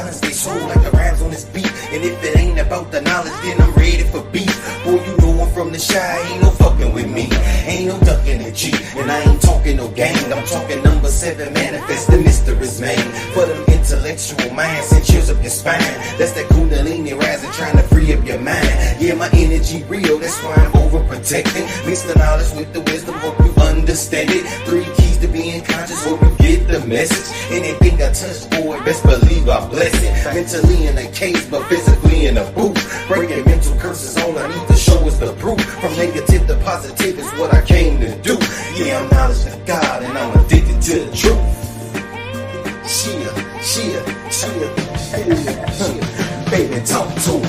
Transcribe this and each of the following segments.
silence they soul like the rhymes on this beat. And if it ain't about the knowledge, then I'm ready for beef. Boy, you know I'm from the shy, ain't no fucking with me. Ain't no ducking the G, and I ain't talking no gang. I'm talking number 7, manifest the mysteries, man. For them intellectual minds, and chills up your spine. That's that kundalini rising, trying to free up your mind. Yeah, my energy real, that's why I'm overprotecting. Mix the knowledge with the wisdom, hope you understand it. 3 keys to being conscious, hope you get the message. Anything I touch, boy, best believe I bless it. Mentally in a case, but physically in a booth. Breaking mental curses, all I need to show is the proof. From negative to positive is what I came to do. Yeah, I'm knowledge of God, and I'm addicted to the truth. Chia, baby, talk to me.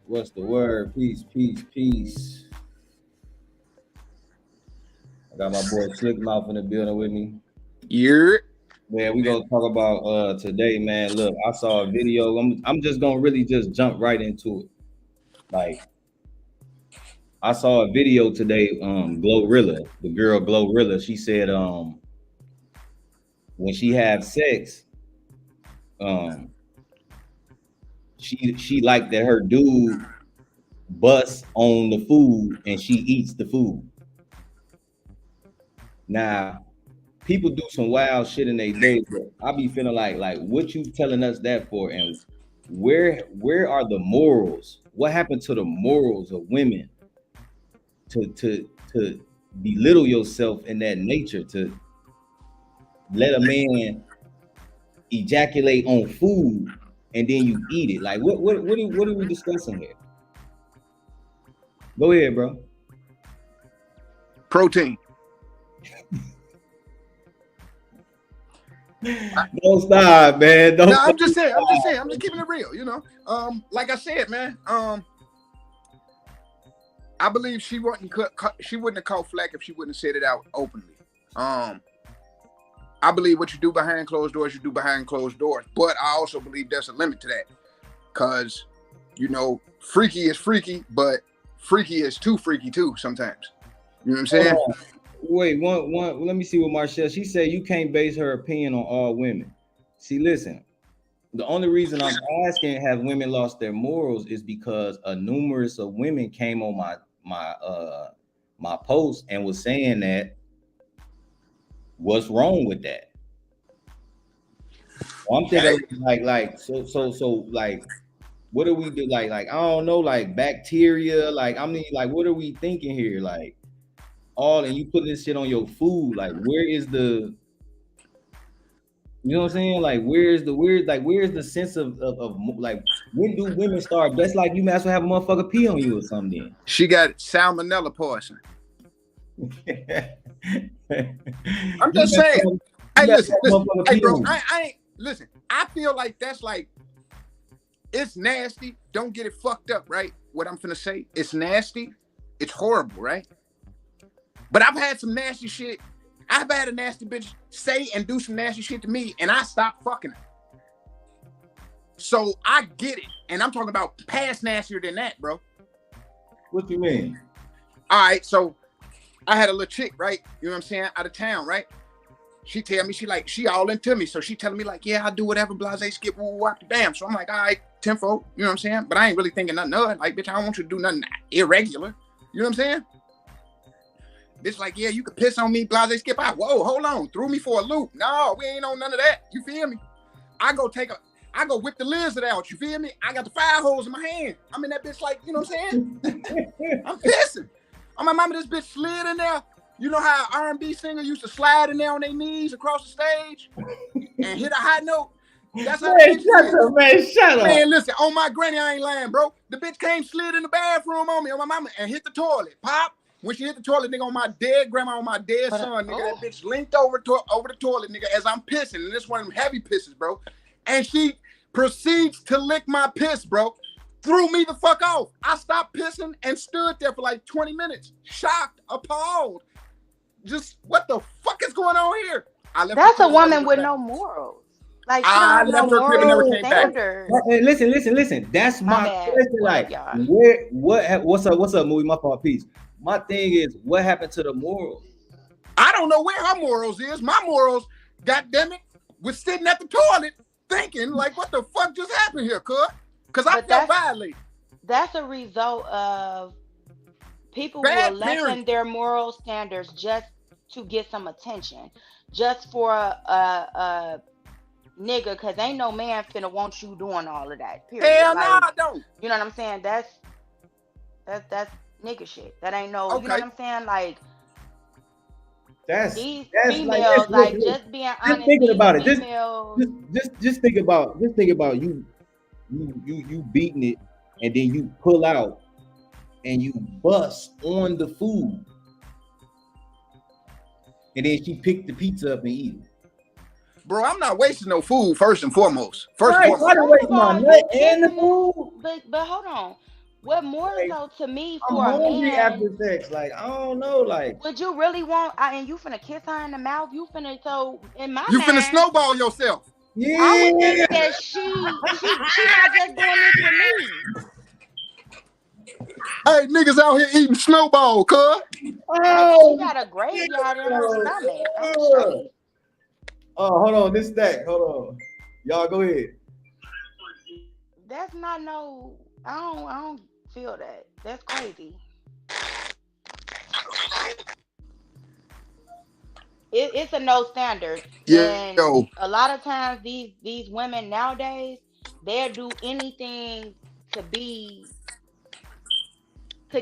What's the word? Peace, peace, peace. I got my boy Slick Mouth in the building with me. Yeah. Man, we gonna talk about today, man. Look, I saw a video. I'm just gonna really just jump right into it. Like, I saw a video today. Glorilla, the girl Glorilla, she said when she have sex, she liked that her dude busts on the food and she eats the food. Now, people do some wild shit in their day, but I be feeling like what you telling us that for, and where are the morals? What happened to the morals of women to belittle yourself in that nature, to let a man ejaculate on food and then you eat it? Like, what are we discussing here? Go ahead, bro. Protein. Don't stop, man. Don't. No, I'm just saying. I'm just keeping it real, you know. Like I said, man. I believe she wouldn't have caught flack if she wouldn't have said it out openly. I believe what you do behind closed doors, you do behind closed doors. But I also believe there's a limit to that, because, you know, freaky is freaky, but freaky is too freaky too sometimes. You know what I'm saying? Wait, one. Let me see what Marshall. She said you can't base her opinion on all women. See, listen. The only reason I'm asking have women lost their morals is because a numerous of women came on my post and was saying that what's wrong with that. Well, I'm thinking like what do we do? Like I don't know, like bacteria. Like I mean, like what are we thinking here? Like. And you put this shit on your food, like where is the, you know what I'm saying? Like where's the sense of like, when do women start? That's like you might as well have a motherfucker pee on you or something. She got salmonella poison. I'm just saying. Hey, listen. Hey, bro, I ain't listen. I feel like that's like, it's nasty. Don't get it fucked up, right? What I'm finna say, it's nasty. It's horrible, right? But I've had some nasty shit. I've had a nasty bitch say and do some nasty shit to me, and I stopped fucking her. So I get it. And I'm talking about past nastier than that, bro. What do you mean? All right, so I had a little chick, right? You know what I'm saying? Out of town, right? She tell me, she all into me. So she telling me like, yeah, I'll do whatever, blase, skip, woo, the damn. So I'm like, all right, tenfold, you know what I'm saying? But I ain't really thinking nothing of it. Like, bitch, I don't want you to do nothing irregular. You know what I'm saying? Bitch, like, yeah, you could piss on me, blase, skip out. Whoa, hold on. Threw me for a loop. No, we ain't on none of that. You feel me? I go whip the lizard out. You feel me? I got the fire hose in my hand. I'm in that bitch like, you know what I'm saying? I'm pissing. On my mama, this bitch slid in there. You know how an R&B singer used to slide in there on their knees across the stage and hit a high note? That's how shut up. Man, listen, on my granny, I ain't lying, bro. The bitch came, slid in the bathroom on me, on my mama, and hit the toilet. Pop. When she hit the toilet, nigga, on my dead grandma, on my dead son, nigga, that bitch linked over the toilet, nigga, as I'm pissing. And this one of them heavy pisses, bro. And she proceeds to lick my piss, bro. Threw me the fuck off. I stopped pissing and stood there for like 20 minutes. Shocked, appalled. Just, what the fuck is going on here? That's a woman with no morals. Like she don't I have no left her crib and never moral came back. standards. Hey, listen. That's My my bad. question. Go Like, ahead, y'all. what's up, movie? My fault, peace. My thing is, what happened to the morals? I don't know where her morals is. My morals, goddammit, was sitting at the toilet thinking, like, what the fuck just happened here, cuz? Because I felt violated. That's a result of people Bad will lessen parents. their moral standards just to get some attention, just for a nigga, because ain't no man finna want you doing all of that. Period. Hell no, like, I don't. You know what I'm saying? That's nigga shit. That ain't no. Okay. You know what I'm saying? Like, That's these that's females, like just being honest. just thinking about it. Females, Just think about you beating it, and then you pull out and you bust on the food, and then she picked the pizza up and eat it. Bro, I'm not wasting no food, first and foremost. First Right, and foremost. I don't waste my nut and the food. but hold on. What more so to me I'm for a hungry man? after sex. Like, I don't know. Like, Would you really want? And you finna kiss her in the mouth? You finna in my You mind, finna snowball yourself. yeah. I would think that she not just doing this with me. Hey, niggas out here eating snowball, cuz. She got a graveyard in her stomach. I'm straight. Oh, hold on. This stack. Hold on. Y'all go ahead. That's not no. I don't feel that. That's crazy. It's a no standard. Yeah, And yo. a lot of times these women nowadays, they'll do anything to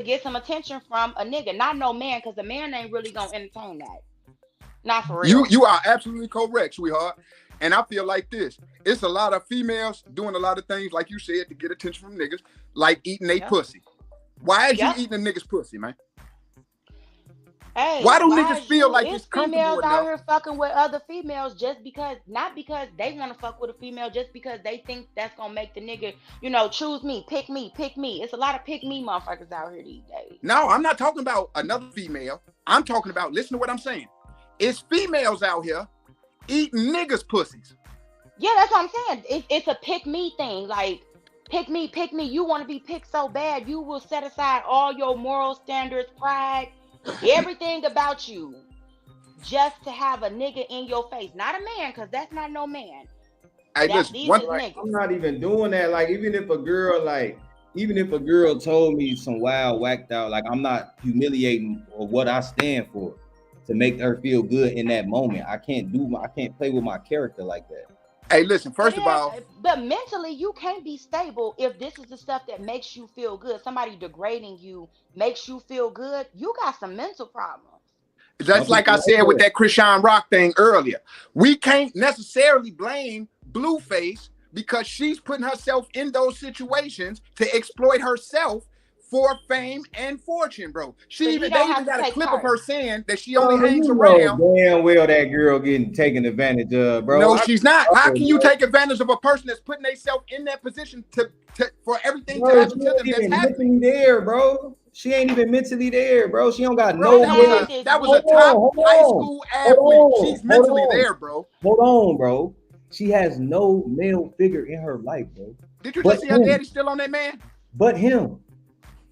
get some attention from a nigga. Not no man, because the man ain't really gonna entertain that. Not for real. You are absolutely correct, sweetheart. And I feel like this. It's a lot of females doing a lot of things, like you said, to get attention from niggas, like eating a pussy. Why is you eating a nigga's pussy, man? Hey, why do niggas feel like it's comfortable females enough? out here fucking with other females just because, not because they want to fuck with a female, just because they think that's gonna make the nigga, choose me, pick me. It's a lot of pick me motherfuckers out here these days. No, I'm not talking about another female. I'm talking about, listen to what I'm saying. It's females out here eating niggas' pussies. Yeah, that's what I'm saying. It's a pick me thing. Like, pick me. You want to be picked so bad, you will set aside all your moral standards, pride, everything about you, just to have a nigga in your face. Not a man, because that's not no man. Hey, listen, I'm not even doing that. Like, even if a girl told me some wild, whacked out, like, I'm not humiliating or what I stand for to make her feel good in that moment. I can't play with my character like that. Hey, listen, first of all, but mentally you can't be stable if this is the stuff that makes you feel good. Somebody degrading you makes you feel good. You got some mental problems. That's like I said with that Krishan Rock thing earlier. We can't necessarily blame Blueface because she's putting herself in those situations to exploit herself for fame and fortune, bro. They even got a clip of her saying that she only hangs around. Damn well that girl getting taken advantage of, bro. No, she's not. How can you take advantage of a person that's putting themselves in that position for everything to happen to them? That's mentally there, bro. She ain't even mentally there, bro. She don't got that was a top high school athlete. She's mentally there, bro. Hold on, bro. She has no male figure in her life, bro. Did you just see her daddy still on that man? But him.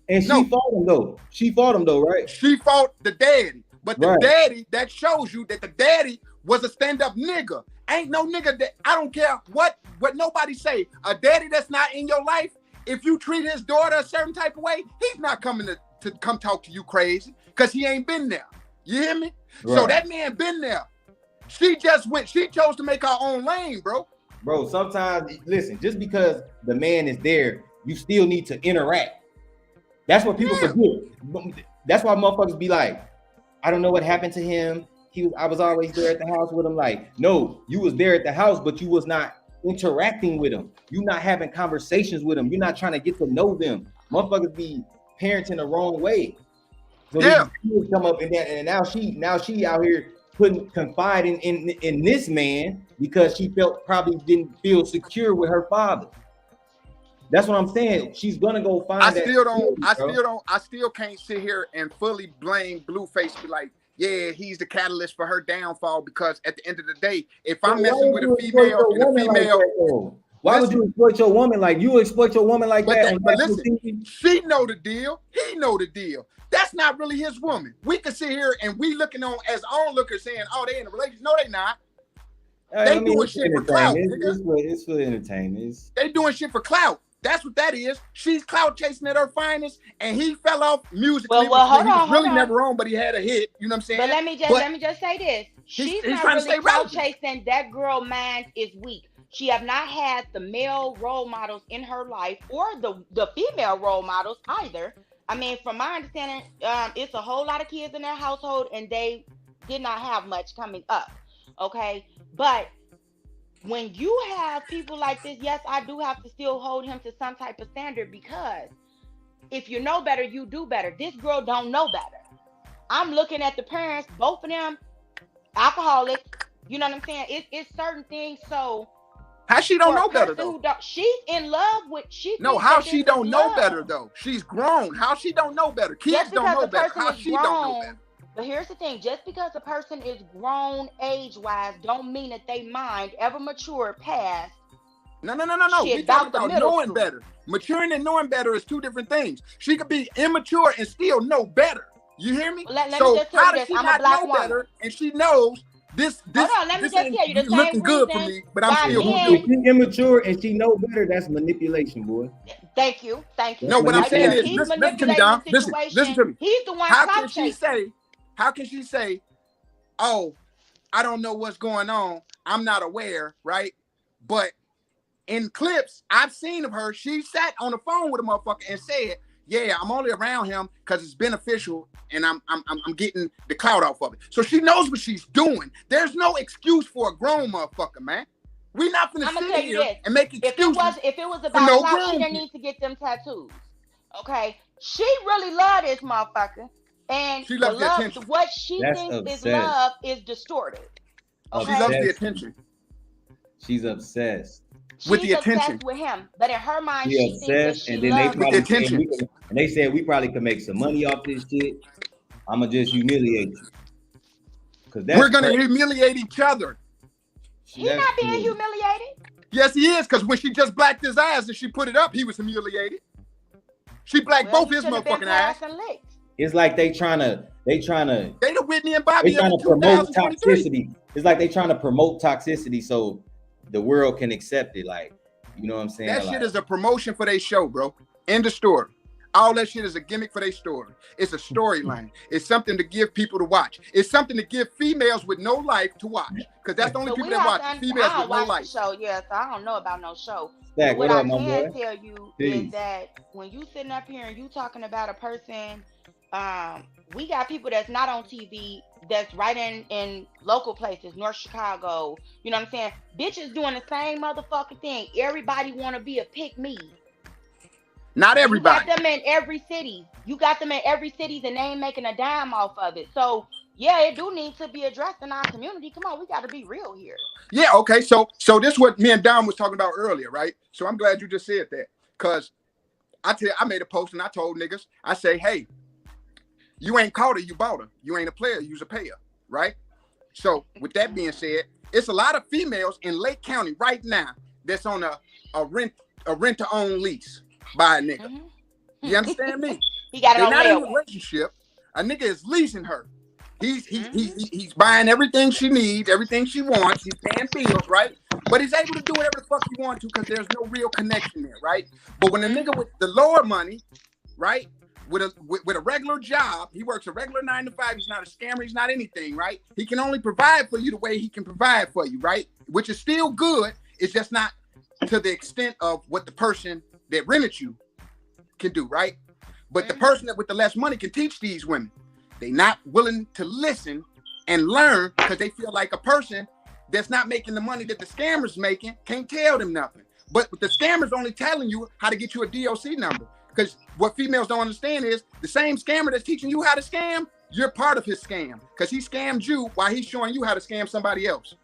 And she fought him though. Right? She fought the daddy. But the daddy, that shows you that the daddy was a stand-up nigga. Ain't no nigga that, I don't care what nobody say. A daddy that's not in your life, if you treat his daughter a certain type of way, he's not coming to come talk to you crazy because he ain't been there. You hear me? Right. So that man been there. She chose to make her own lane, bro. Bro, sometimes, listen, just because the man is there, you still need to interact. That's what people forget. That's why motherfuckers be like, I don't know what happened to him. I was always there at the house with him. Like, no, you was there at the house, but you was not interacting with him. You not having conversations with him. You're not trying to get to know them. Motherfuckers be parenting the wrong way. So these come up in that, and now she out here confiding in this man because she probably didn't feel secure with her father. That's what I'm saying. She's gonna go find. I still can't sit here and fully blame Blueface. Be like, yeah, he's the catalyst for her downfall, because at the end of the day, if So I'm why messing would with you a exploit female your and a woman like female, that, though? Why would listen, you exploit your woman like you exploit your woman like that on but national listen, TV? she know the deal. He know the deal. That's not really his woman. We can sit here and we looking on as onlookers saying, oh, they in a relationship. No, they not. They doing shit for clout. It's for entertainment. They doing shit for clout. That's what that is. She's clout chasing at her finest, and he fell off musically. Well, he was really never on, but he had a hit. You know what I'm saying? But let me just say this. She's not trying to really stay clout relevant. chasing. That girl mind is weak. She have not had the male role models in her life, or the female role models either. I mean, from my understanding, it's a whole lot of kids in their household, and they did not have much coming up. Okay, but when you have people like this, yes, I do have to still hold him to some type of standard, because if you know better, you do better. This girl don't know better. I'm looking at the parents, both of them alcoholics. You know what I'm saying? It's certain things. So how she don't know better though? She's in love with. No, how she don't know better though? She's grown. How she don't know better? Kids don't know better. How she don't know better? But here's the thing: just because a person is grown age-wise, don't mean that they mind ever mature past. No. We talking about knowing better. Maturing and knowing better is two different things. She could be immature and still know better. You hear me? Let me so just tell how you does this. she I'm not a black know woman. better? And she knows this. Hold on, let me just tell you the same looking good for reason me, but I'm still why If she's immature and she know better, that's manipulation, boy. Thank you. No, what I'm saying is, he's listen to me, Don. Listen to me. He's the one. How can she say, oh, I don't know what's going on, I'm not aware, right? But in clips I've seen of her, she sat on the phone with a motherfucker and said, yeah, I'm only around him because it's beneficial and I'm getting the clout off of it. So she knows what she's doing. There's no excuse for a grown motherfucker, man. We're not gonna sit here and make excuses. If it was about clout, she didn't need to get them tattoos. Okay? She really loved this motherfucker. And she loves the attention. What she thinks is love is distorted. Okay? She loves the attention. She's obsessed. With the attention with him, but in her mind, she obsessed, and then they said we probably could make some money off this shit. I'ma just humiliate you, because we're gonna humiliate each other. He's not being humiliated. Yes, he is, because when she just blacked his eyes and she put it up, he was humiliated. She blacked both his motherfucking eyes. It's like they the Whitney and Bobby. They trying to promote toxicity. It's like they trying to promote toxicity so the world can accept it. Like, you know what I'm saying? That shit is a promotion for their show, bro. End of story. All that shit is a gimmick for their story. It's a storyline. It's something to give people to watch. It's something to give females with no life to watch, because that's the only people that watch. Females with no life. Show, yeah, so I don't know about no show. Stack, what I can tell you is that when you sitting up here and you talking about a person, we got people that's not on TV, that's right in local places, North Chicago. You know what I'm saying? Bitches doing the same motherfucking thing. Everybody want to be a pick me. Not everybody. You got them in every city. And they ain't making a dime off of it. So yeah, it do need to be addressed in our community. Come on, we got to be real here. Yeah, okay. So this is what me and Don was talking about earlier, right? So I'm glad you just said that, because I made a post and I told niggas, I say, hey, you ain't caught her, you bought her. You ain't a player, you's a payer, right? So with that being said, it's a lot of females in Lake County right now that's on a rent-to-own lease by a nigga. Mm-hmm. You understand me? He got it on not in a relationship. A nigga is leasing her. He's buying everything she needs, everything she wants. He's paying bills, right? But he's able to do whatever the fuck he wants to, because there's no real connection there, right? But when a nigga with the lower money, right, with a regular job, he works a regular 9 to 5. He's not a scammer. He's not anything, right? He can only provide for you the way he can provide for you, right? Which is still good. It's just not to the extent of what the person that rented you can do, right? But the person that with the less money can teach these women. They not willing to listen and learn, because they feel like a person that's not making the money that the scammer's making can't tell them nothing. But the scammer's only telling you how to get you a DOC number. Because what females don't understand is the same scammer that's teaching you how to scam, you're part of his scam, because he scammed you while he's showing you how to scam somebody else.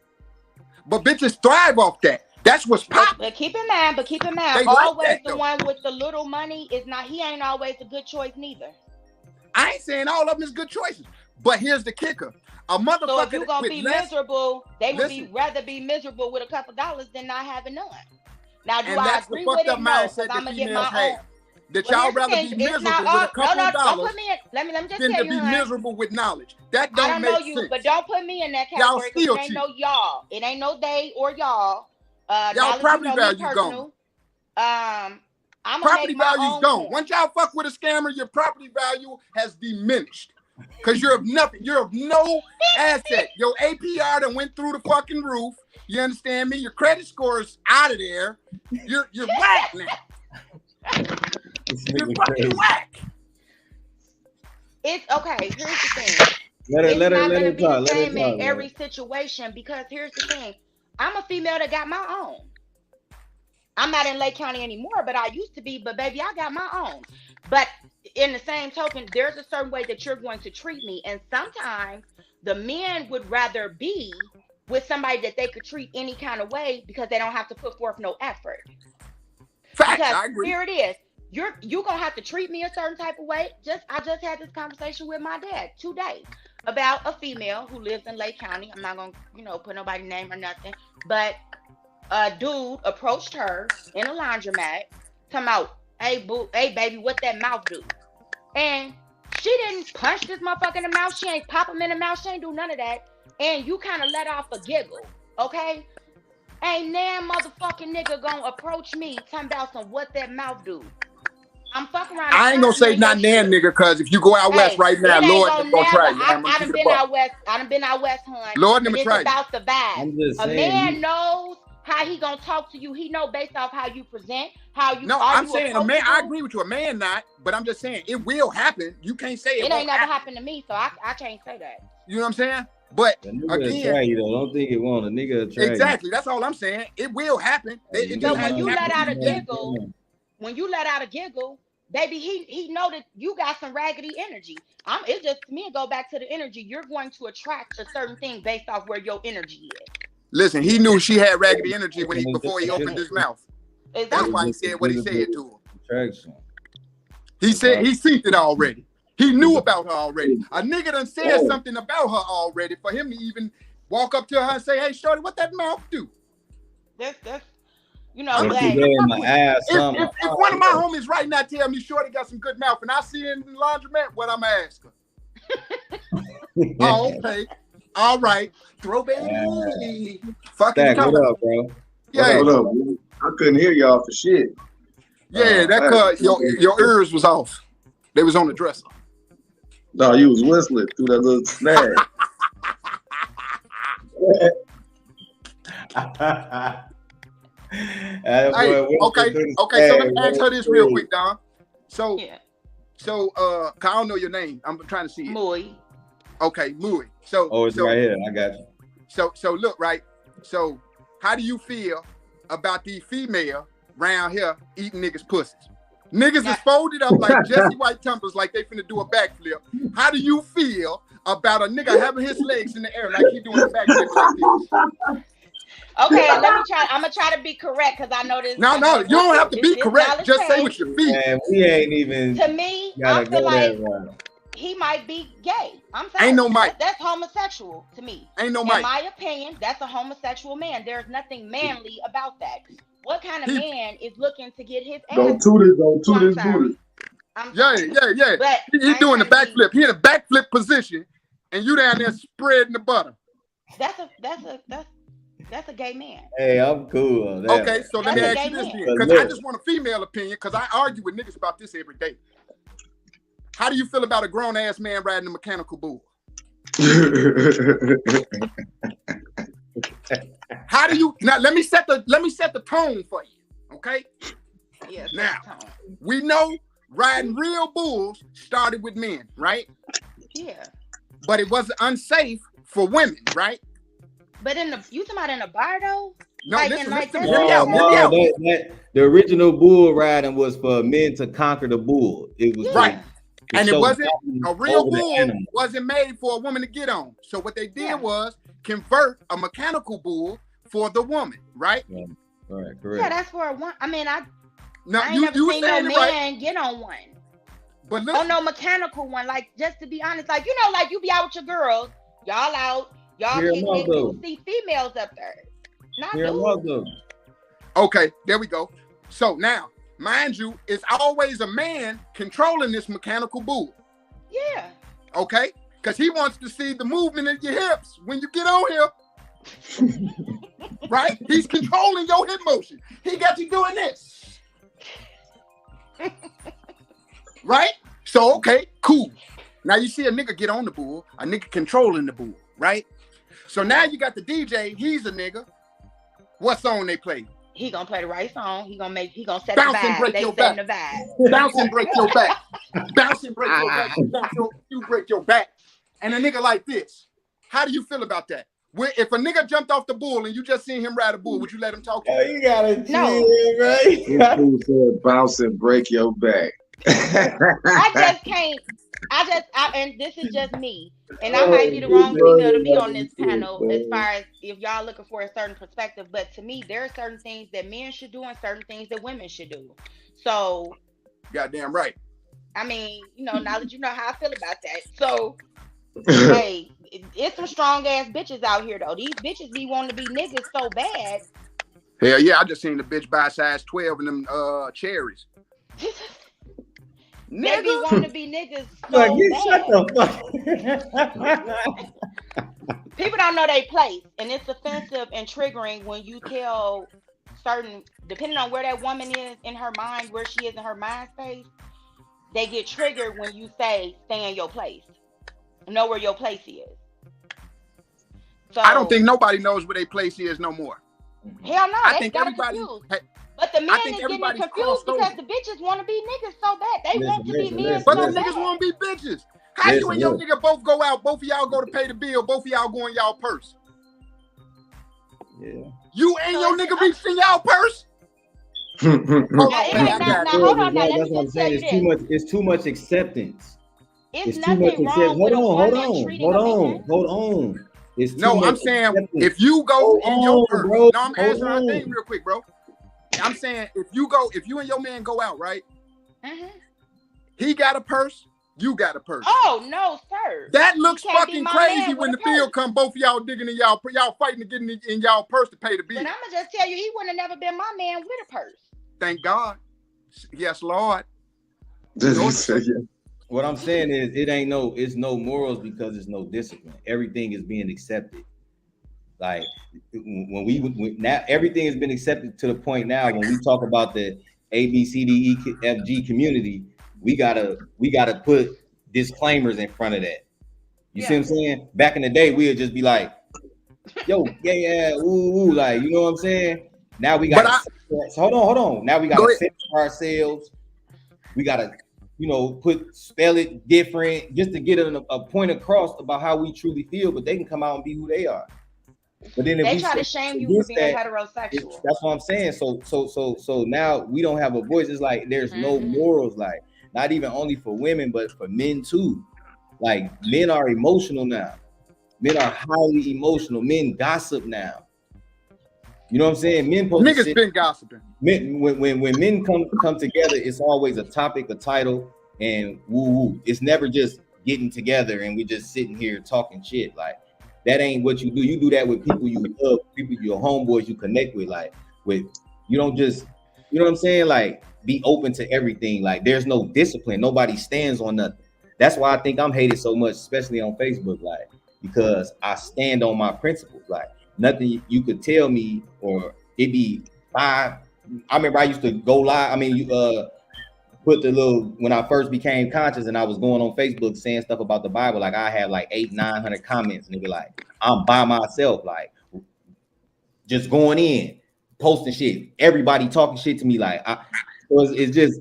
But bitches thrive off that. That's what's popping. But keep in mind, always like the one with the little money is not. He ain't always a good choice neither. I ain't saying all of them is good choices, But here's the kicker: a motherfucker. So if you gonna with be less, miserable, they would listen, rather be miserable with a couple dollars than not having none. Now, do and I that's the agree with fucked it? up No, mindset because I'm that gonna get females my own. have. That Well, y'all here's the rather thing. be It's miserable not with all. a couple No, of don't dollars put me in. Let me just than tell to you, be hun. miserable with knowledge. That I don't don't make know you, sense. but don't put me in that Y'all category because still it ain't cheat. no y'all. It ain't no they or y'all. Y'all Knowledge, you property know me value gone. personal. I'm gonna Property make my value's own gone. coin. Once y'all fuck with a scammer, your property value has diminished. Cause you're of nothing. You're of no asset. Your APR done went through the fucking roof. You understand me? Your credit score is out of there. You're whack now. You're fucking whack. It's okay. Here's the thing. Let It's her not gonna talk. be the Let her same in talk, every bro. situation because here's the thing. I'm a female that got my own. I'm not in Lake County anymore, but I used to be. But baby, I got my own. But in the same token, there's a certain way that you're going to treat me, and sometimes the men would rather be with somebody that they could treat any kind of way because they don't have to put forth no effort. Facts, Because I agree. here it is. You gonna have to treat me a certain type of way. I just had this conversation with my dad today about a female who lives in Lake County. I'm not gonna put nobody's name or nothing, but a dude approached her in a laundromat, talking about, hey baby, what that mouth do? And she didn't punch this motherfucker in the mouth. She ain't pop him in the mouth. She ain't do none of that. And you kind of let off a giggle, okay? Ain't nan motherfucking nigga gonna approach me talking about some what that mouth do. I'm fucking around. I ain't gonna say not nan nigga, cause if you go out west right now, it ain't Lord, gonna they gonna never. try you. I done been out west. I done been out west, hun. Lord, And never it's try you. about the vibe. I'm just A saying. man knows how he gonna talk to you. He know based off how you present, how you. No, I'm you saying a man. I approachable. agree with you. A man not, but I'm just saying it will happen. You can't say it It won't ain't never happen. happened to me, so I can't say that. You know what I'm saying? But A nigga will again, try you though. Don't think it won't. A nigga will try exactly. That's all I'm saying. It will happen. It just But when hasn't you happened let out a to me yet. giggle, baby, he know that you got some raggedy energy. It's just to me, it go back to the energy. You're going to attract a certain thing based off where your energy is. Listen, he knew she had raggedy energy before he That's opened his mouth. Exactly. That's why he said what he said to her. Attraction. He said he seen it already. He knew about her already. A nigga done said something about her already for him to even walk up to her and say, "Hey, shorty, what that mouth do?" That's I'm What gonna you keep gave it my real. ass If something. one of my homies right now tell me shorty got some good mouth and I see her in the laundromat, what I'ma ask her? Oh, okay. All right. Throw baby. Fucking Stack, talking what about. up, bro? Yeah, What up, man? I couldn't hear y'all for shit. yeah, that cuz your ears was off. They was on the dresser. No, you was whistling through that little snag. Hey, okay, so let me ask her this real quick, Don. So, yeah. Cause I don't know your name. I'm trying to see it. Muy. Okay, Muy. So, Oh, it's right here. I got you. So look, right. So, how do you feel about these female round here eating niggas' pussies? Niggas is folded up like Jesse White tumblers, like they finna do a backflip. How do you feel about a nigga having his legs in the air like he doing a backflip like this? Okay, let me try. I'm gonna try to be correct because I know this. No, you don't have to be correct. Just say what you feel. Man, we ain't even. To me, I feel like he might be gay. I'm sorry. Ain't no Mike. That's homosexual to me. Ain't no Mike. In my opinion, that's a homosexual man. There's nothing manly about that. What kind of man is looking to get his ass? Don't toot it booty. Yeah. But He doing the backflip. He in a backflip position, and you down there spreading the butter. That's a gay man. Hey, I'm cool on that. Okay, so let me ask you this then, because I just want a female opinion, because I argue with niggas about this every day. How do you feel about a grown ass man riding a mechanical bull? How do you now? Let me set the tone for you, okay? Yes. Now we know riding real bulls started with men, right? Yeah. But it was unsafe for women, right? But you talking about in a bar though? No, like listen, like hear me out. The original bull riding was for men to conquer the bull. It was right. And it wasn't a real bull animal. wasn't made for a woman to get on. So what they did was convert a mechanical bull for the woman, right? Yeah. Right, correct. Yeah, that's for a one. I mean, I now ain't never seen no man get on one. But Oh listen, no, mechanical one. Like, just to be honest, like, like you be out with your girls, y'all out, y'all Hear him kicking out it, though. you see females up there. Not Hear him dudes. out though. okay, there we go. So now, mind you, it's always a man controlling this mechanical bull. Yeah. Okay? Because he wants to see the movement of your hips when you get on here. Right? He's controlling your hip motion. He got you doing this. Right? So, okay, cool. Now you see a nigga get on the bull, a nigga controlling the bull, right? So now you got the DJ, he's a nigga. What song they play? He gonna play the right song. He gonna set Bounce the and vibe. break They your setting back. the vibe. Bounce and break your back. Bounce and break your back. You break your back. And a nigga like this. How do you feel about that? If a nigga jumped off the bull and you just seen him ride a bull, would you let him talk to you? You gotta No. chill, This right? fool said bounce and break your back. I just can't. And this is just me. And I might be the wrong female to be on this panel as far as if y'all looking for a certain perspective. But to me, there are certain things that men should do and certain things that women should do. So, Goddamn right. I mean, now that you know how I feel about that. So, hey, it's some strong ass bitches out here though. These bitches be wanting to be niggas so bad. Hell yeah, I just seen the bitch buy size 12 in them cherries. They be wanting to be niggas Like, so shut bad. the fuck. People don't know their place, and it's offensive and triggering when you tell certain, depending on where that woman is in her mind, where she is in her mind space, they get triggered when you say, stay in your place. Know where your place is. So I don't think nobody knows where their place is no more. Hell no, I they think got everybody. confused. Hey, But the men I is think getting everybody's confused crossed because over. the bitches want to be niggas so bad. They want to be Listen, men But so the bad. niggas want to be bitches. How you and your nigga both go out, both of y'all go to pay the bill, both of y'all go in y'all purse? Yeah. You and your nigga reached in y'all purse? Hold Now, on, it wait, ain't I now, got now it. hold on now. Let That's me what I'm just tell saying. you It's too this. much. It's too much acceptance. It's It's too much nothing wrong acceptance. with a woman Hold treating a man. on. It's too No, much I'm saying acceptance. if you go Hold in your on, purse. bro. No, I'm Hold answering our on. thing real quick, bro. I'm saying if you and your man go out, right? Mm-hmm. He got a purse, you got a purse. Oh no, sir. That looks He can't be fucking my crazy man when the with a purse. bill come, both of y'all digging in y'all fighting to get in y'all purse to pay the bill. But I'm gonna just tell you, he wouldn't have never been my man with a purse. Thank God. Yes, Lord. What I'm saying is, it's no morals because it's no discipline. Everything is being accepted. Like when now everything has been accepted to the point now when we talk about the A B C D E F G community, we gotta put disclaimers in front of that. You see what I'm saying? Back in the day, we'd just be like, yo, yeah, ooh, like, you know what I'm saying? Now we gotta hold on. Now we gotta censor ourselves. We gotta, spell it different just to get a point across about how we truly feel, but they can come out and be who they are. But then if they we try to shame you for being heterosexual. That's what I'm saying. So now we don't have a voice. It's like there's no morals, like not even only for women, but for men too. Like men are emotional now. Men are highly emotional. Men gossip now. You know what I'm saying? Men niggas been gossiping. Men, when men come together, it's always a topic, a title, and woo. It's never just getting together and we just sitting here talking shit. Like that ain't what you do. You do that with people you love, people, your homeboys you connect with. Like you don't just, you know what I'm saying? Like be open to everything. Like there's no discipline. Nobody stands on nothing. That's why I think I'm hated so much, especially on Facebook. Like because I stand on my principles. Like nothing you could tell me or it be five. I remember I used to go live. I mean, you put the little when I first became conscious and I was going on Facebook saying stuff about the Bible. Like I had like 800-900 comments and they be like, I'm by myself, like just going in, posting shit. Everybody talking shit to me. Like it's just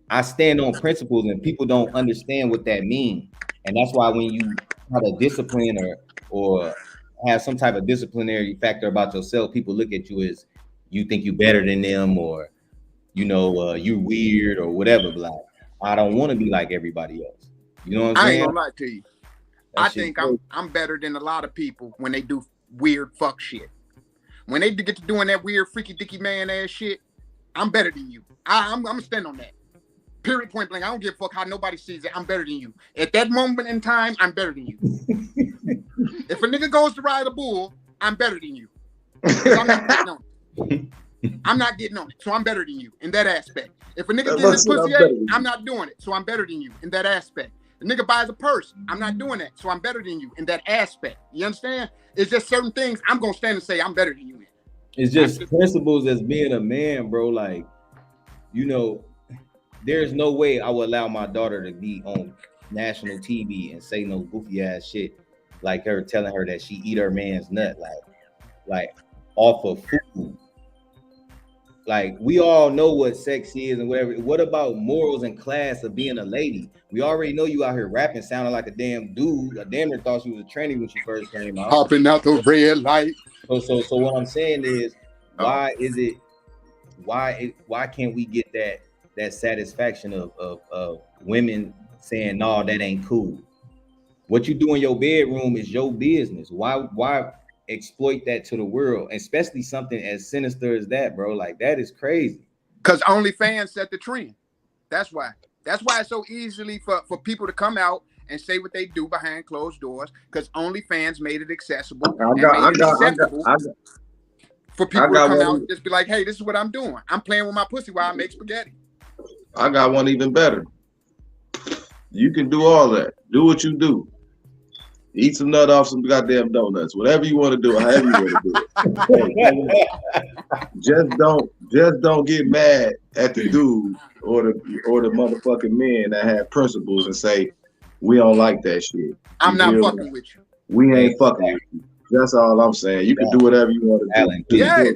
I stand on principles and people don't understand what that means. And that's why when you have a discipline or have some type of disciplinary factor about yourself, people look at you as you think you better than them or you weird or whatever. Like I don't want to be like everybody else. You know what I'm saying? I ain't gonna lie to you. I think I'm better than a lot of people when they do weird fuck shit. When they get to doing that weird freaky dicky man ass shit, I'm better than you. I'm gonna stand on that. Period, point blank. I don't give a fuck how nobody sees it. I'm better than you. At that moment in time, I'm better than you. If a nigga goes to ride a bull, I'm better than you. I'm not getting on it. I'm not getting on it. So I'm better than you in that aspect. If a nigga gets his pussy ate, I'm not doing it. So I'm better than you in that aspect. A nigga buys a purse, I'm not doing that. So I'm better than you in that aspect. You understand? It's just certain things I'm gonna stand and say I'm better than you in. It's just principles as being a man, bro. Like, you know, there's no way I would allow my daughter to be on national TV and say no goofy ass shit like her telling her that she eat her man's nut, like off of food. Like, we all know what sex is and whatever. What about morals and class of being a lady? We already know you out here rapping, sounding like a damn dude. I damn near thought she was a tranny when she first came out. Hopping out the red light. So what I'm saying is, why can't we get that satisfaction of women saying, no, that ain't cool? What you do in your bedroom is your business. Why exploit that to the world, especially something as sinister as that, bro? Like, that is crazy. Because OnlyFans set the trend. That's why it's so easily for people to come out and say what they do behind closed doors, because OnlyFans made it accessible for people to come out and just be like, hey, this is what I'm doing. I'm playing with my pussy while I make spaghetti. I got one even better. You can do all that. Do what you do. Eat some nut off some goddamn donuts. Whatever you want to do, however you want to do it. Just don't get mad at the dude or the motherfucking men that have principles and say, we don't like that shit. I'm not fucking with you. We ain't fucking with you. That's all I'm saying. You can do whatever you want to do. Yeah.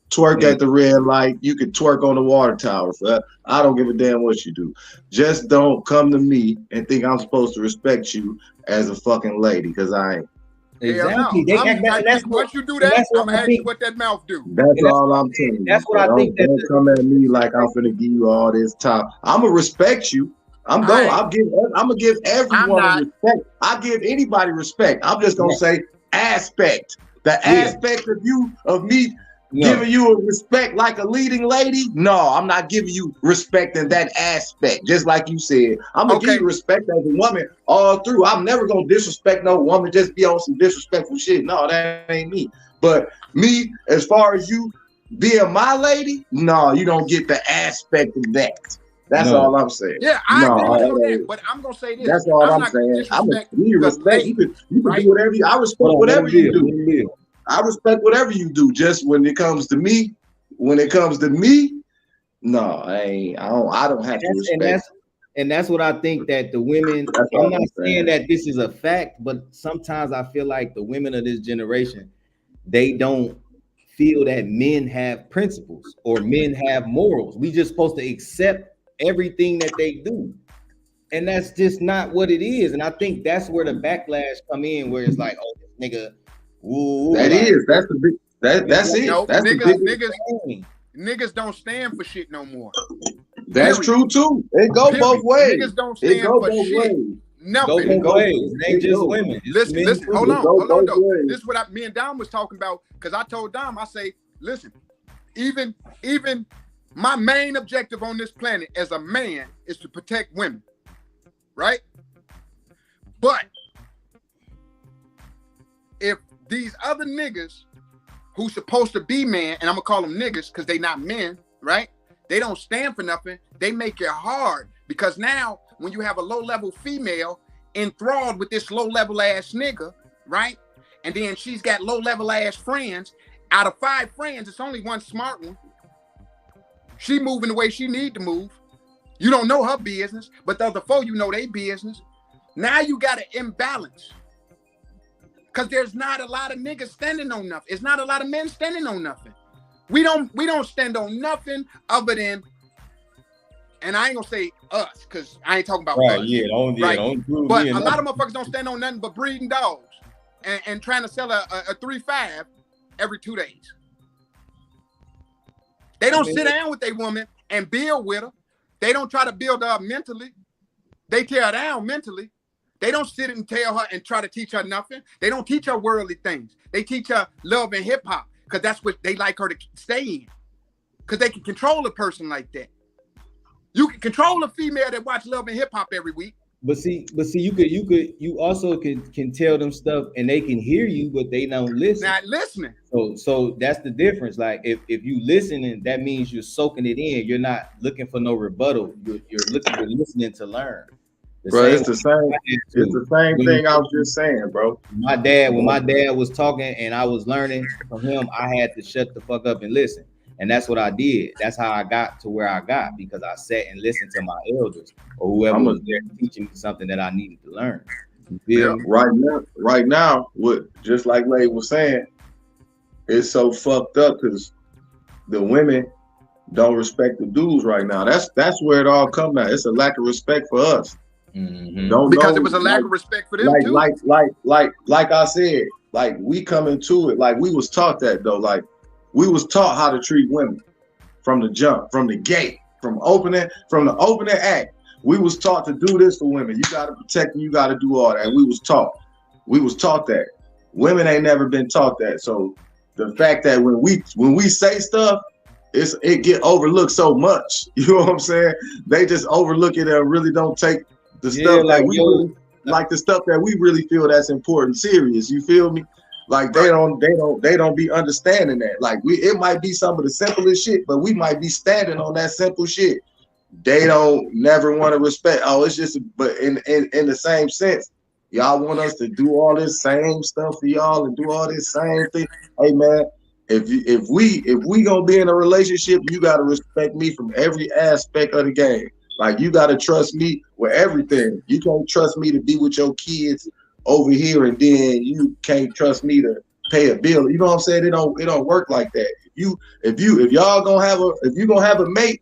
Twerk at the red light. You can twerk on the water tower. So I don't give a damn what you do. Just don't come to me and think I'm supposed to respect you as a fucking lady, because I ain't. Exactly. Once you do that, I'm gonna ask you what that mouth do. That's all I'm telling you. That's what I think. Don't come at me like I'm finna give you all this time. I'm gonna respect you. I'm gonna give everyone respect. I give anybody respect. I'm just gonna say aspect. The aspect of me giving you a respect like a leading lady. No, I'm not giving you respect in that aspect. Just like you said, I'm gonna give you respect as a woman all through. I'm never gonna disrespect no woman, just be on some disrespectful shit. No, that ain't me. But me, as far as you being my lady, no, you don't get the aspect of that. That's all I'm saying. Yeah, I agree with you on that, but I'm gonna say this. That's all I'm saying. I'm gonna give you respect. You can do whatever you. I respect whatever you do. I respect whatever you do. Just when it comes to me, no, I don't have to respect. And that's what I think that the women. I'm not saying that this is a fact, but sometimes I feel like the women of this generation, they don't feel that men have principles or men have morals. We just supposed to accept everything that they do, and that's just not what it is. And I think that's where the backlash come in, where it's like, oh, this nigga. Ooh, that's the big. That's it. That's niggas don't stand for shit no more. That's true too. It go both ways. Niggas don't stand for shit. Nothing. Go both ways. It ain't just women. Listen. Hold on. Though. This is what me and Dom was talking about, because I told Dom, I say, listen, even my main objective on this planet as a man is to protect women, right? But if these other niggas who supposed to be men, and I'm gonna call them niggas because they not men, right? They don't stand for nothing. They make it hard, because now when you have a low-level female enthralled with this low-level ass nigga, right? And then she's got low-level ass friends. Out of 5 friends, it's only one smart one. She moving the way she need to move. You don't know her business, but the other 4, you know they business. Now you got an imbalance. Because there's not a lot of niggas standing on nothing. It's not a lot of men standing on nothing. We don't stand on nothing other than, and I ain't gonna say us, because I ain't talking about us. But a lot of motherfuckers don't stand on nothing but breeding dogs and trying to sell a 3.5 every 2 days. They don't sit down with their woman and build with her. They don't try to build her up mentally. They tear her down mentally. They don't sit and tell her and try to teach her nothing. They don't teach her worldly things. They teach her love and hip hop, because that's what they like her to stay in. Because they can control a person like that. You can Control a female that watch Love and Hip Hop every week. But see, you also can tell them stuff and they can hear you, but they don't listen. Not listening. So that's the difference. Like if you listening, that means you're soaking it in. You're not looking for no rebuttal. You're listening to learn. Bro, it's the same. It's the same thing I was just saying, bro. When my dad was talking and I was learning from him, I had to shut the fuck up and listen. And that's what I did. That's how I got to where I got, because I sat and listened to my elders or whoever was there teaching me something that I needed to learn. Yeah, right now, what just like Lay was saying, it's so fucked up because the women don't respect the dudes right now. That's where it all comes out. It's a lack of respect for us. Mm-hmm. Because it was a lack of respect for them too. Like I said, like we come into it, like we was taught that though, like we was taught how to treat women from the jump, from the gate, from the opening act. We was taught to do this for women. You got to protect them. You got to do all that. We was taught that. Women ain't never been taught that. So the fact that when we say stuff, it get overlooked so much. You know what I'm saying? They just overlook it and really don't take the stuff that we really, like the stuff that we really feel that's important serious. You feel me? Like they don't be understanding that. Like it might be some of the simplest shit, but we might be standing on that simple shit. They don't never want to respect. Oh, it's just, but in the same sense, y'all want us to do all this same stuff for y'all and do all this same thing. Hey man, if we gonna be in a relationship, you gotta respect me from every aspect of the game. Like you gotta trust me with everything. You can't trust me to be with your kids over here, and then you can't trust me to pay a bill. You know what I'm saying? It don't work like that. If y'all gonna have a mate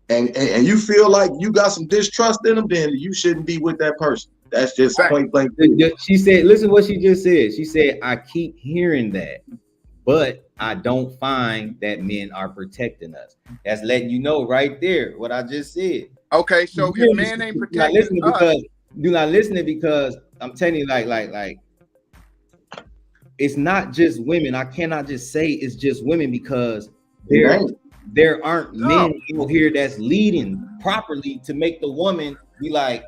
and you feel like you got some distrust in them, then you shouldn't be with that person. That's just point blank. She said, listen what she just said. She said, I keep hearing that, but I don't find that men are protecting us. That's letting you know right there what I just said. Okay, so if man ain't protecting us, you're not listening because I'm telling you, like, it's not just women. I cannot just say it's just women because there aren't men out here that's leading properly to make the woman be like,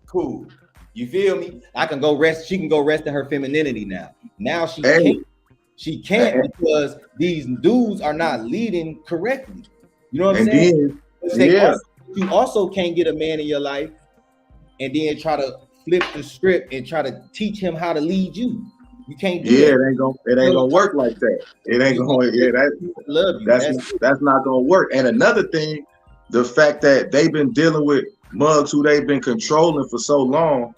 cool. You feel me? I can go rest. She can go rest in her femininity now. Now she can't. She can't because these dudes are not leading correctly. You know what I'm saying? You also can't get a man in your life and then try to flip the script and try to teach him how to lead you. You can't do that. It ain't gonna work like that. It ain't gonna. That's not gonna work. And another thing, the fact that they've been dealing with mugs who they've been controlling for so long,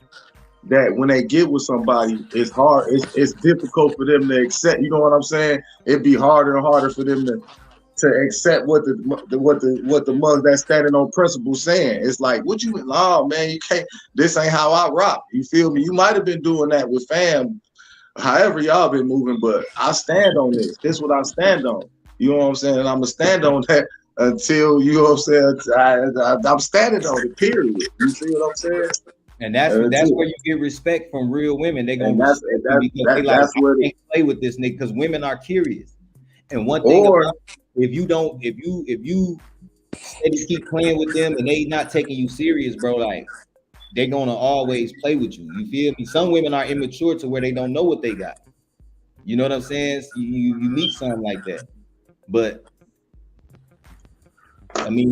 that when they get with somebody, it's hard. It's difficult for them to accept. You know what I'm saying? It'd be harder and harder for them to accept what the mugs that's standing on principle saying. It's like, what you? Oh man, you can't. This ain't how I rock. You feel me? You might have been doing that with fam. However y'all been moving, but I stand on this. This is what I stand on. You know what I'm saying? And I'm gonna stand on that until, you know what I'm saying, I'm standing on it, period. You see what I'm saying? And that's where you get respect from real women. They're gonna respect you because they like, I can't play with this nigga, because women are curious. And one thing about, if you steady keep playing with them and they not taking you serious, bro, like they're gonna always play with you. You feel me? Some women are immature to where they don't know what they got. You know what I'm saying? You meet something like that, but I mean,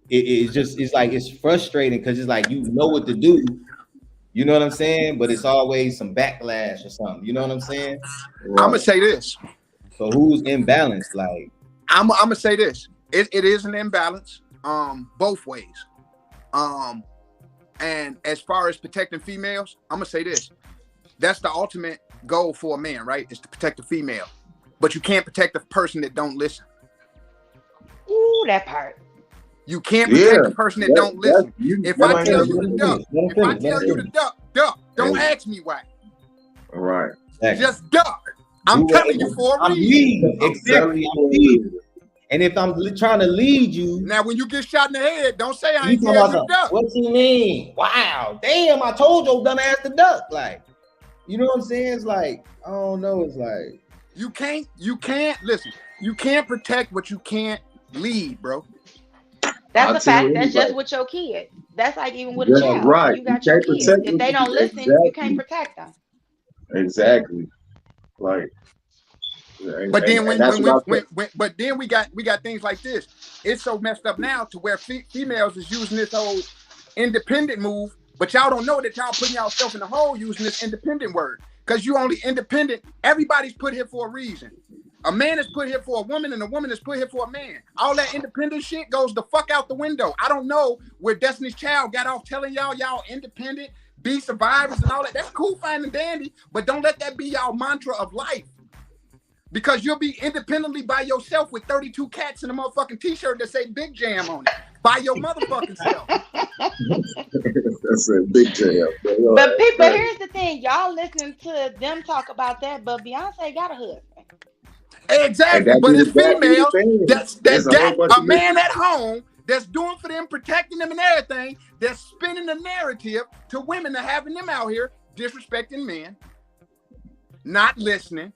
it's frustrating because it's like, you know what to do. You know what I'm saying? But it's always some backlash or something. You know what I'm saying? I'm gonna say this. So who's imbalanced? Like I'm gonna say this. It is an imbalance, both ways. And as far as protecting females, I'm gonna say this. That's the ultimate goal for a man, right? Is to protect the female. But you can't protect the person that don't listen. Ooh, that part. You can't protect the person that don't listen. If I tell you to duck, duck. Don't ask me why. All right. Just duck. I'm telling you for a reason. Exactly. I'm leading. And if I'm trying to lead you, now when you get shot in the head, don't say I ain't tell you to duck. What you mean? Wow, damn! I told your dumb ass to duck. Like, you know what I'm saying? It's like, I don't know. It's like you can't listen. You can't protect what you can't lead, bro. That's I'll a tell fact. That's just anybody. with your kids. That's like even with a Just child. right. You You got your can't kids. protect If they don't them. listen, you can't Exactly. protect them. Exactly. Like, and, But and, then and that's what I said. but then we got things like this. It's so messed up now to where females is using this whole independent move, but y'all don't know that y'all putting yourself in the hole using this independent word. Because you only independent. Everybody's put here for a reason. A man is put here for a woman, and a woman is put here for a man. All that independent shit goes the fuck out the window. I don't know where Destiny's Child got off telling y'all independent, be survivors and all that. That's cool, fine and dandy, but don't let that be y'all mantra of life. Because you'll be independently by yourself with 32 cats and a motherfucking t-shirt that say Big Jam on it. By your motherfucking self. That's a big jam. But people, here's the thing. Y'all listening to them talk about that, but Beyonce got a husband. Exactly, but it's females that's got a of man at home that's doing for them, protecting them and everything, that's spinning the narrative to women that having them out here disrespecting men, not listening,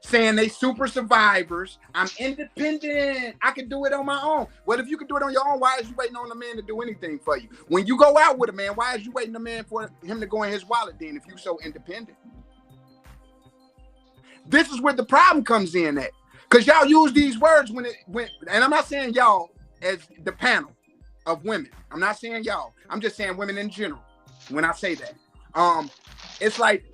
saying they super survivors. I'm independent. I can do it on my own. Well, if you can do it on your own, why is you waiting on a man to do anything for you? When you go out with a man, why is you waiting a man for him to go in his wallet then if you so independent? This is where the problem comes in at. Because y'all use these words when and I'm not saying y'all as the panel of women. I'm not saying y'all. I'm just saying women in general when I say that. It's like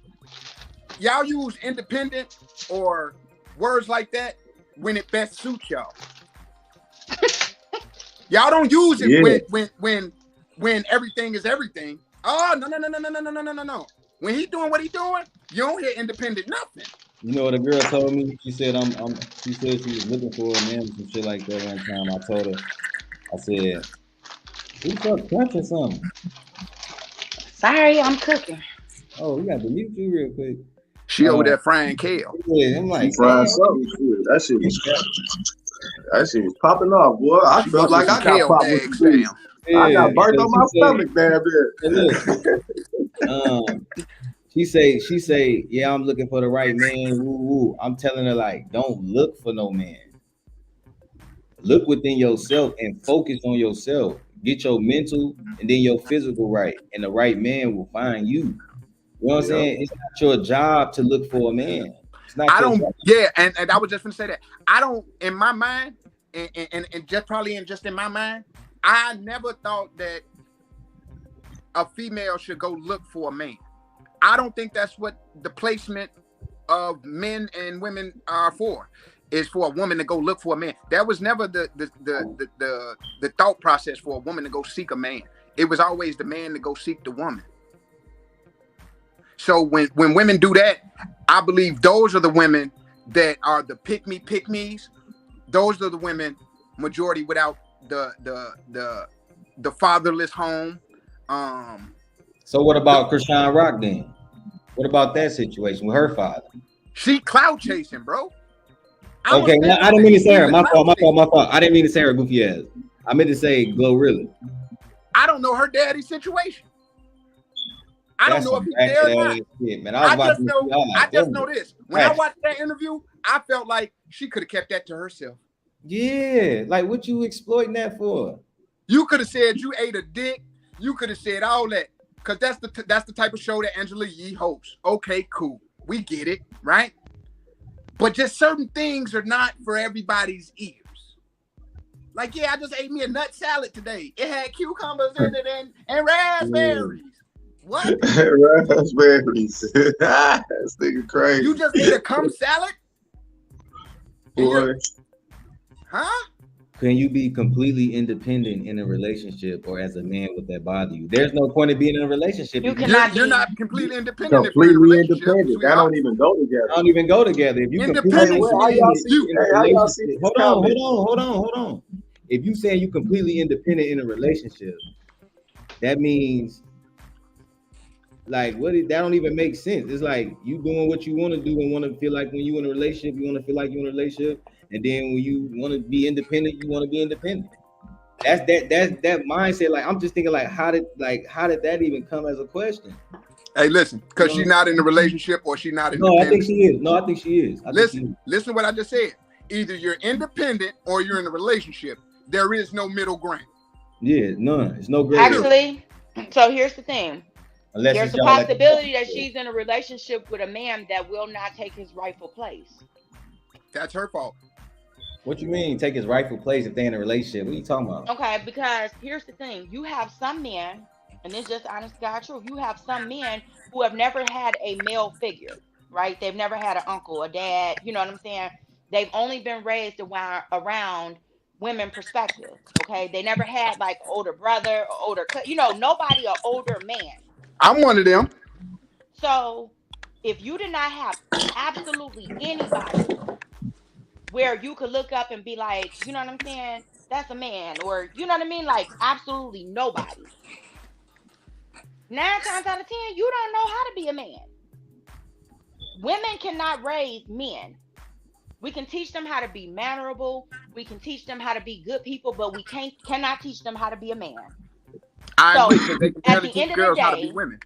y'all use independent or words like that when it best suits y'all. Y'all don't use it when everything is everything. Oh, no. When he doing what he doing, you don't hear independent nothing. You know what a girl told me? She said she said she was looking for a man or some shit like that one time. I told her, I said, who's up crunch or something? Sorry, I'm cooking. Oh, we got to mute you real quick. She over there frying kale. Yeah, I'm like, frying something. That shit was popping off, boy. I felt like I got popped with the beef. I got burnt on my stomach, damn it. She say, yeah, I'm looking for the right man. Woo, woo. I'm telling her, like, don't look for no man. Look within yourself and focus on yourself. Get your mental and then your physical right, and the right man will find you. You know what I'm saying? It's not your job to look for a man. It's not and I was just gonna say that. I don't, in my mind, and just probably in my mind, I never thought that a female should go look for a man. I don't think that's what the placement of men and women are for. Is for a woman to go look for a man. That was never the thought process for a woman to go seek a man. It was always the man to go seek the woman. So when women do that, I believe those are the women that are the pick-me's. Those are the women majority without the fatherless home. So what about Krishan Rock then? What about that situation with her father? She clout chasing, bro. Okay, now I didn't mean to say her. My fault. I didn't mean to say her goofy ass. I meant to say Glorilla. I don't know her daddy's situation. I don't know if he's there or not. Shit, man. I just know this. When I watched that interview, I felt like she could have kept that to herself. Yeah, like what you exploiting that for? You could have said you ate a dick. You could have said all that. Because that's the type of show that Angela Yee hosts. Okay, cool. We get it, right? But just certain things are not for everybody's ears. Like, yeah, I just ate me a nut salad today. It had cucumbers in it and raspberries. What? Raspberries. This nigga crazy. You just ate a cum salad? Boy. Huh? Can you be completely independent in a relationship or as a man would that bother you? There's no point of being in a relationship. You're not completely independent. Completely independent. That don't even go together. Don't even go together. If you independent, hold on. If you saying you completely independent in a relationship, that means like that don't even make sense. It's like you doing what you want to do and want to feel like when you in a relationship, you want to feel like you're in a relationship. And then when you want to be independent, you want to be independent. That's that mindset. Like I'm just thinking, like how did that even come as a question? Hey, listen, because she's not in a relationship or she's not independent. No, I think she is. Listen what I just said. Either you're independent or you're in a relationship. There is no middle ground. Yeah, none. It's no gray. Actually, so here's the thing. Unless There's it's a y'all like possibility that she's in a relationship with a man that will not take his rightful place. That's her fault. What you mean take his rightful place if they in a relationship? What are you talking about? Okay, because here's the thing. You have some men, and it's just honest God truth, you have some men who have never had a male figure, right? They've never had an uncle, a dad, you know what I'm saying? They've only been raised around women perspective, okay? They never had like older brother or older, nobody an older man. I'm one of them. So if you did not have absolutely anybody where you could look up and be like, you know what I'm saying? That's a man, or you know what I mean? Like absolutely nobody. 9 times out of 10, you don't know how to be a man. Women cannot raise men. We can teach them how to be mannerable. We can teach them how to be good people, but we cannot teach them how to be a man. I agree, So because they can at barely the teach end of the girls how to be day, women.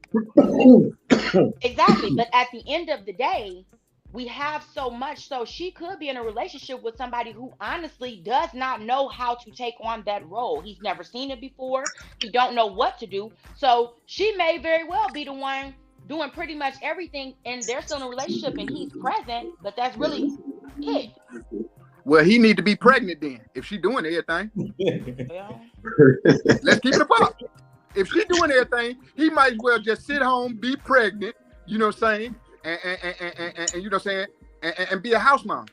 exactly. But at the end of the day, we have so much. So she could be in a relationship with somebody who honestly does not know how to take on that role. He's never seen it before. He don't know what to do. So she may very well be the one doing pretty much everything, and they're still in a relationship and he's present, but that's really it. Well, he need to be pregnant then. If she doing everything, Well, let's keep it a pop. If she doing everything, he might as well just sit home, be pregnant. You know what I'm saying? And you know what I'm saying? And be a house mom.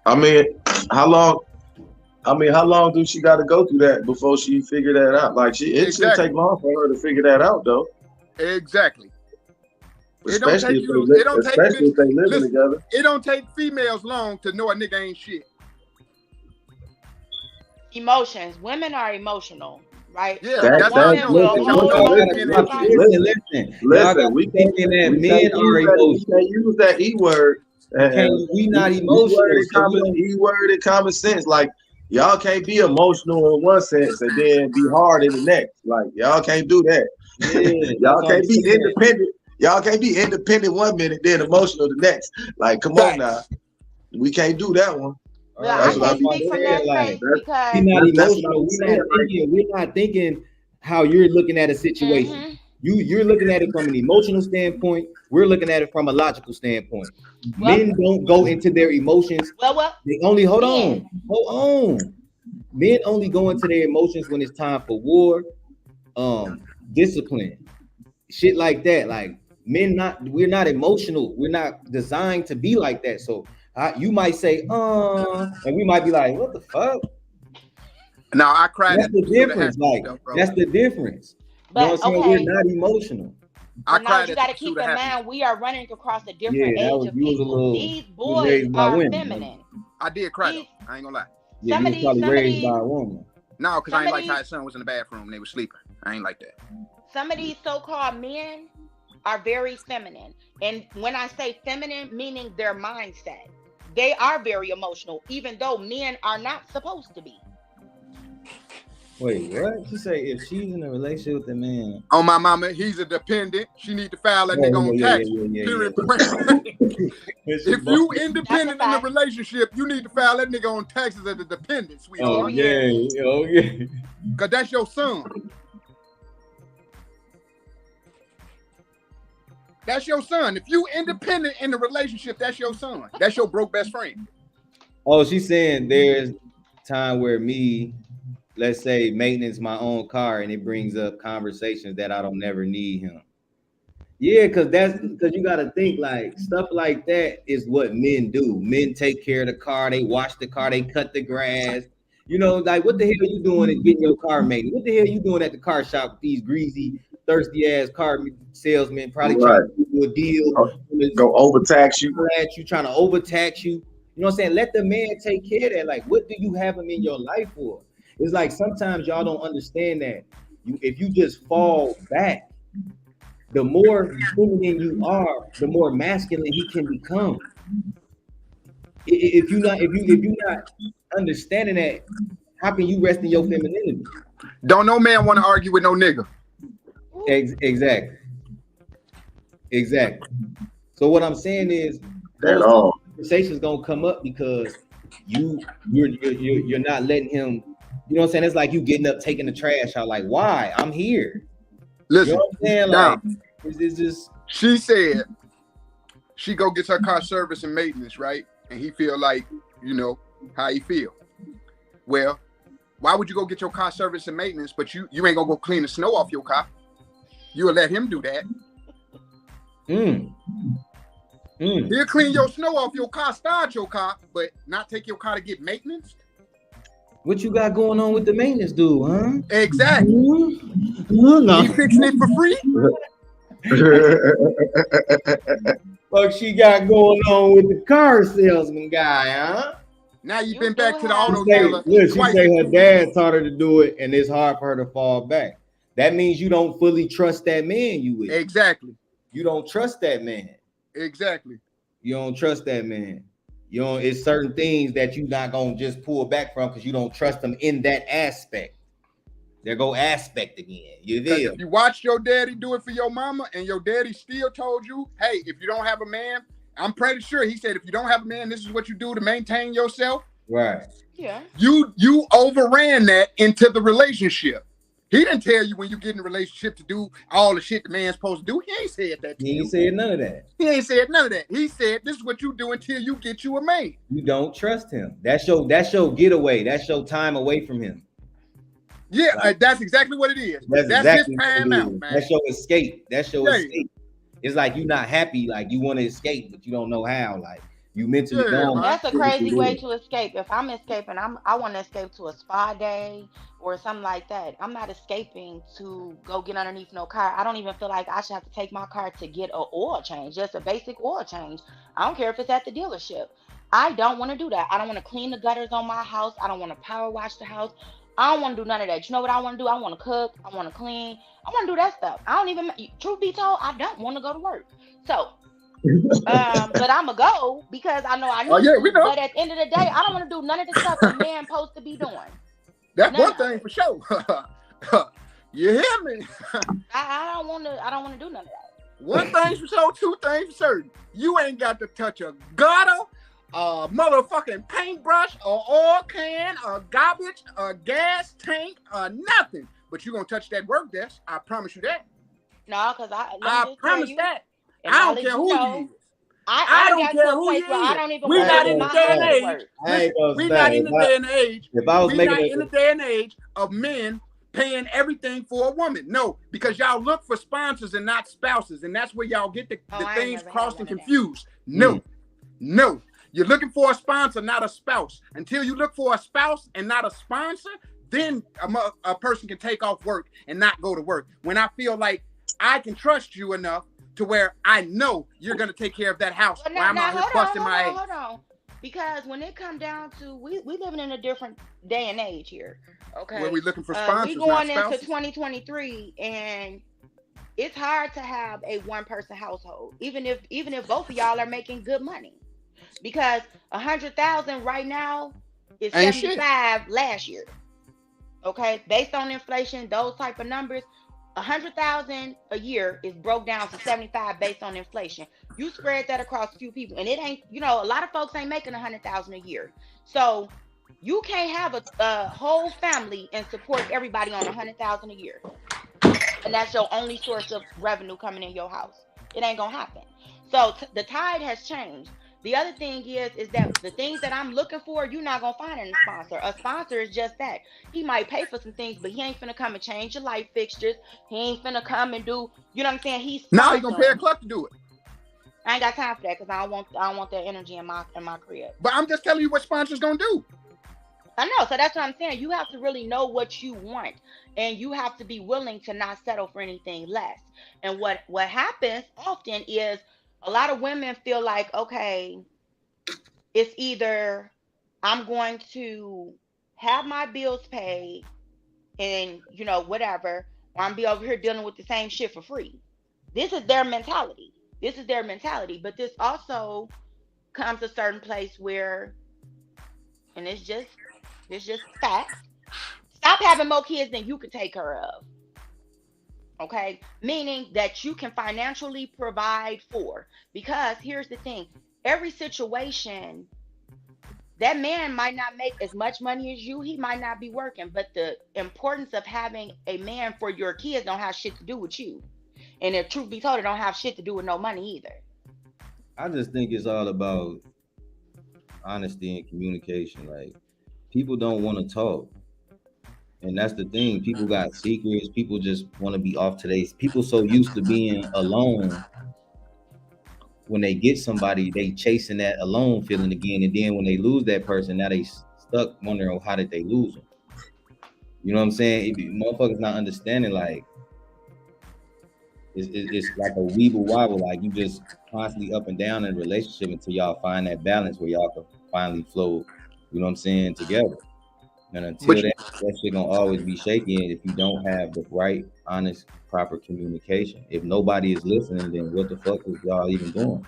I mean, how long do she got to go through that before she figure that out? Like, it shouldn't take long for her to figure that out, though. Exactly. Especially if they living together. It don't take females long to know a nigga ain't shit. emotions. Women are emotional, right? Yeah, So that's a woman how will Listen, we thinking that men are emotional. We emotional. can't use that E word. We not emotional. E word and common sense. Like, y'all can't be emotional in one sense and then be hard in the next. Like, y'all can't do that. Yeah, Y'all can't be independent. Y'all can't be independent one minute, then emotional the next. Like, come on now. We can't do that one. Well, I can't speak from that space because we're not emotional. We're not thinking how you're looking at a situation. Mm-hmm. You're looking at it from an emotional standpoint. We're looking at it from a logical standpoint. Men don't go into their emotions. They only hold on. Men only go into their emotions when it's time for war, discipline, shit like that. Like we're not emotional. We're not designed to be like that. So you might say, and we might be like, what the fuck? Now I cried. That's the difference. That's the difference. But you know what I'm saying? We're not emotional. But now you got to keep in mind we are running across a different age of people. These boys are feminine. I did cry though. I ain't gonna lie. Yeah, you was probably raised by a woman. No, because I ain't like how his son was in the bathroom and they were sleeping. I ain't like that. Some of these so-called men are very feminine. And when I say feminine, meaning their mindset. They are very emotional, even though men are not supposed to be. Wait, what? You say if she's in a relationship with a man? On my mama, he's a dependent. She need to file that nigga on tax. If you independent in a relationship, you need to file that nigga on taxes as a dependent, sweetheart. Oh yeah. Cause that's your son. That's your son. If you independent in the relationship, that's your son. That's your broke best friend. Oh, she's saying there's time where let's say maintenance my own car and it brings up conversations that I don't never need him. Yeah, because you gotta think like stuff like that is what men do. Men take care of the car, they wash the car, they cut the grass. You know, like what the hell are you doing and getting your car maintenance? What the hell are you doing at the car shop with these greasy, thirsty ass car salesmen probably trying to do a deal? Go overtax you. Trying to overtax you. You know what I'm saying? Let the man take care of that. Like, what do you have him in your life for? It's like sometimes y'all don't understand that. If you just fall back, the more feminine you are, the more masculine he can become. If you're not understanding that, how can you rest in your femininity? Don't no man want to argue with no nigga. Exactly. So what I'm saying is, conversations gonna come up because you're not letting him You know what I'm saying? It's like you getting up, taking the trash out. Like, why? I'm here. Listen, You know what I'm saying? Like, it's just. She said she go get her car service and maintenance, right? And he feel like, you know, how he feel. Well, why would you go get your car service and maintenance, but you ain't gonna go clean the snow off your car? You'll let him do that. He'll clean your snow off your car, start your car, but not take your car to get maintenance. What you got going on with the maintenance dude, huh? Exactly. No. He fixing it for free. What she got going on with the car salesman guy, huh? Now you've You been back to the auto She dealer. say her dad taught her to do it, and it's hard for her to fall back. That means you don't fully trust that man you with. Exactly. You don't trust that man. Exactly. You don't trust that man. You know, it's certain things that you not gonna just pull back from because you don't trust them in that aspect. There go aspect again. You feel? If you watched your daddy do it for your mama, and your daddy still told you, hey, if you don't have a man, I'm pretty sure he said, if you don't have a man, this is what you do to maintain yourself. Right. Yeah. You overran that into the relationship. He didn't tell you when you get in a relationship to do all the shit the man's supposed to do. He ain't said that to you. He ain't said none of that. He ain't said none of that. He said, this is what you do until you get you a man. You don't trust him. That's your getaway. That's your time away from him. Yeah, that's exactly what it is. That's exactly his time out, man. That's your escape. That's your escape. It's like you're not happy, like you want to escape, but you don't know how. Like you mentally gone. That's a crazy way to escape. If I'm escaping, I want to escape to a spa day or something like that. I'm not escaping to go get underneath no car. I don't even feel like I should have to take my car to get an oil change, just a basic oil change. I don't care if it's at the dealership. I don't want to do that. I don't want to clean the gutters on my house. I don't want to power wash the house. I don't want to do none of that. You know what I want to do? I want to cook. I want to clean. I want to do that stuff. I don't even, truth be told, I don't want to go to work. So, but I'm going to go because I know I need to. We know. But at the end of the day, I don't want to do none of the stuff a man supposed to be doing. That's one thing for sure. You hear me? I don't want to do none of that. One thing's for sure, two things for certain. You ain't got to touch a gutter, a motherfucking paintbrush, or oil can, or garbage, or gas tank, or nothing. But you gonna touch that work desk. I promise you that. No, because I promise that. I don't care who you is. I don't care who you is. I don't even We're not in the day and age. We're not in the day and age. If I was we're not in the day and age of men paying everything for a woman. No, because y'all look for sponsors and not spouses, and that's where y'all get the things crossed and confused. No. You're looking for a sponsor, not a spouse. Until you look for a spouse and not a sponsor, then a person can take off work and not go to work. When I feel like I can trust you enough to where I know you're going to take care of that house while I'm out here busting my ass. Hold on. Because when it comes down to, we living in a different day and age here. Okay. Where we looking for sponsors, we going into 2023, and it's hard to have a one-person household, even if both of y'all are making good money. Because 100,000 right now is 75 last year. Okay, based on inflation, those type of numbers, 100,000 a year is broke down to 75 based on inflation. You spread that across a few people, and it ain't, a lot of folks ain't making 100,000 a year. So you can't have a whole family and support everybody on 100,000 a year, and that's your only source of revenue coming in your house. It ain't gonna happen. So the tide has changed. The other thing is that the things that I'm looking for, you're not going to find in a sponsor. A sponsor is just that. He might pay for some things, but he ain't finna come and change your life fixtures. He ain't finna come and do, you know what I'm saying? He's going to pay a clerk to do it. I ain't got time for that because I don't want that energy in my crib. But I'm just telling you what sponsors going to do. I know. So that's what I'm saying. You have to really know what you want, and you have to be willing to not settle for anything less. And what happens often is, a lot of women feel like, okay, it's either I'm going to have my bills paid and, whatever, or I'm be over here dealing with the same shit for free. This is their mentality. But this also comes to a certain place where, and it's just facts, stop having more kids than you can take care of. Okay, meaning that you can financially provide for, because here's the thing, every situation That man might not make as much money as you. He might not be working, but the importance of having a man for your kids don't have shit to do with you. And if truth be told, it don't have shit to do with no money either. I just think it's all about honesty and communication. Like, people don't want to talk. And that's the thing. People got secrets. People just want to be off today. People so used to being alone. When they get somebody, they chasing that alone feeling again. And then when they lose that person, now they stuck wondering how did they lose them. You know what I'm saying? Motherfuckers not understanding, like, it's like a weeble wobble. Like, you just constantly up and down in a relationship until y'all find that balance where y'all can finally flow, you know what I'm saying, together. And until that shit gonna always be shaky if you don't have the right, honest, proper communication. If nobody is listening, then what the fuck is y'all even doing?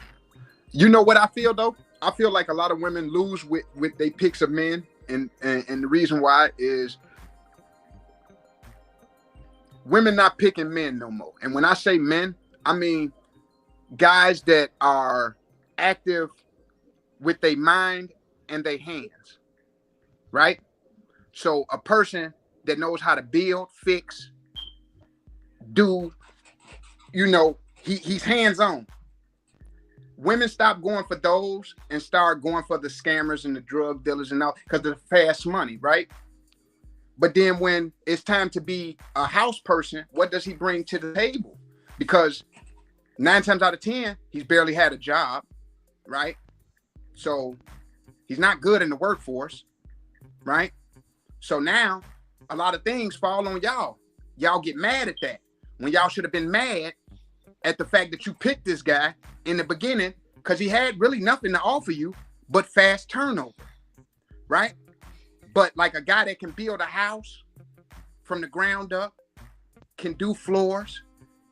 You know what I feel though? I feel like a lot of women lose with they picks of men, and the reason why is women not picking men no more. And when I say men, I mean guys that are active with their mind and their hands, right? So a person that knows how to build, fix, do, you know, he's hands-on. Women stop going for those and start going for the scammers and the drug dealers and all, because of the fast money, right? But then when it's time to be a house person, what does he bring to the table? Because 9 times out of 10, he's barely had a job, right? So he's not good in the workforce, right? So now a lot of things fall on y'all. Y'all get mad at that when y'all should have been mad at the fact that you picked this guy in the beginning because he had really nothing to offer you but fast turnover, right? But like a guy that can build a house from the ground up, can do floors,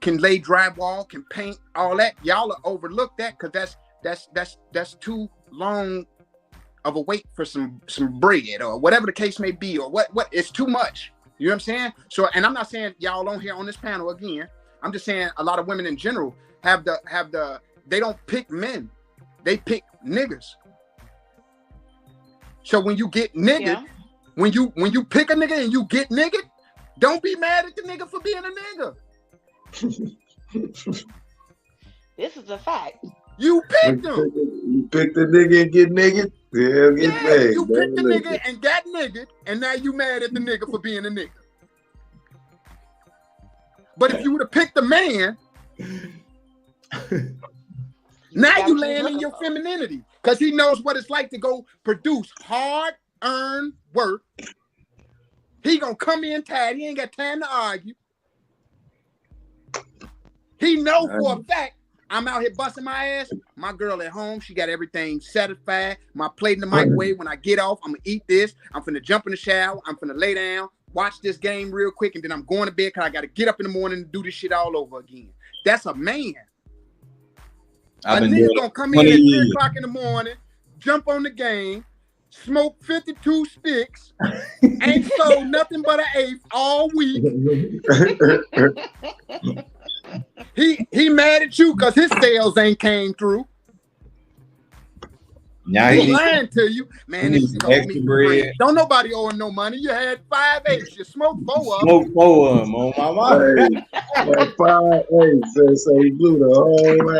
can lay drywall, can paint, all that, y'all will overlook that because that's too long of a wait for some bread or whatever the case may be, or what it's too much. You know what I'm saying? So, and I'm not saying y'all on here on this panel again. I'm just saying a lot of women in general have the they don't pick men, they pick niggas. So when you get nigga, when you pick a nigga and you get nigga, don't be mad at the nigga for being a nigga. This is a fact. You picked him. You picked the nigga and get nigga. Yeah, paid. You picked the nigga and got nigga, and now you mad at the nigga for being a nigga. But if you would have picked the man, now you laying in your femininity because he knows what it's like to go produce hard-earned work. He gonna come in tired. He ain't got time to argue. He know for a fact I'm out here busting my ass. My girl at home, she got everything satisfied. My plate in the microwave. When I get off, I'm gonna eat this. I'm finna jump in the shower. I'm finna lay down, watch this game real quick, and then I'm going to bed because I gotta get up in the morning and do this shit all over again. That's a man. A nigga gonna come in at 3 o'clock in the morning, jump on the game, smoke 52 sticks, ain't sold nothing but an eighth all week. He mad at you because his sales ain't came through. Now he lying to you, man. This shit owe me bread. Don't nobody owe him no money. You had 5 eighths. You smoked 4 of them. Smoked 4 of them on my mind. Hey, 5 eighths. So he blew the whole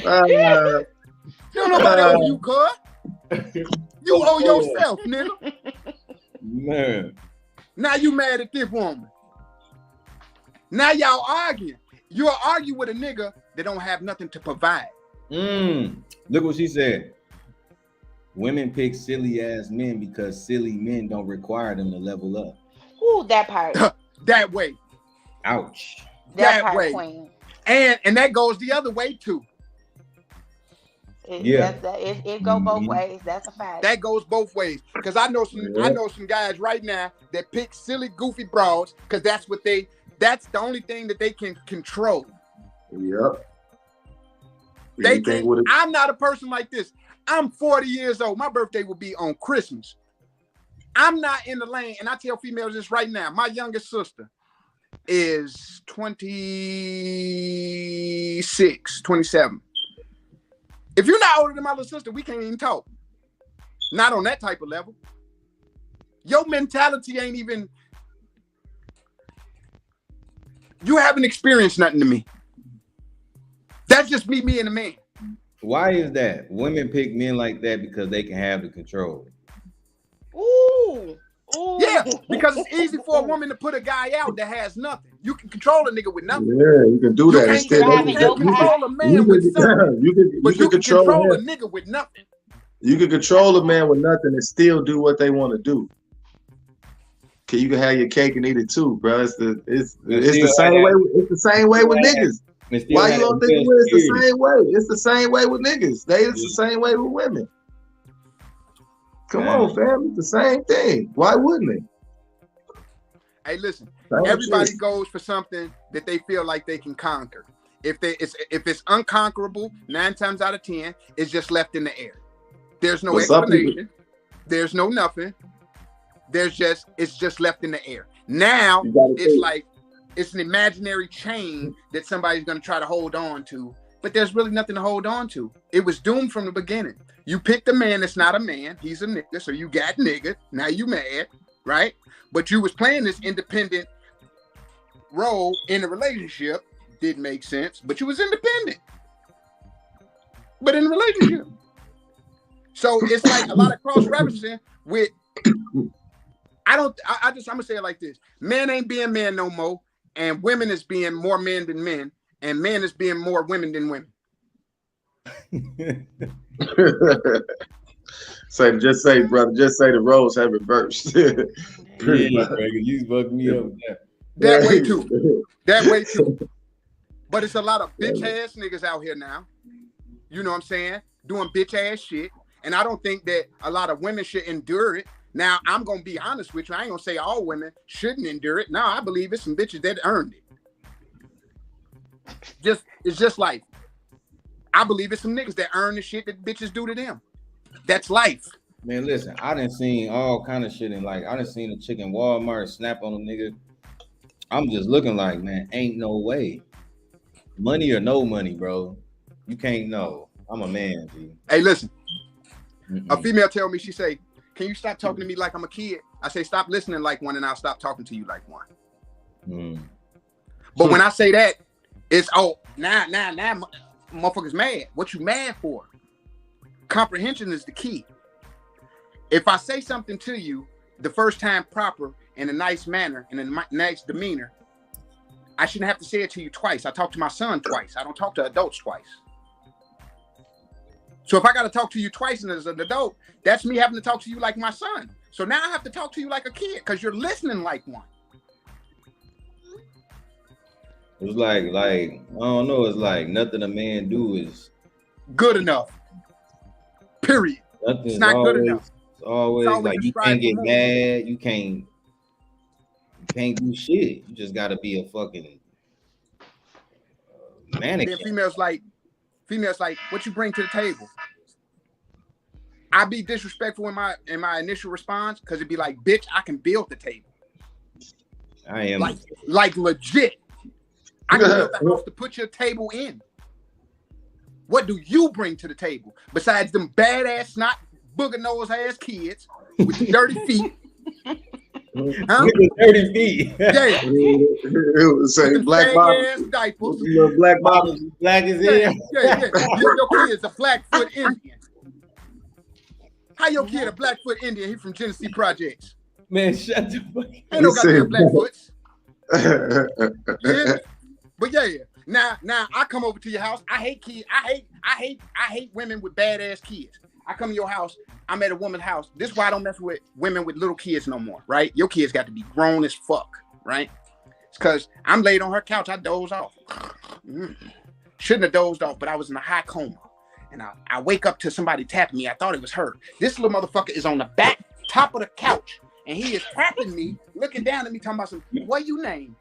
ass. Don't nobody owe you, cuz. You owe yourself, nigga. Man. Now you mad at this woman. Now y'all arguing. You'll argue with a nigga that don't have nothing to provide. Look what she said. Women pick silly ass men because silly men don't require them to level up. Ooh, that part. That way. Ouch. That part, way. Queen. And that goes the other way too. It go both ways. That's a fact. That goes both ways. Because I know some guys right now that pick silly, goofy broads because that's the only thing that they can control. Yep. I'm not a person like this. I'm 40 years old. My birthday will be on Christmas. I'm not in the lane, and I tell females this right now. My youngest sister is 26, 27. If you're not older than my little sister, we can't even talk. Not on that type of level. Your mentality ain't even. You haven't experienced nothing to me. That's just me being a man. Why is that? Women pick men like that because they can have the control. Ooh. Ooh. Yeah, because it's easy for a woman to put a guy out that has nothing. You can control a nigga with nothing. Yeah, you can do You that can't instead. control a man with something, You but you can can control a him. nigga with nothing. You can control a man with nothing and still do what they want to do. Okay, you can have your cake and eat it too, bro. It's the same way. It's the same way with niggas. Why you don't think it's the same way? It's the same way with niggas. It's the same way with women. Come on, fam. It's the same thing. Why wouldn't it? Hey, listen. Everybody goes for something that they feel like they can conquer. If it's unconquerable, 9 times out of 10, it's just left in the air. There's no explanation. There's no nothing. It's just left in the air. Now it's like it's an imaginary chain that somebody's gonna try to hold on to, but there's really nothing to hold on to. It was doomed from the beginning. You picked a man that's not a man, he's a nigga, so you got nigga. Now you mad, right? But you was playing this independent role in a relationship, didn't make sense, but you was independent. But in a relationship. So it's like a lot of cross-referencing with I'm gonna say it like this. Men ain't being men no more, and women is being more men than men, and men is being more women than women. Just say, brother, the roles have reversed. Yeah, you fucked me up with that. That way too. That way too. But it's a lot of bitch ass niggas out here now. You know what I'm saying? Doing bitch ass shit. And I don't think that a lot of women should endure it. Now, I'm going to be honest with you. I ain't going to say all women shouldn't endure it. No, I believe it's some bitches that earned it. It's just life. I believe it's some niggas that earn the shit that bitches do to them. That's life. Man, listen, I done seen all kind of shit, and like I done seen a chick in Walmart snap on a nigga. I'm just looking like, man, ain't no way. Money or no money, bro. You can't know. I'm a man, G. Hey, listen. A female tell me, she say, can you stop talking to me like I'm a kid? I say, stop listening like one, and I'll stop talking to you like one. But when I say that, it's, now, motherfuckers mad. What you mad for? Comprehension is the key. If I say something to you the first time proper, in a nice manner, in a nice demeanor, I shouldn't have to say it to you twice. I talk to my son twice. I don't talk to adults twice. So if I got to talk to you twice and as an adult, that's me having to talk to you like my son. So now I have to talk to you like a kid because you're listening like one. It's like I don't know. It's like nothing a man do is good enough. Period. It's not good enough. It's always like you can't get mad. You can't do shit. You just got to be a fucking mannequin. Then females like, what you bring to the table? I be disrespectful in my initial response because it'd be like, bitch, I can build the table. I am like legit. I can build the house to put your table in. What do you bring to the table besides them badass, snot, booger nose ass kids with dirty feet? Huh? With the dirty feet. Yeah. It was saying black ass diapers. Black bottles, black as hell. Yeah. Your kid's a Blackfoot Indian. How your kid a Blackfoot Indian? He from Genesee Projects. Man, shut the fuck up. Ain't no goddamn Blackfoots. Yeah. But yeah. Now I come over to your house. I hate kids. I hate women with badass kids. I come to your house. I'm at a woman's house. This is why I don't mess with women with little kids no more, right? Your kids got to be grown as fuck, right? It's because I'm laid on her couch. I doze off. Shouldn't have dozed off, but I was in a high coma. And I wake up to somebody tapping me. I thought it was her. This little motherfucker is on the back top of the couch. And he is tapping me, looking down at me, talking about what you name?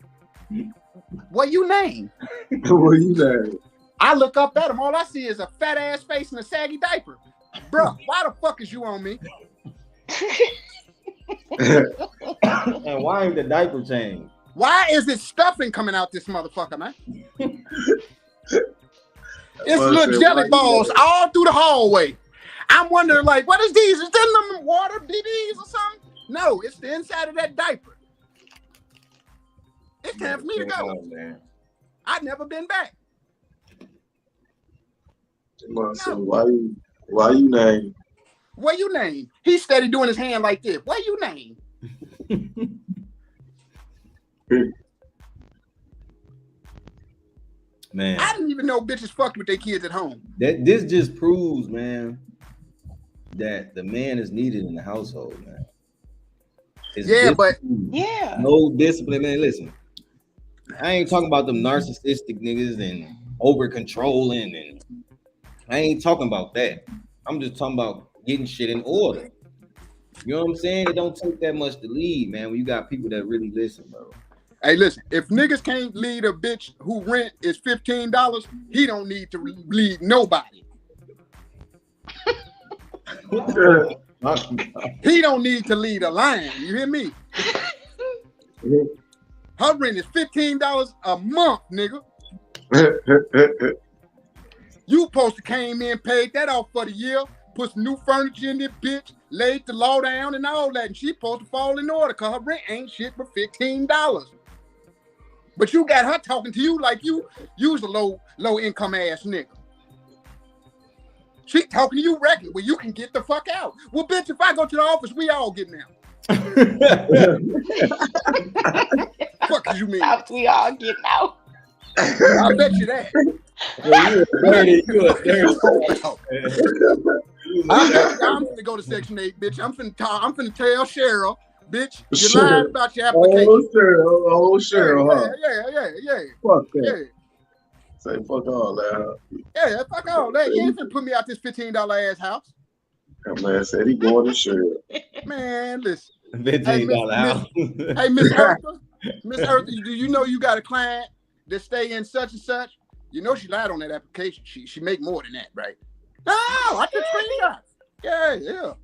What you name? What you name? I look up at him. All I see is a fat ass face and a saggy diaper. Bro, why the fuck is you on me? And why ain't the diaper changed? Why is it stuffing coming out this motherfucker, man? It's little jelly balls all through the hallway. I'm wondering, like, what is these? Is them water BBs or something? No, it's the inside of that diaper. It's time for me to go. Man. I've never been back. No. Why you name? What you name? He's steady doing his hand like this. What you name? Man, I didn't even know bitches fucked with their kids at home. this just proves, man, that the man is needed in the household, man. Yeah, but Yeah. no discipline, man. Listen, I ain't talking about them narcissistic niggas and over controlling, and I ain't talking about that. I'm just talking about getting shit in order. You know what I'm saying? It don't take that much to lead, man. When you got people that really listen, bro. hey, listen, if niggas can't lead a bitch who rent is $15, he don't need to lead nobody. He don't need to lead a line. You hear me? Her rent is $15 a month, nigga. You supposed to came in, paid that off for the year, put some new furniture in this bitch, laid the law down and all that, and she supposed to fall in order because her rent ain't shit but $15. But you got her talking to you like you's a low income ass nigga. She talking to you regular. Well, you can get the fuck out. Well, bitch, if I go to the office, we all getting out. Fuck you mean? We all getting out. I bet you that. I'm finna go to Section 8, bitch. I'm finna tell Cheryl, bitch, you lied about your application. Oh, Cheryl, huh? Yeah. Fuck that. Yeah. Say fuck all that. Yeah, fuck all that. You ain't finna put me out this $15 ass house. That man said he going to Cheryl. Man, listen. $15 house. Hey, Miss Eartha. Miss Eartha, do you know you got a client that stay in such and such? You know she lied on that application. She make more than that, right? No, I took screenshots. Yeah.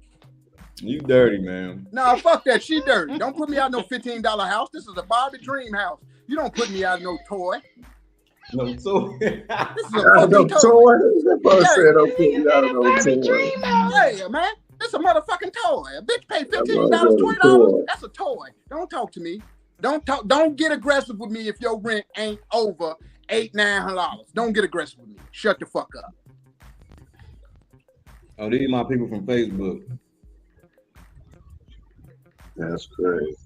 You dirty, man. No, fuck that. She dirty. Don't put me out no $15 house. This is a Barbie dream house. You don't put me out no toy. No, so This is a fucking toy. That boy said don't put me out of no toy. Yeah, man. This is a motherfucking toy. A bitch pay $15, $20. That's a toy. Don't talk to me. Don't get aggressive with me if your rent ain't over $800-900. Don't get aggressive with me. Shut the fuck up. Oh, these are my people from Facebook. That's crazy.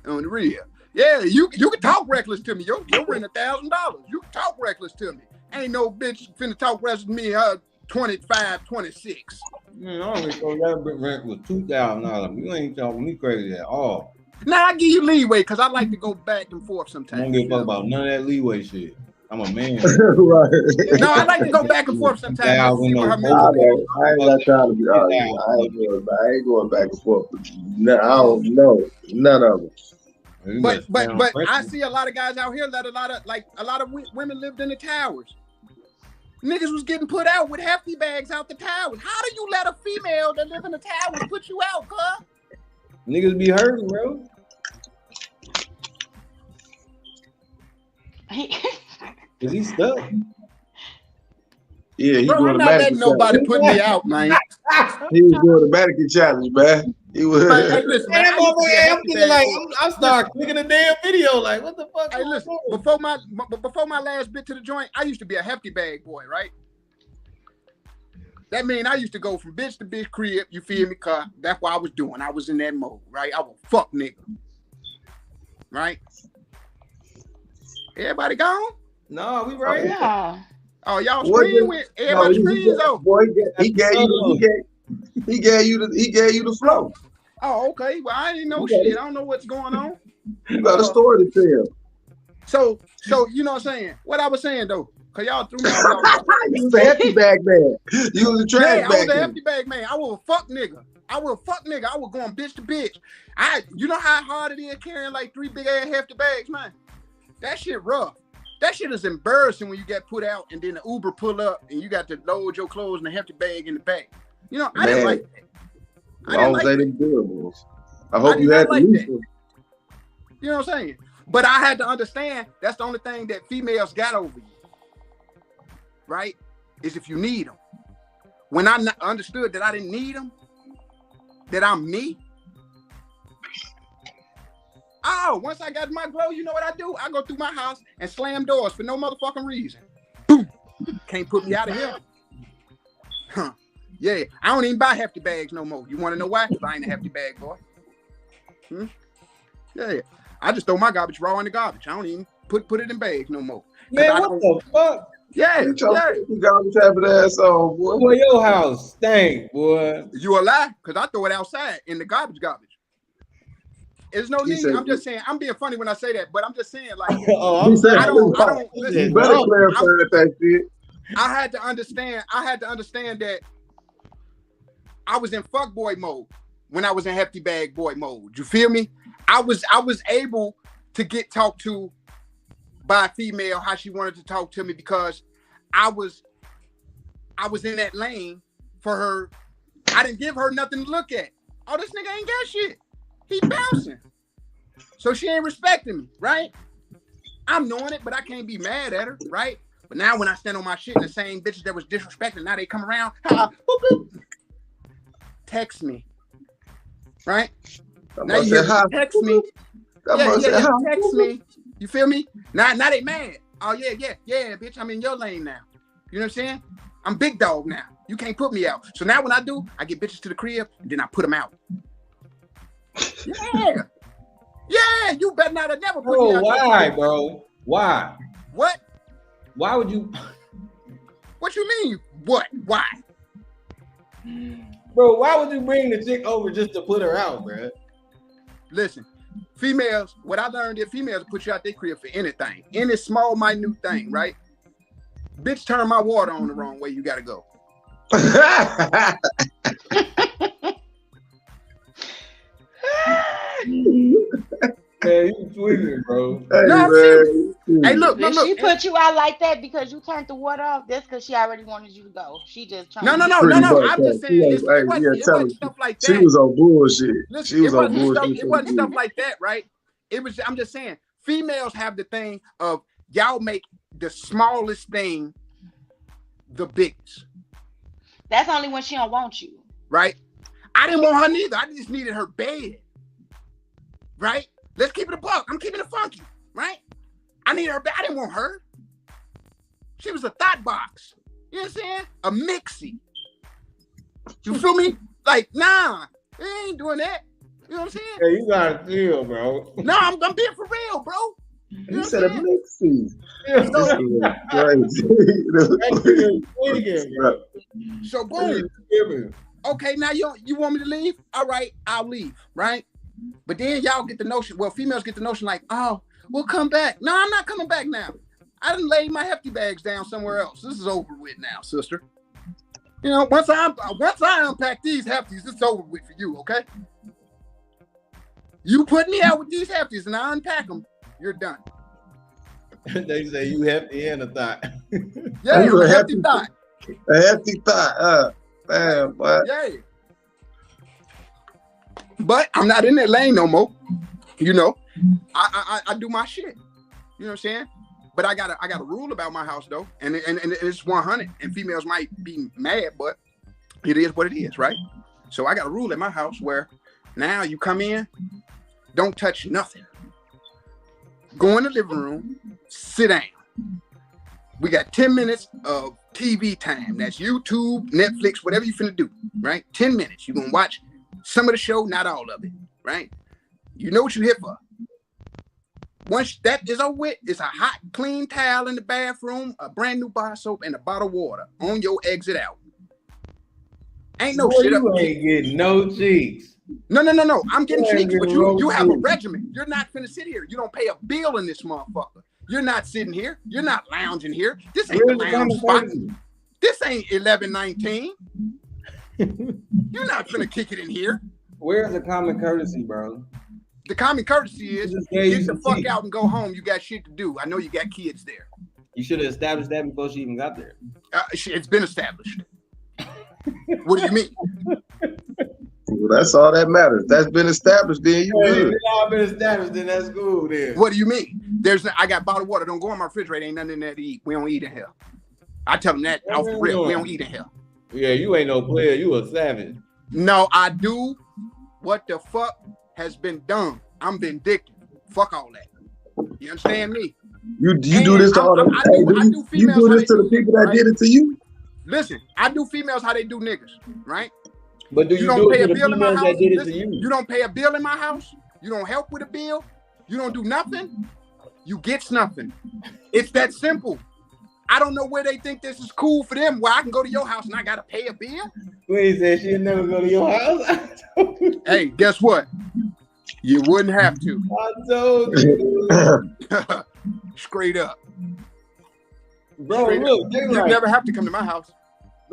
On the real. Yeah, you can talk reckless to me. Your rent $1,000. You can talk reckless to me. Ain't no bitch finna talk reckless to me 25, 26. Man, I only thought that rent was $2,000. You ain't talking me crazy at all. Now I give you leeway because I like to go back and forth I sometimes. don't give a fuck about none of that leeway shit. I'm a man. Right. No, I like to go back and forth sometimes. I ain't got time to be arguing. I ain't going back and forth. No, I don't know none of them. But I see a lot of guys out here that a lot of women lived in the towers. Niggas was getting put out with hefty bags out the towers. How do you let a female that live in the towers put you out, cuz? Niggas be hurting, bro. Is he stuck? Yeah, he Bro, doing I'm the not letting mannequin nobody challenge. put me out, man. He was doing the mannequin challenge, man. He was. Man, hey, listen, man, I used to be a hefty bag boy. I'm starting clicking the damn video. Like, what the fuck? Hey, listen, before my last bit to the joint, I used to be a hefty bag boy, right? That mean I used to go from bitch to bitch crib, you feel me? Cause that's what I was doing. I was in that mode, right? I was fuck nigga. Right? Everybody gone? No, we right. Yeah. Oh, y'all screen with everybody screens open. Boy, he gave you the flow. Oh, okay. Well, I ain't know shit. I don't know what's going on. You got a story to tell. So you know what I'm saying? What I was saying though, cause y'all threw me out. You was a hefty bag man. You was a trash bag. I was a hefty bag man. I was a fuck nigga. I was going bitch to bitch. You know how hard it is carrying like 3 big ass hefty bags, man? That shit rough. That shit is embarrassing when you get put out and then the Uber pull up and you got to load your clothes in a hefty bag in the back. You know, I didn't like that. I didn't like that. I hope you had like that. You know what I'm saying? But I had to understand that's the only thing that females got over you, right? Is if you need them. when I understood that I didn't need them, that I'm me. Oh, once I got my glow, you know what I do? I go through my house and slam doors for no motherfucking reason. Boom. Can't put me out of here. Huh. Yeah, I don't even buy hefty bags no more. You want to know why? Because I ain't a hefty bag boy. Yeah, I just throw my garbage raw in the garbage. I don't even put it in bags no more. Man, what the fuck? Yeah, You garbage having ass on, boy. Boy, your house stink, boy. You a lie? Because I throw it outside in the garbage. There's no need. I'm just saying. I'm being funny when I say that, but I'm just saying, like, I don't listen. You better clarify that shit. I had to understand that I was in fuckboy mode when I was in hefty bag boy mode. You feel me? I was able to get talked to by a female how she wanted to talk to me because I was in that lane for her. I didn't give her nothing to look at. Oh, this nigga ain't got shit. He bouncing. So she ain't respecting me, right? I'm knowing it, but I can't be mad at her, right? But now when I stand on my shit and the same bitches that was disrespecting, now they come around, boop, boop, text me, right? Now you text me. Text me. You feel me? Now they mad. Oh yeah, bitch, I'm in your lane now. You know what I'm saying? I'm big dog now. You can't put me out. So now when I do, I get bitches to the crib and then I put them out. Yeah, you better not have never put me out. Why, bro? Why? What? Why would you? What you mean? What? Why? Bro, why would you bring the chick over just to put her out, bro? Listen, females, what I learned is females put you out their crib for anything. Any small, minute thing, right? Bitch, turn my water on the wrong way, you gotta go. Man, you tweaking, bro. No, I'm serious. Hey, look. She put you out like that because you turned the water off. That's because she already wanted you to go. She just trying. No. I'm just saying it wasn't stuff like that. She was on bullshit. Listen, it wasn't stuff like that, right? I'm just saying, females have the thing of y'all make the smallest thing the biggest. That's only when she don't want you. Right? I didn't want her neither. I just needed her bed. Right? Let's keep it a buck. I'm keeping it funky. Right? I need her bed. I didn't want her. She was a thought box. You know what I'm saying? A mixie. You feel me? Like, nah, they ain't doing that. You know what I'm saying? Hey, you gotta chill, bro. No, I'm being for real, bro. You said a mixie. So boom. Okay, now you want me to leave? All right, I'll leave, right? But then y'all get the notion, well, females get the notion like, oh, we'll come back. No, I'm not coming back now. I done laid my hefty bags down somewhere else. This is over with now, sister. You know, once I unpack these hefties, it's over with for you, okay? You put me out with these hefties and I unpack them, you're done. They say you hefty and a thought. Yeah, you're a hefty thought. A hefty thought, damn, boy. Yeah. But I'm not in that lane no more. You know, I do my shit. You know what I'm saying? But I got a rule about my house though, and it's 100. And females might be mad, but it is what it is, right? So I got a rule at my house where now you come in, don't touch nothing. Go in the living room, sit down. We got 10 minutes of TV time. That's YouTube, Netflix, whatever you finna do, right? 10 minutes. You're gonna watch some of the show, not all of it, right? You know what you're here for. Once that is over with, it's a hot, clean towel in the bathroom, a brand new bar of soap, and a bottle of water on your exit out. Ain't no shit up. You ain't getting no cheeks. No. I'm getting cheeks, but you have a regimen. You're not finna sit here. You don't pay a bill in this motherfucker. You're not sitting here. You're not lounging here. This ain't the lounge spot. This ain't 1119. You're not finna kick it in here. Where's the common courtesy, bro? The common courtesy is get the fuck out and go home. You got shit to do. I know you got kids there. You should have established that before she even got there. It's been established. What do you mean? Well, that's all that matters. That's been established, then you good. It's all been established, then that's cool then. What do you mean? I got bottled water. Don't go in my refrigerator. Ain't nothing in there to eat. We don't eat in here. I tell them that off the real. We don't eat in here. Yeah, you ain't no player. You a savage. No, I do what the fuck has been done. I'm vindictive. Fuck all that. You understand me? You do this to all the you do this to the people that did it to you? Listen, I do females how they do niggas, right? But do you don't do pay it a to the bill in my females house? that did it Listen, to you? You don't pay a bill in my house. You don't help with a bill. You don't do nothing. You get nothing. It's that simple. I don't know where they think this is cool for them, where I can go to your house and I gotta pay a bill. Queen said she'd never go to your house. Hey, guess what? You wouldn't have to. I told you. Straight up. Bro, Straight look, up. they You like, never have to come to my house.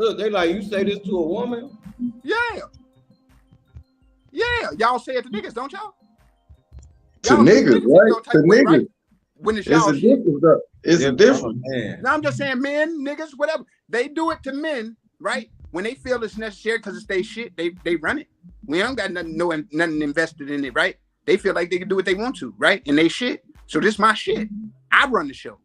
look, they like, you say this to a woman? Yeah. Yeah. Y'all say it to niggas, don't y'all? To Y'all niggas, right? To way, niggas. right? When it's It's y'all a shit. difference, though. It's a difference. Man. Now I'm just saying, men, niggas, whatever. They do it to men, right? When they feel it's necessary because it's their shit, they run it. We don't got nothing invested in it, right? They feel like they can do what they want to, right? And they shit. So this my shit. I run the show.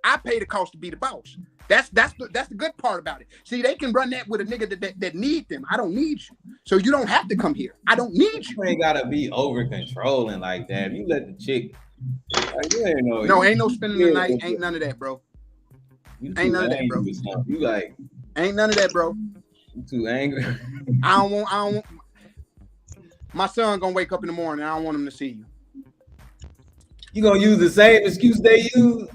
I pay the cost to be the boss. That's the good part about it. See, they can run that with a nigga that need them. I don't need you. So you don't have to come here. I don't need you. You ain't gotta be over controlling like that. You let the chick. Like, you ain't ain't no spending the night. Ain't none of that, bro. Ain't none of that, bro. You like, ain't none of that, bro. You too angry. I don't want. My son gonna wake up in the morning. I don't want him to see you. You gonna use the same excuse they use?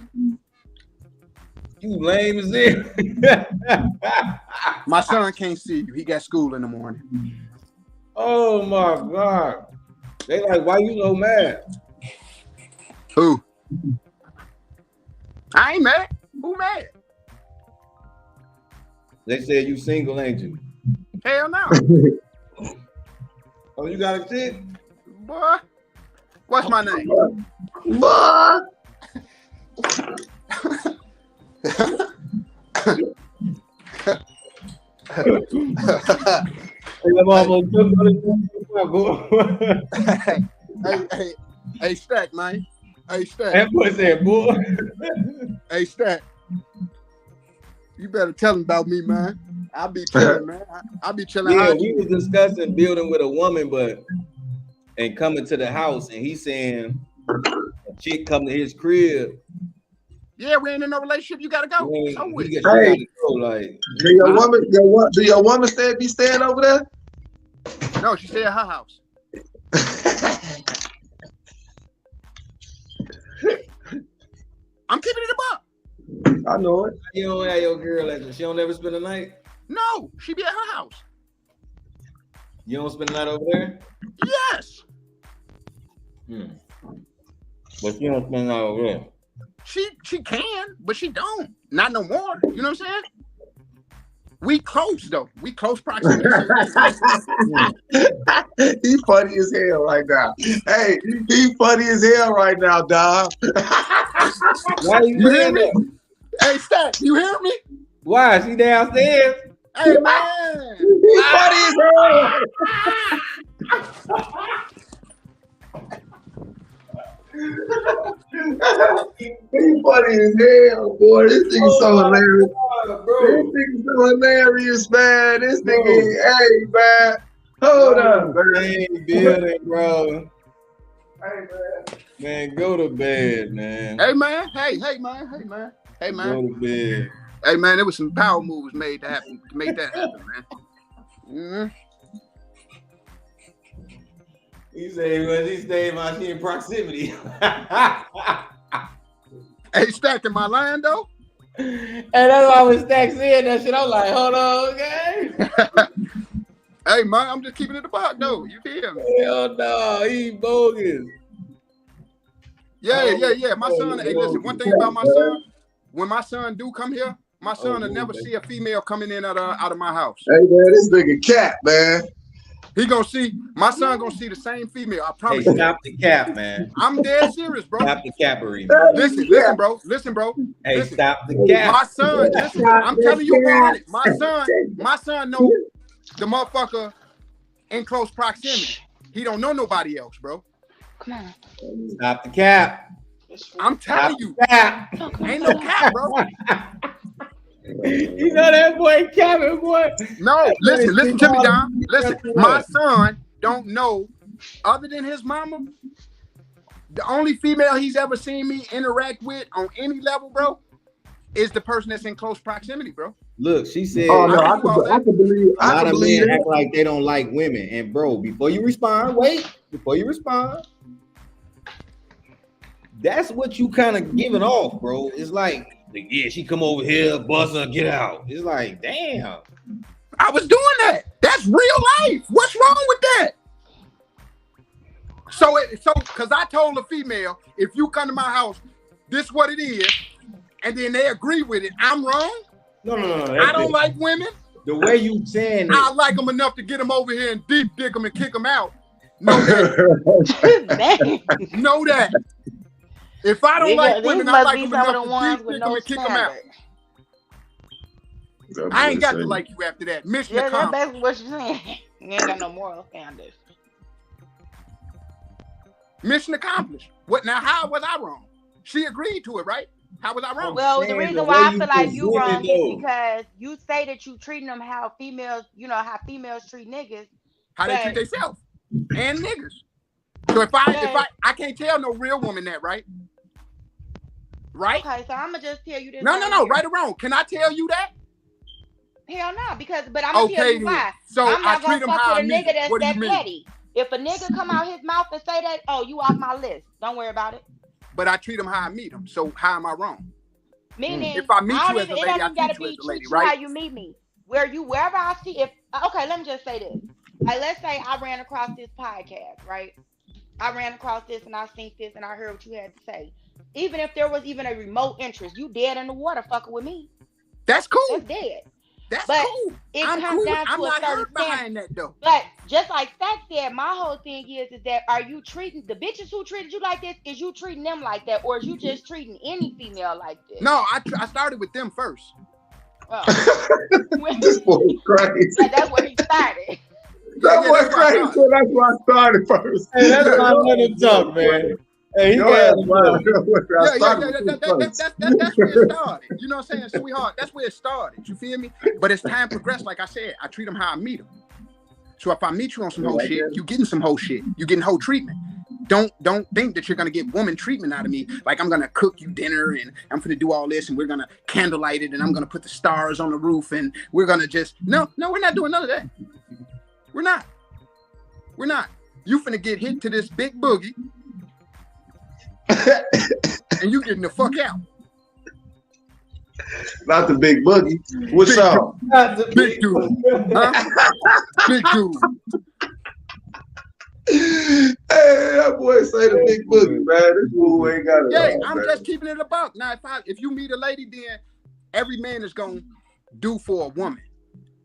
You lame as hell. My son can't see you. He got school in the morning. Oh my God. They like, why you so mad? Who? I ain't mad. Who mad? They said you single, ain't you? Hell no. Oh, you got a chick? Boy. What's my name? Boy. Hey, Stack, man. Hey, Stack. That boy said, boy. Hey, Stack. You better tell him about me, man. I'll be chilling, man. I'll be chilling. Yeah, we was discussing building with a woman, and coming to the house, and he's saying a chick come to his crib. Yeah, we ain't in no relationship. You gotta go. Hey, So you with. gotta go, like, do your woman be staying over there? No, she stay at her house. I'm keeping it above. I know it. You don't have your girl at she don't ever spend the night? No, she be at her house. You don't spend the night over there? Yes. But she don't spend the night over there. She can, but she don't. Not no more. You know what I'm saying? We close though. We close proximity. He funny as hell right now. Hey, he funny as hell right now, dog. Why you hear me? Hey, Stack, you hear me? Why? She downstairs? Hey, man. He funny as hell. He funny as hell, boy. This nigga's so hilarious. This nigga's so hilarious, man. This nigga, hey, man. Hold up, man. Building, bro. Hey, man. Man, go to bed, man. Hey, man. Hey, man. Hey, man. Hey, man. Go to bed. Hey, man, there was some power moves made to make that happen, man. Mm-hmm. He said, well, he stayed my shit in proximity. Hey, Stack, am I lying, though? And that's why when Stack said that shit, I'm like, hold on, okay? Hey, man, I'm just keeping it a buck, though. You feel me? Hell no, he bogus. Yeah. My son, hey, listen, one thing about my son, when my son do come here, my son will never see a female coming in out of my house. Hey, man, this nigga cat, man. He gonna see, my son gonna see the same female. I promise you. Stop the cap, man. I'm dead serious, bro. Stop the cappery. Listen, bro. Hey, stop the cap. My son, listen, I'm telling you what, my son know the motherfucker in close proximity. He don't know nobody else, bro. Come on. Stop the cap. I'm telling you. Cap. Ain't no cap, bro. You know that boy Kevin, boy. No, listen to me, Don. Listen, my son don't know, other than his mama, the only female he's ever seen me interact with on any level, bro, is the person that's in close proximity, bro. Look, she said, Oh no, I can believe. a lot of men that. act like they don't like women. And bro, before you respond, that's what you kind of giving off, bro. It's like, yeah, she come over here, buzz her, get out. It's like, damn. I was doing that. That's real life. What's wrong with that? So because I told a female, if you come to my house, this what it is, and then they agree with it, I'm wrong? No. I don't like women. The way you saying it. I like them enough to get them over here and deep dick them and kick them out. Know that. Know that. If I don't like women, I like them enough to deep dick them and kick them out. I ain't got to like you after that. Mission accomplished. That's basically what you're saying. You ain't got no moral standards. Mission accomplished. What now? How was I wrong? She agreed to it, right? How was I wrong? Well, the reason why I feel like you wrong is because you say that you treating them how females, how females treat niggas. How they treat themselves and niggas. So if I can't tell no real woman that, right? Right? Okay, so I'm gonna just tell you this. No, right or wrong. Can I tell you that? Hell no, but I'm gonna tell you why. So I'm not gonna fuck with a nigga that's that petty. If a nigga come out his mouth and say that, oh, you off my list. Don't worry about it. But I treat him how I meet him. So how am I wrong? Meaning, if I meet you as a lady, I treat you as a lady, right? How you meet me, wherever I see. Okay, let me just say this. Like, let's say I ran across this podcast, right? I ran across this and I seen this and I heard what you had to say. Even if there was even a remote interest, you dead in the water fucking with me. That's cool. That's dead. That's but cool. It comes down to a certain behind that though. But just like Stack said, my whole thing is that are you treating the bitches who treated you like this? Is you treating them like that, or is you just treating any female like this? No, I started with them first. Oh. This boy crazy. That's where he started. That boy crazy. So that's why I started first. Hey, that's why I let him talk, man. Hey, that's where it started. You know what I'm saying, sweetheart? That's where it started. You feel me? But as time progressed, like I said, I treat them how I meet them. So if I meet you on some whole shit, you getting some whole shit. You getting whole treatment. Don't think that you're gonna get woman treatment out of me. Like I'm gonna cook you dinner and I'm gonna do all this and we're gonna candlelight it and I'm gonna put the stars on the roof and we're gonna just no, we're not doing none of that. We're not. You finna get hit to this big boogie. And you getting the fuck out. Not the big boogie. What's up? Not the big dude. Huh? Big dude. Hey, that boy say the big boogie, man. This fool ain't got it. Yeah, I'm just keeping it a buck. Now, if you meet a lady, then every man is gonna do for a woman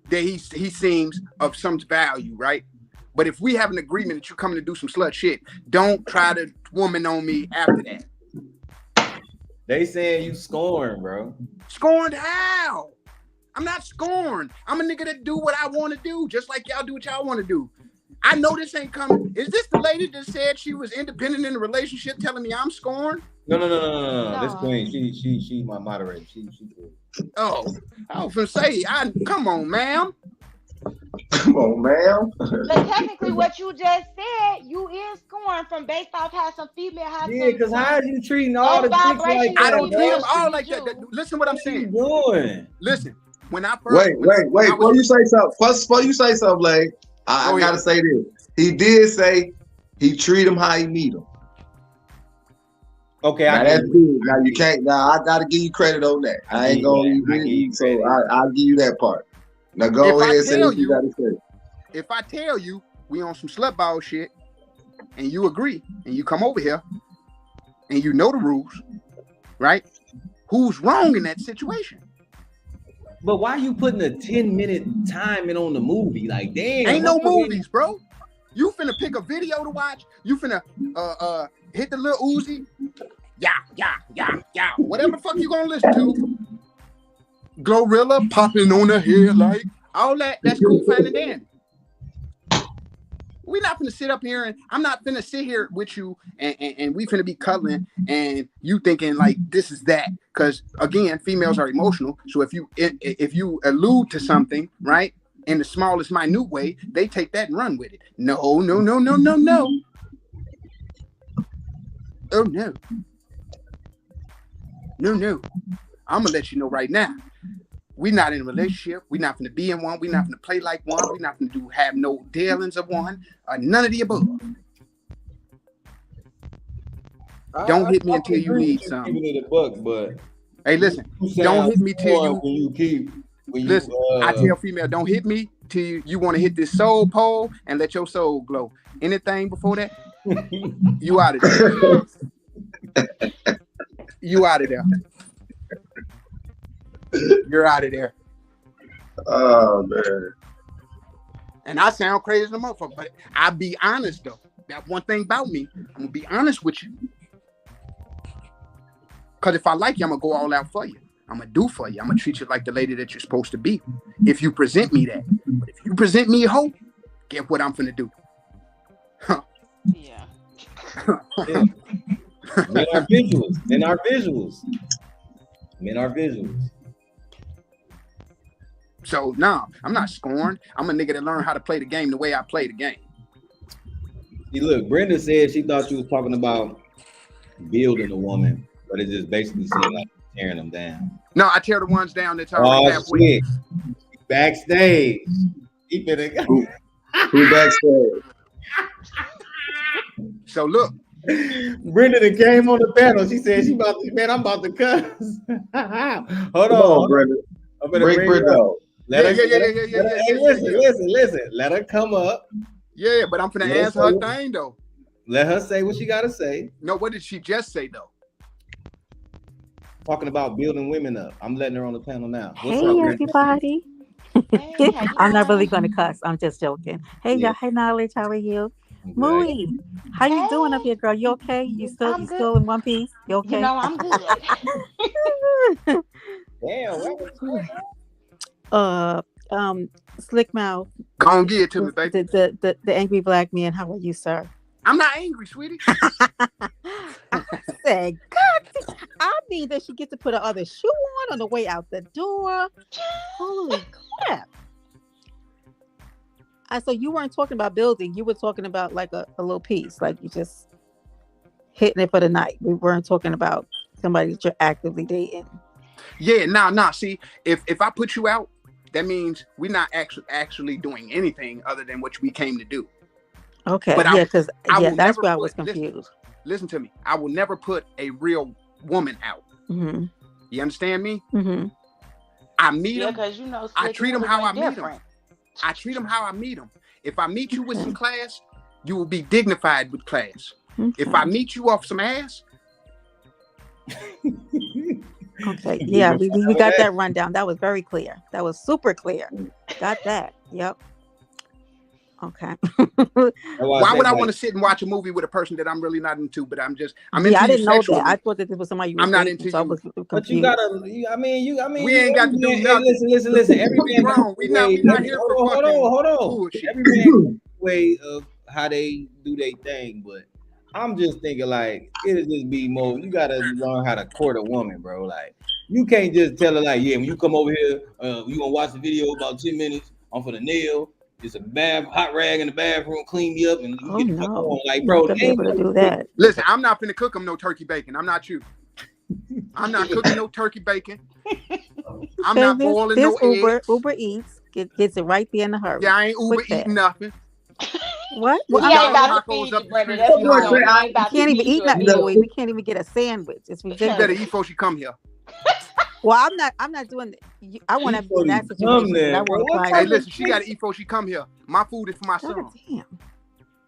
that he seems of some value, right? But if we have an agreement that you're coming to do some slut shit, don't try to woman on me after that. They saying you scorn, bro. Scorned how? I'm not scorned. I'm a nigga that do what I want to do, just like y'all do what y'all want to do. I know this ain't coming. Is this the lady that said she was independent in a relationship telling me I'm scorned? No. This queen, she my moderator. She good. Oh, I was gonna say, come on, ma'am. Come on, ma'am. But technically, what you just said, you is scorned from based off how some female has. Yeah, because how are you treating all the chicks like that? I don't treat them all like that. Listen, what I'm saying. What you doing? Listen, when I first wait. Before you say something, Blake, I gotta say this. He did say he treat him how he meet him. Okay, now that's good. Now you can't. Now I gotta give you credit on that. I ain't gonna give you. So I'll give you that part. Now go ahead and say what you gotta say. If I tell you we on some slut ball shit, and you agree, and you come over here, and you know the rules, right? Who's wrong in that situation? But why are you putting a 10-minute timing on the movie? Like, damn. Ain't no movies, bro. You finna pick a video to watch. You finna hit the little Uzi. Yeah. Whatever the fuck you gonna listen to. Glorilla popping on her hair, like all that. That's cool, fine and dandy. We're not finna sit up here and I'm not finna sit here with you and we finna be cuddling and you thinking like this is that. Because again, females are emotional. So if you allude to something, right, in the smallest minute way, they take that and run with it. No. Oh no. No. I'm gonna let you know right now. We're not in a relationship. We're not going to be in one. We're not going to play like one. We're not going to have no dealings of one. None of the above. Don't hit me until you need something. Keeping it a buck, but hey, listen. Don't hit me till listen. I tell female, don't hit me till you want to hit this soul pole and let your soul glow. Anything before that, you out of there. You out of there. You're out of there. Oh man. And I sound crazy as a motherfucker, but I'll be honest though. That one thing about me, I'm gonna be honest with you. Cause if I like you, I'm gonna go all out for you. I'm gonna do for you. I'm gonna treat you like the lady that you're supposed to be. If you present me that. But if you present me a hoe, guess what I'm finna do? Huh. Yeah. Men are visuals. Men are visuals. So no, I'm not scorned. I'm a nigga that learned how to play the game the way I play the game. See, look, Brenda said she thought you was talking about building a woman, but it just basically seemed like tearing them down. No, I tear the ones down that's already halfway. Shit. Backstage. Keep it. Who backstage? So look. Brenda that came on the panel. She said she about to, man, I'm about to cuss. Hold on, Brenda. I'm gonna bring Brenda up. Listen. Let her come up. Yeah, but I'm finna answer her thing though. Let her say what she gotta say. No, what did she just say though? Talking about building women up. I'm letting her on the panel now. What's up, everybody. Hey, I'm not really gonna cuss. I'm just joking. Hey, y'all. Hey, Knowledge. How are you? Mooey, how you doing up here, girl? You okay? You still in one piece? You okay? You know, I'm good. Damn. Slick Mouth. Go on, give it to me, baby. The angry black man. How are you, sir? I'm not angry, sweetie. I said, God, I mean, that she gets to put her other shoe on the way out the door. Holy crap. So you weren't talking about building. You were talking about like a little piece, like you just hitting it for the night. We weren't talking about somebody that you're actively dating. Yeah, nah. See, if I put you out, that means we're not actually doing anything other than what we came to do. Okay, but yeah, because that's where I was confused. Listen to me. I will never put a real woman out. Mm-hmm. You understand me? Mm-hmm. I meet them. Because you know, I treat them how I meet them. I treat them how I meet them. If I meet you with some class, you will be dignified with class. Okay. If I meet you off some ass. Okay. Yeah, we got that rundown. That was very clear. That was super clear. Got that. Yep. Okay. Why would I want to sit and watch a movie with a person that I'm really not into? But I'm into. I didn't know that. I thought that this was somebody you were I'm not into. So I was confused. But you gotta. I mean. We ain't got to do nothing. Listen. Every man wrong. We not here for hold on. Bullshit. Every man way of how they do their thing, but I'm just thinking like it'll just be more. You gotta learn how to court a woman, bro. Like you can't just tell her like, yeah, when you come over here, you gonna watch the video about 10 minutes. I'm for the nail. It's a hot rag in the bathroom, clean me up, and you get the fuck on. Like, bro, they able to do that. Listen, I'm not finna cook them no turkey bacon. I'm not you. I'm not cooking no turkey bacon. I'm not boiling no eggs. Uber Eats gets it right there in a hurry. Yeah, I ain't Uber eating nothing. What? Well, I ain't about to feed you, Brenda. We can't even eat nothing. We can't even get a sandwich. It's ridiculous. You better eat before she come here. Well, I'm not doing it. I want to be in that situation. Hey, listen, she got to eat before she come here. My food is for my son. Damn.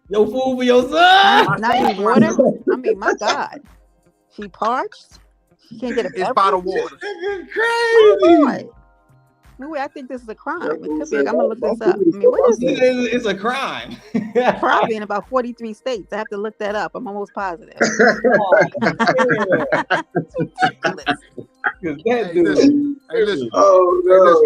Your food for your son? Not water. I mean, my God. She parched. She can't get a It's bottled water. This is crazy. Anyway, I think this is a crime. It could be. I'm gonna look this up. I mean, what is it? It's a crime. Probably in about 43 states. I have to look that up. I'm almost positive. Hey, listen. Oh no.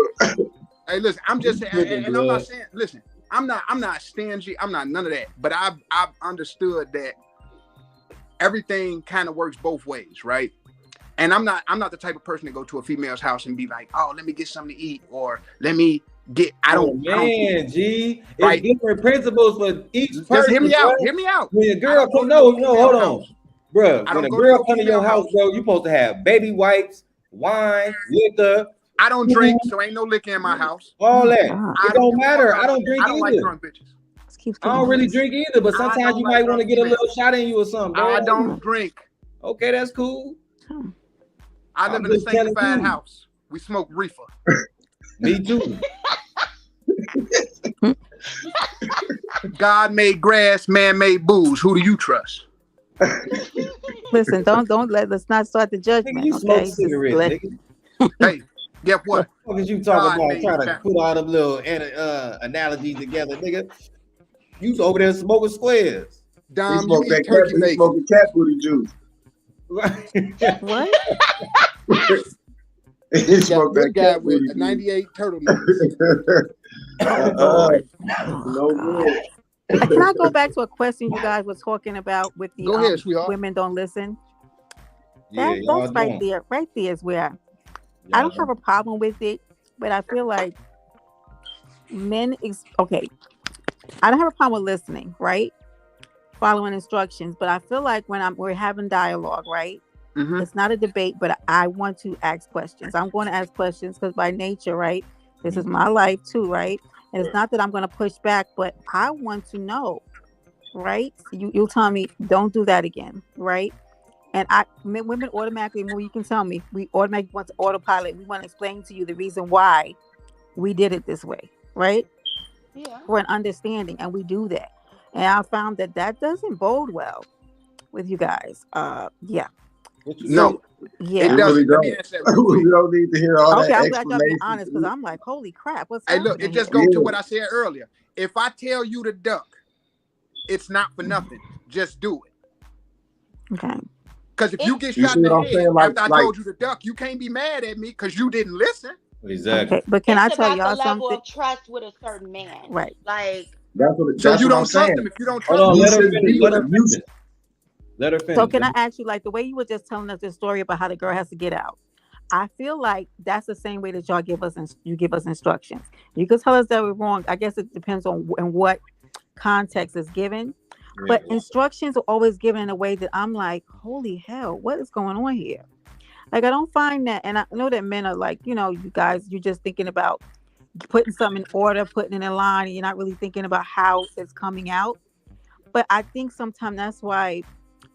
Hey, listen. I'm just saying, and I'm not saying. Listen, I'm not stingy. I'm not none of that. But I've understood that everything kind of works both ways, right? And I'm not the type of person to go to a female's house and be like, oh, let me get something to eat, or let me get. G, it's different principles for each person. Just hear me out. Bro. Hear me out. When a girl come, hold on, bro. When a girl come to your house, bro, you supposed to have baby wipes, wine, liquor. I don't drink, so ain't no liquor in my house. All that. It don't matter. I don't drink either. Like drunk bitches. I don't really drink either, but sometimes you might want to get a little shot in you or something, bro. I don't drink. Okay, that's cool. I live in a sanctified house. We smoke reefer. Me too. God made grass, man made booze. Who do you trust? Listen, let's not start the judgment. Nigga, you smoke cigarettes, nigga. Hey, guess what? What is you talking about? Trying to put all them little analogies together, nigga. You over there smoking squares. Dom, you eat turkey bacon. Smoking cat booty juice. What? He smoked that guy with a 98 turtleneck. No good. Can I go back to a question you guys were talking about with the go ahead, sweetheart. Women don't listen? Yeah, that's right there. Right there is where I don't have a problem with it, but I feel like okay. I don't have a problem with listening, right? Following instructions, but I feel like when we're having dialogue, right? Mm-hmm. It's not a debate, but I want to ask questions. I'm going to ask questions because by nature, right? This is my life too, right? And it's not that I'm going to push back, but I want to know, right? You'll tell me, don't do that again, right? And women automatically, well, you can tell me, we automatically want to autopilot. We want to explain to you the reason why we did it this way, right? Yeah. For an understanding, and we do that. And I found that doesn't bode well with you guys. Yeah. No. Yeah. It really don't. We don't need to hear all that. Okay, I'm glad y'all be honest because I'm like, holy crap, what's happening? Hey, look, it just goes to what I said earlier. If I tell you to duck, it's not for nothing. Just do it. Okay. Because if you get shot in the head after I told you to duck, you can't be mad at me because you didn't listen. Exactly. Okay, but can I tell y'all something? Level of trust with a certain man, right? Like so you don't trust him if you don't trust him. Let her finish. So can I ask you, like the way you were just telling us this story about how the girl has to get out? I feel like that's the same way that y'all give us instructions. You can tell us that we're wrong. I guess it depends on in what context is given. Yeah. But instructions are always given in a way that I'm like, holy hell, what is going on here? Like, I don't find that. And I know that men are like, you guys, you're just thinking about putting something in order, putting it in line, and you're not really thinking about how it's coming out. But I think sometimes that's why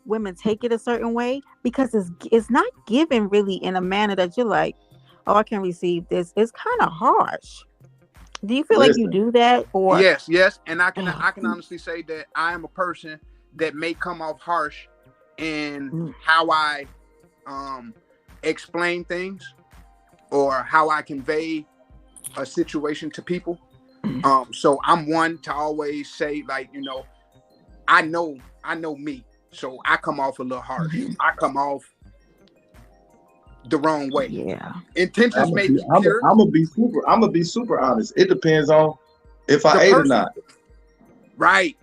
women take it a certain way, because it's not given really in a manner that you're like, oh, I can receive this. It's kind of harsh. Do you feel like you do that? Or yes, and I can honestly say that I am a person that may come off harsh in how I explain things or how I convey a situation to people. So I'm one to always say, like, I know me. So I come off a little harsh. I come off the wrong way. Yeah. Intentions may be pure. I'm gonna be super honest. It depends on if I ate or not. Right.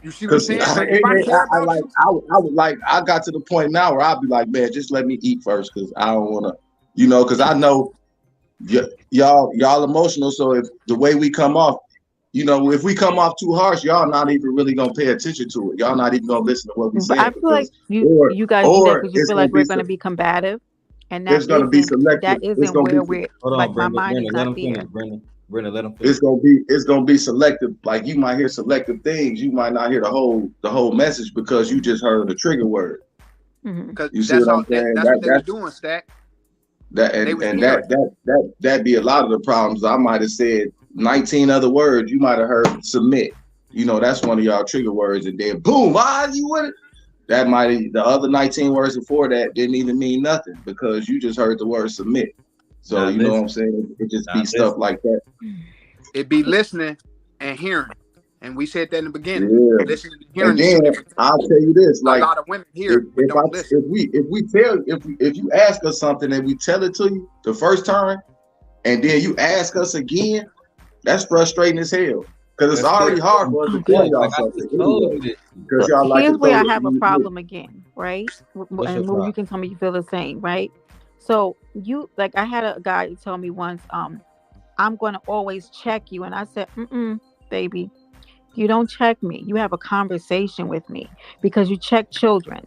You see what I'm saying? I got to the point now where I'll be like, man, just let me eat first, because I don't want to, because I know y'all emotional. So if the way we come off, if we come off too harsh, y'all not even really gonna pay attention to it. Y'all not even gonna listen to what we say. I feel like you guys do that because you feel like we're gonna be combative, and that's gonna be selective. That isn't where we're. Like, my mind is not there. Brenda, let him finish. It's gonna be selective. Like, you might hear selective things, you might not hear the whole message because you just heard the trigger word. Because you see what I'm saying? That's what they were doing, Stack. That'd be a lot of the problems. I might have said 19 other words. You might have heard submit. That's one of y'all trigger words, and then boom, you with it. The other 19 words before that didn't even mean nothing because you just heard the word submit. So you know what I'm saying? It just be stuff like that. It be listening and hearing. And we said that in the beginning. Yeah. Listening and hearing. And then I'll tell you this: like, a lot of women hear, but don't listen. If you ask us something and we tell it to you the first time, and then you ask us again, That's frustrating as hell. Because it's already hard for us to tell y'all Like I something. just told you this. Because y'all like Here's to where throw I it have a in the problem again, right? What's your And Moo, problem? you can tell me you feel the same, right? So you like I had a guy tell me once, I'm gonna always check you, and I said, baby, you don't check me. You have a conversation with me because you check children,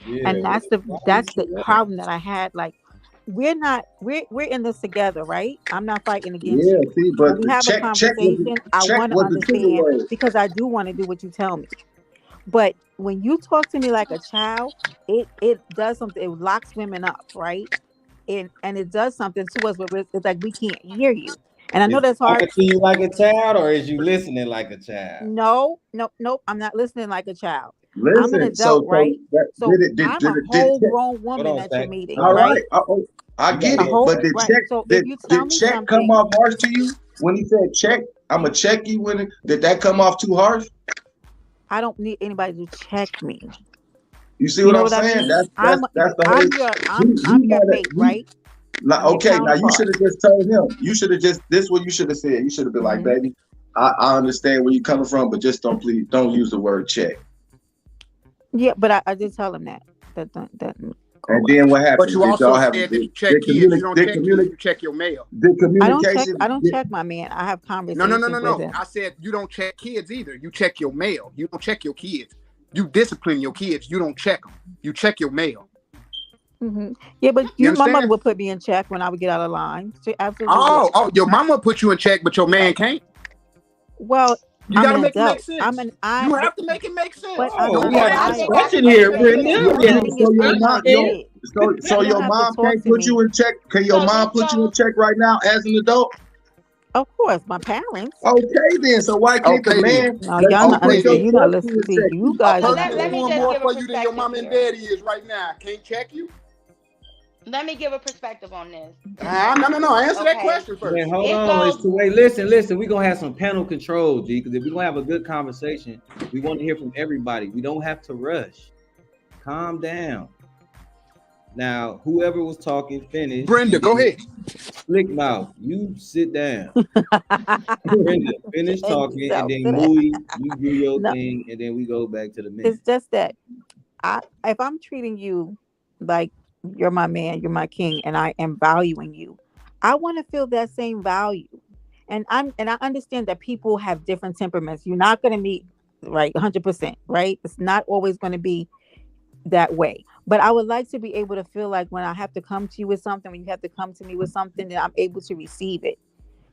Yeah, and that's the problem that I had. Like we're in this together, right? I'm not fighting against Yeah, you. see, When but we the have a check conversation, I want to was the trigger understand word. because I do want to do what you tell me. But when you talk to me like a child, it does something. It locks women up, right? And it does something to us where it's like we can't hear you. And I know is that's hard. talking to you like a child, or is you listening like a child? No, no, nope. I'm not listening like a child. I'm an Listen, adult, so right? that, So did I'm a it whole check? grown Hold woman on, at your Stack. meeting, All Hold on. right? right, I You get gotta A it, go, whole but Stack. right. So if you tell did me check come something, off harsh to you when he said check? I'ma check you when did that come off too harsh? I don't need anybody to check me. You see You what know I'm what I saying? mean? That's the I'm whole. your He I'm your might mate, have. right? Like, I'm your okay, now you should counterpart. have just told him. You should have just this what you should have said. You should have been like, Hmm. baby, I understand where you're coming from, but just don't use the word check. Yeah, but I did tell him that. That doesn't go And well. then what But happened? you Did also y'all have said that you check kids. You don't did check kids. You check your mail. I communication? don't check my man. I have No, no, no, no, conversations with no. him. I said you don't check kids either. You check your mail. You don't check your kids. You discipline your kids. You don't check them. You check your mail. Yeah, but You my mother understand? would put me in check when I would get out of line. She absolutely would. Oh, your mama put you in check, but your man can't. Well, You I'm got an to make it make adult. sense. You have to make it make But sense. I'm Oh, I'm we a have I a think child. I discussion can make here, it make Brittany. sense. Yeah, We but the have a thing is, I'm discussion not a here. kid. So You don't your have to mom talk can't to put you me. in check. Can your So mom just put you in so check right now as an adult? Of course, my parents. Okay, then. So why can't the Okay then. man No, let y'all you not put Okay your understand. then. You're not person listening. in See, check? you A guys so are person let that's me doing just more give a for you than your perspective mom and here. daddy is right now can't check you. Let me give a perspective on this. No. Answer that Okay. question Man, first. hold It on. It's goes two way. Listen. We're gonna have some panel control, G, because if we're gonna have a good conversation, we want to hear from everybody. We don't have to rush. Calm down. Now, whoever was talking, finish, Brenda, and go then ahead. Slick Mouth, you sit down. Brenda, finish behave talking, and yourself. then Sit down. Mui, you do your No, thing, and then we go back to the men. it's just that if I'm treating you like you're my man, you're my king, and I am valuing you, I want to feel that same value. And I understand that people have different temperaments. You're not going to meet right 100%, right? It's not always going to be that way. But I would like to be able to feel like when I have to come to you with something, when you have to come to me with something, that I'm able to receive it.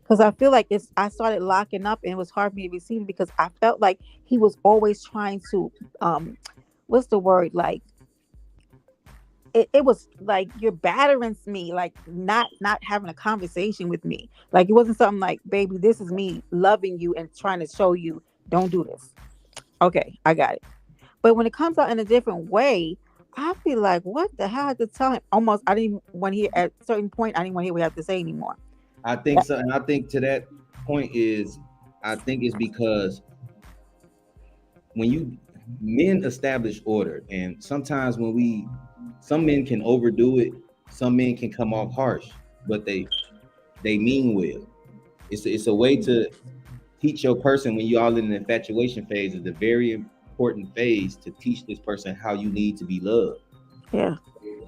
Because I feel like I started locking up and it was hard for me to receive it because I felt like he was always trying to what's the word, like it was like you're battering me, like not having a conversation with me. Like it wasn't something like, baby, this is me loving you and trying to show you don't do this. Okay, I got it. But when it comes out in a different way, I feel like, what the hell? I had to tell him almost. I didn't want to hear at a certain point. I didn't want to hear what he had to say anymore. I think so, and I think to that point is, I think it's because when you men establish order, and sometimes some men can overdo it, some men can come off harsh, but they mean well. It's a way to teach your person when you all in the infatuation phase is a very important phase to teach this person how you need to be loved. Yeah.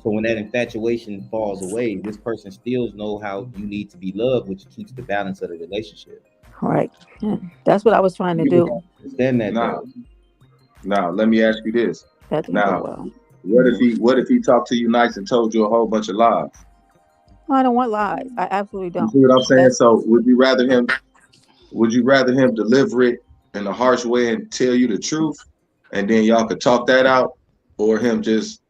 So when that infatuation falls away, this person still know how you need to be loved, which keeps the balance of the relationship. All right. Yeah. That's what I was trying to You do. Understand that now, though. now let me ask you this. That didn't go Now, well. what if he talked to you nice and told you a whole bunch of lies? No, I don't want lies. I absolutely You don't. see what I'm saying? That's So would you rather him deliver it in a harsh way and tell you the truth, and then y'all could talk that out, or him just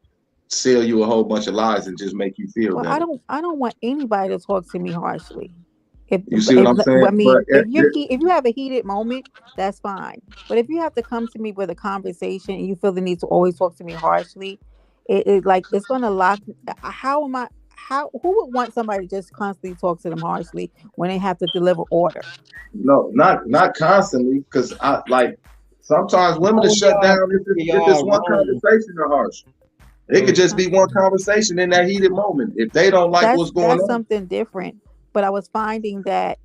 sell you a whole bunch of lies and just make you feel well. better? I don't want anybody to talk to me harshly. You see what I'm saying? I mean, if you have a heated moment, that's fine. But if you have to come to me with a conversation and you feel the need to always talk to me harshly, it like it's gonna lock. How am I? How who would want somebody to just constantly talk to them harshly when they have to deliver order? No, not constantly, because I like sometimes women are Oh, shut down if it's y'all one wrong. conversation or harsh. It could just be one conversation in that heated moment. If they don't like what's going That's on, something different. But I was finding that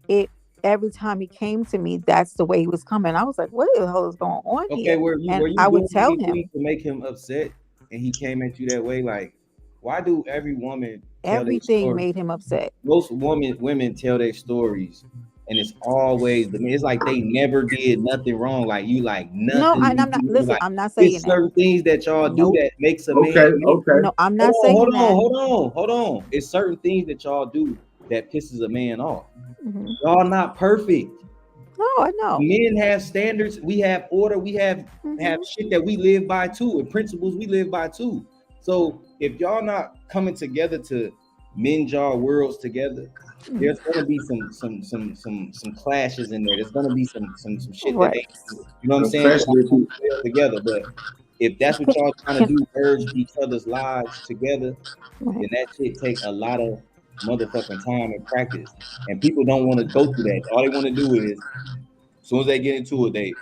it every time he came to me, that's the way he was coming. I was like, what the hell is going on Okay, here? were you And were you I would doing tell him anything to make him upset, and he came at you that way? Like, why do every woman tell their everything story? made him upset. Most women tell their stories, and it's always the. It's like they never did nothing wrong. Like you, like No, nothing. I'm not. You Listen, like I'm not saying it's that. certain things that y'all do Nope. that makes a man. Okay, okay. No, I'm not saying that. Hold on. It's certain things that y'all do that pisses a man off. Mhm. Y'all not perfect. No, I know. Men have standards. We have order. We have Mhm. shit that we live by too, and principles we live by too. So if y'all not coming together to mend y'all worlds together, Mhm. there's gonna be some clashes in there. There's gonna be some shit that Right. ain't, you know what I'm saying? Y'all Especially if gonna you, fail together. But if that's what y'all trying to Can, do, merge each other's lives together, right. then that shit take a lot of motherfucking time and practice. And people don't want to go through that. All they want to do is, as soon as they get into it,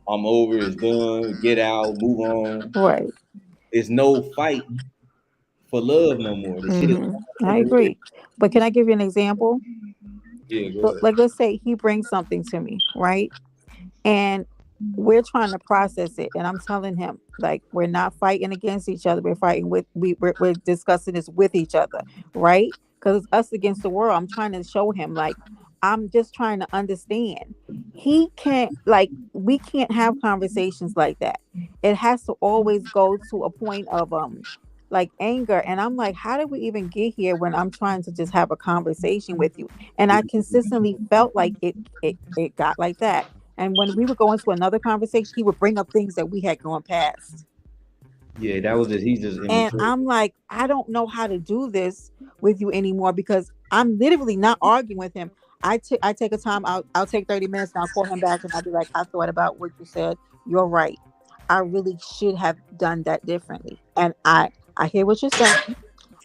I'm over, it's done, get out, move on. Right. It's no fight for love no more. The shit is I over with. agree. But can I give you an example? Yeah, go So, ahead. like, let's say he brings something to me, right? And we're trying to process it, and I'm telling him like we're not fighting against each other, we're fighting with we're discussing this with each other, right? Because it's us against the world. I'm trying to show him like I'm just trying to understand. He can't, like, we can't have conversations like that. It has to always go to a point of like anger, and I'm like, how did we even get here when I'm trying to just have a conversation with you? And I consistently felt like it got like that. And when we would go into another conversation, he would bring up things that we had gone past. Yeah, that was just he's just And immature. I'm like, I don't know how to do this with you anymore because I'm literally not arguing with him. I take a time out, I'll take 30 minutes and I'll call him back and I'll be like, I thought about what you said. You're right. I really should have done that differently. And I hear what you're saying.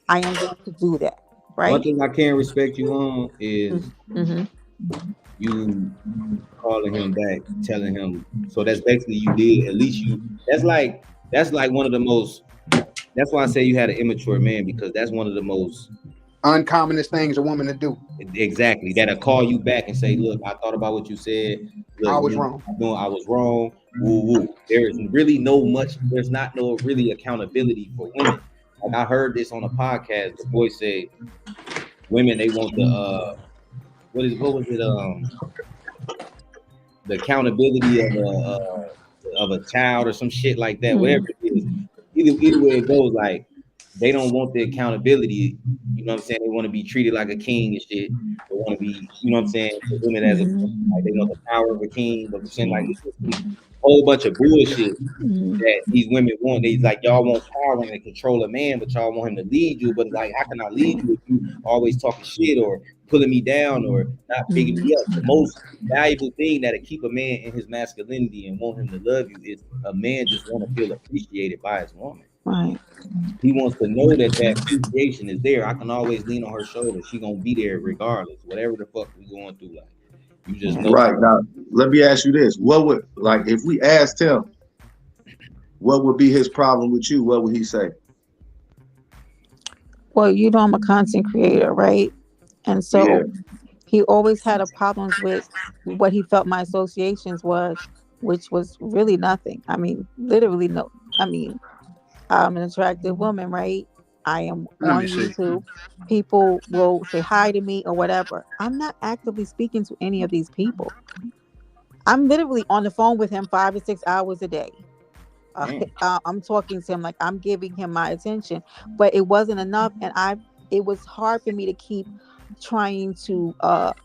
I am going to do that. One Right? thing I can't respect you on is Mm-hmm. you calling him back, telling him. So that's basically you did. At least you. That's like one of the most. That's why I say you had an immature man, because that's one of the most. Uncommonest things a woman to do. Exactly, that'll call you back and say, "Look, I thought about what you said. Look, I was wrong. I was wrong. Woo woo." There is really no much. There's not no really accountability for women. Like I heard this on a podcast. The boy said, "Women they want the what was it the accountability of a child or some shit like that. Whatever it is, either way it goes, like they don't want the accountability. You know what I'm saying? They want to be treated like a king and shit. They want to be, you know what I'm saying, presented as a like they want the power of a king, but saying like it's just a whole bunch of bullshit that these women want. They like y'all want power and they control a man, but y'all want him to lead you. But like, how can I lead you if you always talking shit or pulling me down or not picking me up? The most valuable thing that'll keep a man in his masculinity and want him to love you is a man just want to feel appreciated by his woman. Right. He wants to know that that appreciation is there. I can always lean on her shoulder. She gonna be there regardless, whatever the fuck we going through. Like you just know. right now, let me ask you this: what would, like, if we asked him, what would be his problem with you? What would he say? Well, you know, I'm a content creator, right? And Yeah, so he always had a problems with what he felt my associations was, which was really nothing. I mean, literally no. I mean, I'm an attractive woman, right? I am Let me on see. YouTube. People will say hi to me or whatever. I'm not actively speaking to any of these people. I'm literally on the phone with him 5 to 6 hours a day. Damn. I'm talking to him like I'm giving him my attention, but it wasn't enough, and it was hard for me to keep trying to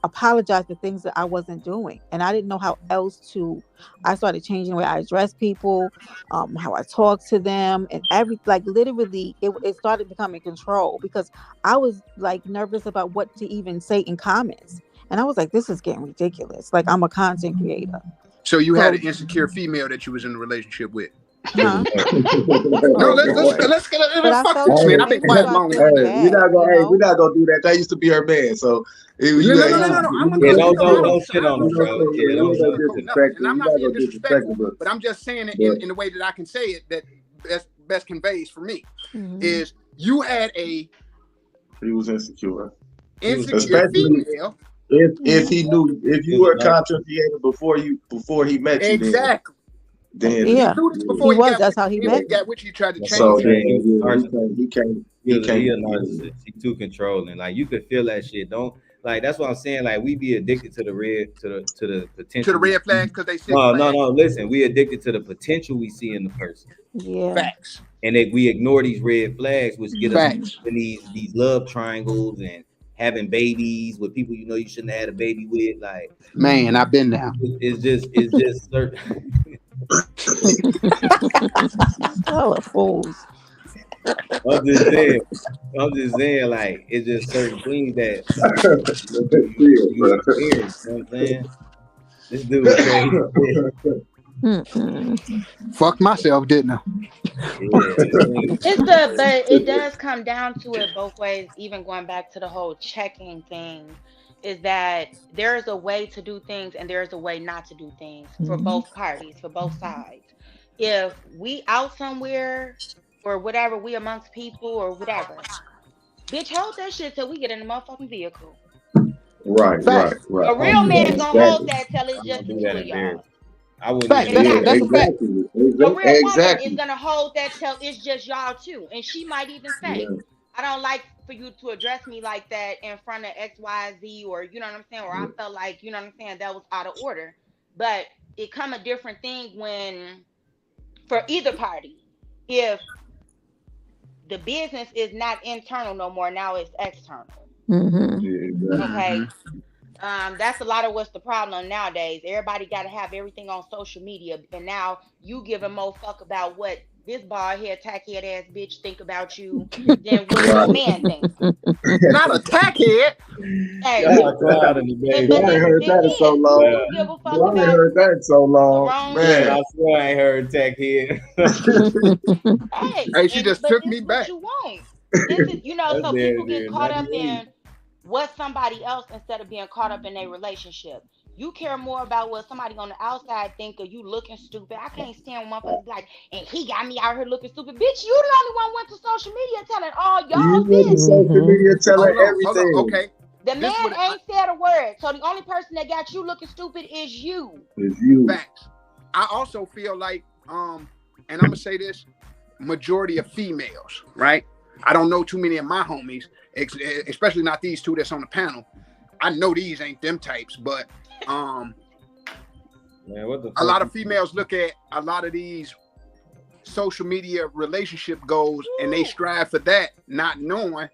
apologize for things that I wasn't doing, and I didn't know how else to. I started changing the way I address people, how I talk to them, and like literally, it started becoming control because I was like nervous about what to even say in comments, and I was like, this is getting ridiculous. Like I'm a content creator, So you had so an insecure female that you was in a relationship with. huh? No, So, but let's I fuck felt this like man. it I've been made me quiet start long enough. feeling bad, you we're know? not gonna do that. That used to be her man. So No, no, no, no, no. I'm Yeah, no, don't I don't shit on don't him, bro. sugarcoat Yeah, shit. I don't don't don't sugarcoat shit on nothing, him. and I'm you're not not being gonna disrespect disrespectful. her, But I'm just saying it but in the way that I can say it that best conveys for me Mhm. is you had a he was insecure, insecure especially female If he knew, if He you was were a a narcissist. content creator before he met you, Exactly. then He Yeah, knew this yeah. before he he was. got That's with how you. he Then when met he me. got with you, he tried to That's what I'm So change saying. it. He then was a yeah, narcissist. he can't He a yeah. narcissist. He too controlling. Like you could feel that shit. Don't like that's what I'm saying. Like we be addicted to the red to the To the potential we red see. flags because they six No. flags. Listen, we addicted to the potential we see in the person, Yeah. Facts. and that we ignore these red flags, which get us Mhm. Facts. in these love triangles and having babies with people you shouldn't have had a baby with. Like Man, I've been there. it's just certain. Y'all are fools. I'm just saying. I'm just saying, like it's just certain things that you Yeah, experience. You know what I'm saying? This dude said he said, Mm-mm. Fucked myself, didn't I? yeah, But it does come down to it both ways, even going back to the whole checking thing, is that there's a way to do things and there's a way not to do things for Mhm. both parties, for both sides. If we out somewhere or whatever, we amongst people or whatever, bitch, hold that shit till we get in the motherfucking vehicle. right, Facts. right. A real man gonna hold Exactly. that till it's I just don't the do two that of y'all. embarrassment. I wouldn't Facts. even That's do a that. that's Yeah, a fact. exactly. A real woman is Exactly. gonna hold that till it's just y'all two. And she might even say, Yeah, I don't like for you to address me like that in front of XYZ, or you know what I'm saying, or I yeah. felt like, you know what I'm saying, that was out of order. But it come a different thing when for either party. If the business is not internal no more, now it's external. Mhm. Yeah, exactly. Okay. Hmm. That's a lot of what's the problem nowadays. Everybody got to have everything on social media, and now you give a mo fuck about what this bald head, tackhead ass bitch think about you than what your Right. man think. Not a tackhead. Hey, Y'all quiet in the but I ain't background. heard it that in so is. You long. Yeah. do give a fuck Well, I ain't about heard that in so the long. wrong Man, Man. I shit. swear I ain't heard tech here. Hey, Hey, she and just but took this me is what back. you want. This is, That's so people there, get there, caught up 98. in what somebody else instead of being caught up in a relationship. You care more about what somebody on the outside think of you looking stupid. I can't stand when motherfuckers be like, and he got me out here looking stupid. Bitch, you the only one went to social media telling all You y'all went to business. social Mhm. media telling Hold on. everything. Okay, The this is man what ain't said a word. So the only person that got you looking stupid is you. It's you. facts. I also feel like, and I'm gonna say this: majority of females, right? I don't know too many of my homies, especially not these two that's on the panel. I know these ain't them types, but Man, what the a lot fuck? of females look at a lot of these social media relationship goals and they Woo. strive for that, not knowing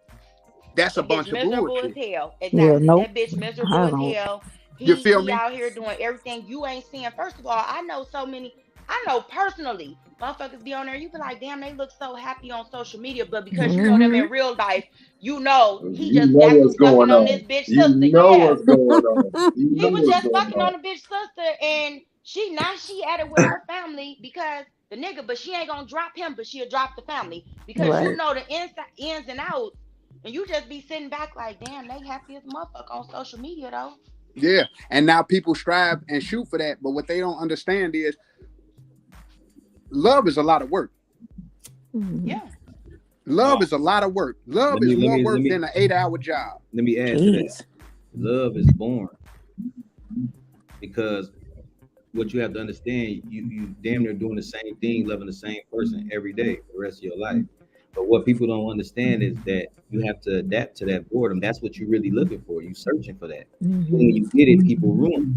that's a That bitch bunch of miserable as bullshit. hell. Yeah. Exactly. Nope. That bitch miserable I as don't. hell. You He feel he me? out here doing everything you ain't seeing. First of all, I know so many. I know personally, motherfuckers be on there. You be like, damn, they look so happy on social media, but because you know them Mhm. in real life, you know he You just know got what's through fucking going on this on. bitch You sister. know Yeah, what's going on. You he know was what's just going fucking on on. the bitch sister, and she at it with her family because the nigga, but she ain't gonna drop him, but she'll drop the family because you Right. know the ins and outs, and you just be sitting back like, damn, they happy as a motherfucker on social media though. Yeah. And now people strive and shoot for that, but what they don't understand is love is a lot of work. Mhm. Yeah, Love No, is a lot of work. Love let is me let more me let work me than an 8-hour job. let me add to that. Jeez. Love is born because what you have to understand, you damn near doing the same thing, loving the same person every day for the rest of your life. But what people don't understand is that you have to adapt to that boredom. That's what you're really looking for. You searching for that. When Mhm. you get it, people ruin it.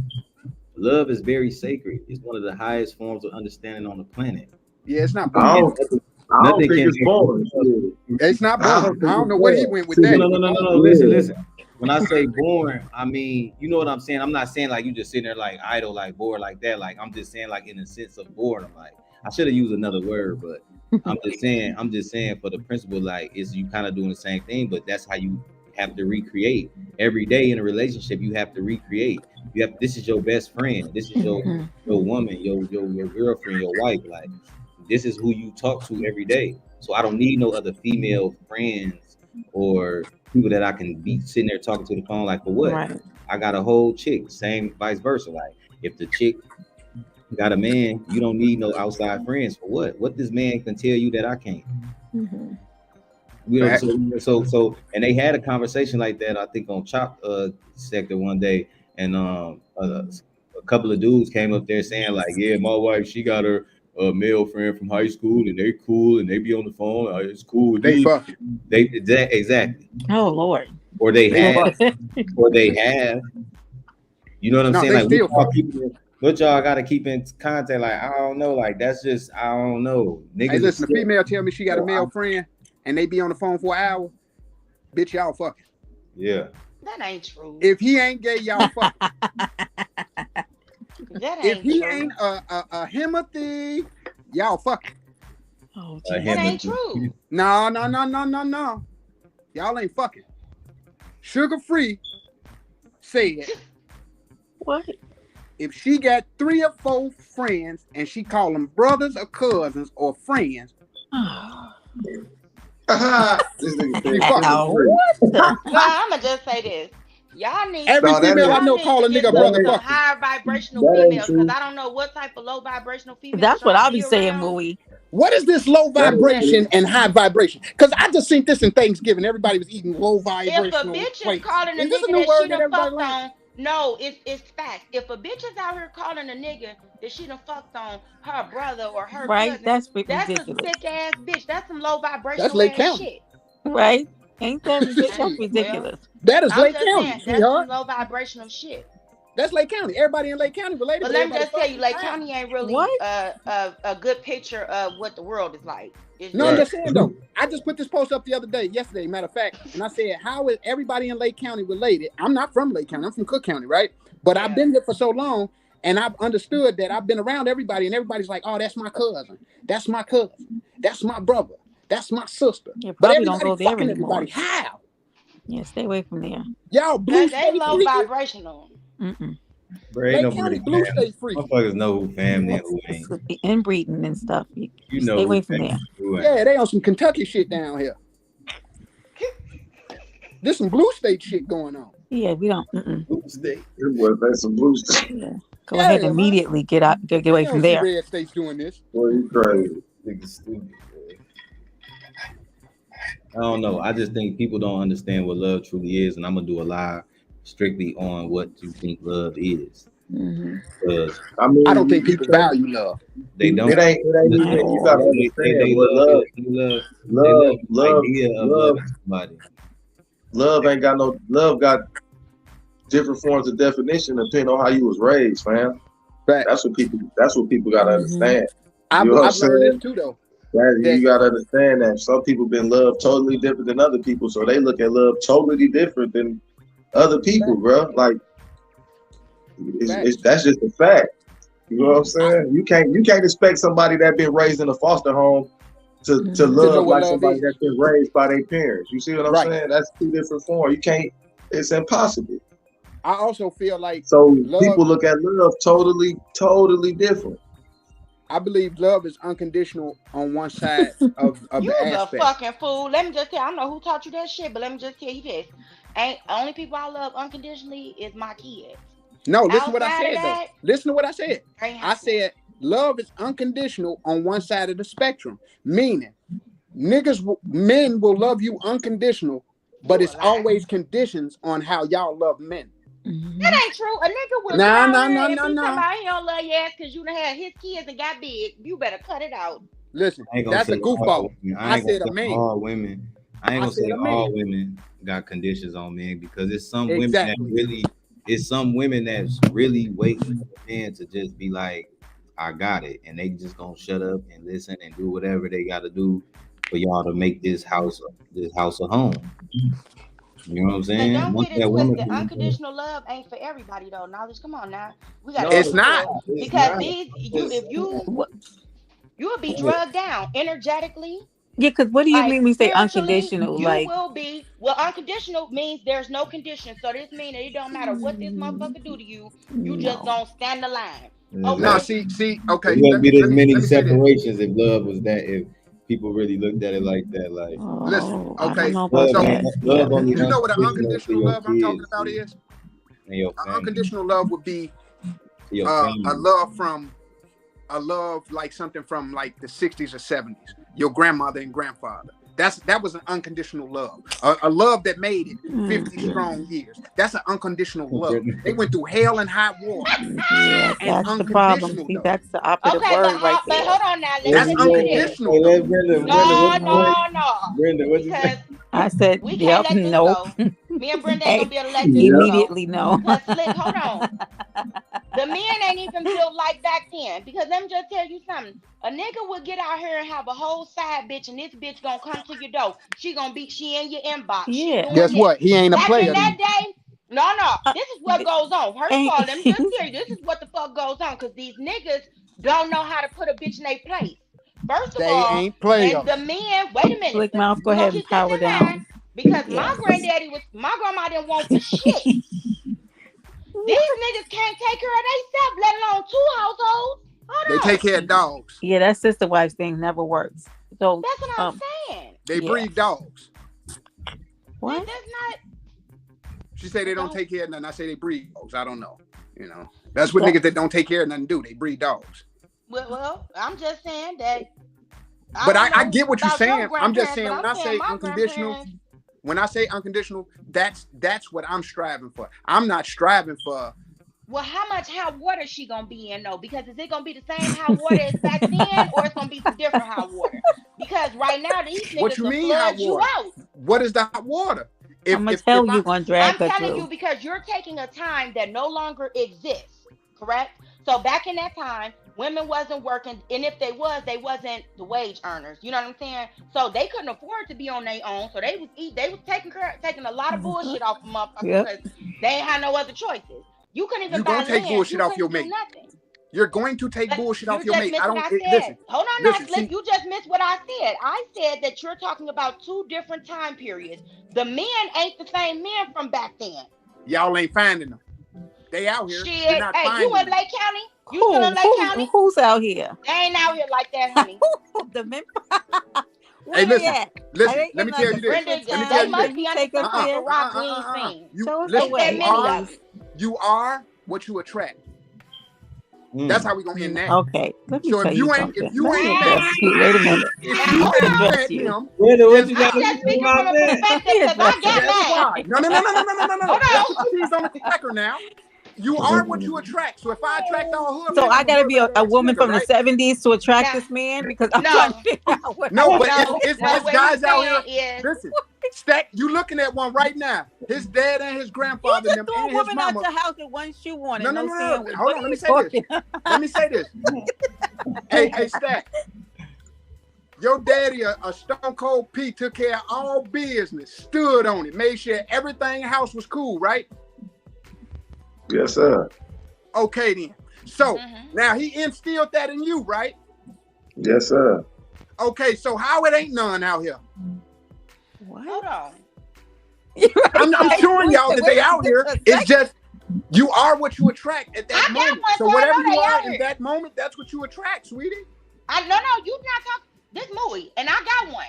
Love is very sacred. It's one of the highest forms of understanding on the planet. Yeah, it's not I born. And don't I don't nothing think can it's born. Shit. It's not I born. don't I think don't it's know what he born. went with See, that. no. Listen, yeah. listen. When I say born, I mean, you know what I'm saying? I'm not saying like you just sitting there like idle, like bored like that. Like I'm just saying like in the sense of boredom. Like I should have used another word, but I'm just saying for the principle, like is you kind of doing the same thing, but that's how you have to recreate every day in a relationship. You have to recreate. You have this is your best friend. This is Mhm. your woman, your girlfriend, your wife. Like this is who you talk to every day. So I don't need no other female friends or people that I can be sitting there talking to the phone. Like for what? Right. I got a whole chick. Same vice versa. Like if the chick got a man, you don't need no outside friends for what? What this man can tell you that I can't. Mhm. We don't, so, and they had a conversation like that, I think, on Chop sector one day, and a couple of dudes came up there saying like, yeah, my wife, she got her male friend from high school, and they cool, and they be on the phone. It's cool with They me. fuck. Exactly. Oh Lord. Or they have, or they have. You know what I'm saying? Like, what y'all got to keep in contact? Like, I don't know. Like, that's just, I don't know. Niggas, hey, listen, the female tell me she got a male friend, and they be on the phone for an hour. Bitch, y'all fucking. Yeah. That ain't true. If he ain't gay, y'all fucking. That ain't if he true. ain't a Himothy, y'all fucking. Oh, that ain't true. No. Y'all ain't fucking. Sugar Free said, what? If she got 3 or 4 friends and she call them brothers or cousins or friends, This nigga said, what? I'ma just say this. Y'all need every female I know call a nigga brother some fucker. higher vibrational females, because I don't know what type of low vibrational females. That's what I'll be saying, Mooey. What is this low vibration and high vibration? Because I just seen this in Thanksgiving. Everybody was eating low vibration. If a bitch is calling a is this nigga a new that word she that done everybody fucked learned? on, no, it's facts. If a bitch is out here calling a nigga that she done fucked on her brother or her cousin, that's a ridiculous. sick ass bitch. That's some low vibrational That's Lake ass County. shit. Right? Ain't that ridiculous? That's ridiculous. That is Lake just County, saying, sweetheart. That's some low vibrational shit. That's Lake County. Everybody in Lake County related. But let me just tell you, Lake County ain't really a good picture of what the world is like. No, I'm just saying though. I just put this post up yesterday, matter of fact, and I said, how is everybody in Lake County related? I'm not from Lake County. I'm from Cook County, right? But I've been here for so long, and I've understood that I've been around everybody, and everybody's like, oh, that's my cousin. That's my cousin. That's my brother. That's my sister. Yeah, but probably everybody don't go there fucking anymore. everybody. How? Yeah, stay away from there. Y'all blue they low vibrational. Bro, Lake County blue state free. Motherfuckers know who family and who ain't. Inbreeding and stuff. You know stay away from there. Yeah, they on some Kentucky shit down here. There's some blue state shit going on. Yeah, we don't. Blue state. That's some blue state. Yeah. Go ahead immediately. Get away from there. Red states doing this. Boy, you crazy. Nigga stupid. I don't know. I just think people don't understand what love truly is, and I'm gonna do a live strictly on what you think love is. Because I don't think people value love. They don't. It ain't even. You gotta understand. They love idea of loving somebody. Love ain't got no. Love got different forms of definition depending on how you was raised, fam. Right. That's what people gotta understand. I've learned this too, though. You gotta understand that some people been loved totally different than other people, so they look at love totally different than other people, bro. Like, that's just a fact. You know what I'm saying? You can't expect somebody that been raised in a foster home to love like somebody that's been raised by their parents. You see what I'm saying? That's 2 different forms. You can't. It's impossible. I also feel like people look at love totally different. I believe love is unconditional on one side of you the aspect. You a fucking fool. Let me just tell you, I don't know who taught you that shit, but let me just tell you this. Only people I love unconditionally is my kids. No, listen to what I said though. Listen to what I said. I said love is unconditional on one side of the spectrum. Meaning, men will love you unconditional, but it's always conditions on how y'all love men. That ain't true. A nigga will no. He don't love your ass because you done had his kids and got big. You better cut it out. Listen, that's a goofball. I said a man. All women. I ain't gonna say all women got conditions on men, because it's some women that really, it's some women that's really waiting for a man to just be like, I got it, and they just gonna shut up and listen and do whatever they gotta do for y'all to make this house a home. You know what I'm saying? Don't get it twisted. Unconditional love ain't for everybody though. Knowledge, come on now. We got. It's not because you'll be drugged down energetically. Yeah, because what do you mean we say unconditional? You will be. Well, unconditional means there's no condition. So this means that it don't matter what this motherfucker do to you. You just gonna stand the line. Okay. No, see. Okay. There wouldn't be as many separations if love was that. If people really looked at it like that, like listen, okay. Love on you know what an unconditional love I'm talking about is? An unconditional love would be a love like something from like the 60s or 70s. Your grandmother and grandfather. That was an unconditional love, a love that made it 50 strong years. That's an unconditional love. They went through hell and high water. Yeah, And that's the problem. See, love. that's the operative Okay, word right but there. hold on now. That's Let's do this. unconditional. Hey, love. Brenda, No. Brenda, what you Because say? I said, we yep, can't let this nope. go. Me and Brenda ain't gonna be able to let this Yeah. go. Immediately no. Because Slick, hold on. The men ain't even built like back then. Because let me just tell you something. A nigga would get out here and have a whole side bitch, and this bitch gonna come to your door. She in your inbox. She Yeah. doing Guess this. what? He ain't a Back player. in that day, no. This is what goes on. First of ain't- all, let me just tell you, this is what the fuck goes on. Because these niggas don't know how to put a bitch in their place. First of They all, ain't players. and the men, wait a minute. Slick mouth, go We're ahead gonna and keep this power in mind. down. Because Yeah. my grandma didn't want for shit. These niggas can't take care of themselves, let alone two households. They Hold on. take care of dogs. Yeah, that sister wives thing never works. So That's what I'm saying. They Yeah. breed dogs. what? That's not. She say they don't take care of nothing. I say they breed dogs. I don't know. You know, that's what niggas that don't take care of nothing do. They breed dogs. Well, I'm just saying that. But I get what you're about your saying. I'm just grandparents, saying but when I I'm say saying my unconditional, grandparents. when I say unconditional, that's what I'm striving for. I'm not striving for. Well, how much hot water she gonna be in though? Because is it gonna be the same hot water as back then, or it's gonna be some different hot water? Because right now these What niggas you will mean hot flood you water? out. What is the hot water? I'm gonna tell you gonna drag I'm her telling through. you because you're taking a time that no longer exists, correct? So back in that time, women wasn't working, and if they wasn't the wage earners. You know what I'm saying? So they couldn't afford to be on their own. So they was taking a lot of bullshit off of motherfuckers Yep. because they ain't had no other choices. You couldn't even You buy gonna take land. bullshit You off your couldn't do mate. nothing. You're going to take But bullshit you off your just mate. missed I what don't I said. listen. Hold on now, Slick. You just missed what I said. I said that you're talking about two different time periods. The men ain't the same men from back then. Y'all ain't finding them. They out here. Shit. You're not Hey, finding you in them. Lake County? You still in Lake County? Who's out here? They ain't out here like that, honey. The men. Hey, Where they at? listen. They Let me in tell like you a this. Brenda, Central Let me Town? tell they you must this. be Can under you take some us type there? of rock we ain't seen. Show us Listen, the They way. said many of them. you are what you attract. That's how we gonna end that. Okay, let me So tell if you you ain't something. if you Let me ain't address met you. Wait a minute. if Now you hold ain't on. met you. him, Brenda, what then you I'm got to just say speaking about from a that? perspective because I get guess mad. what? No. Hold Let's on. put the cheese on the cracker now. You are what you attract. So if I attract all hood So niggas, I I'm a gotta hood be a ass woman nigga, from the right? 70s to attract Now, this man because I'm trying no, to figure out what No, I but know. it's what guys he's out here. saying is Listen, Stack, you looking at one right now. His dad and his You grandfather and just them threw a and his woman out mama. your house with one shoe on No, and no, no no, no. sandwich. Hold What on, are let you me say this. talking? Let me say this. Hey, Stack. Your daddy, a Stone Cold P, took care of all business, stood on it, made sure everything in the house was cool, right? Yes, sir. Okay, then. So now he instilled that in you, right? Yes, sir. Okay, so how it ain't none out here? What? hold on. I'm showing y'all that they out here. It's just you are what you attract at that I got moment. one, So so I whatever know you they are out in here. that moment, that's what you attract, sweetie. No, you not talking this movie, and I got one.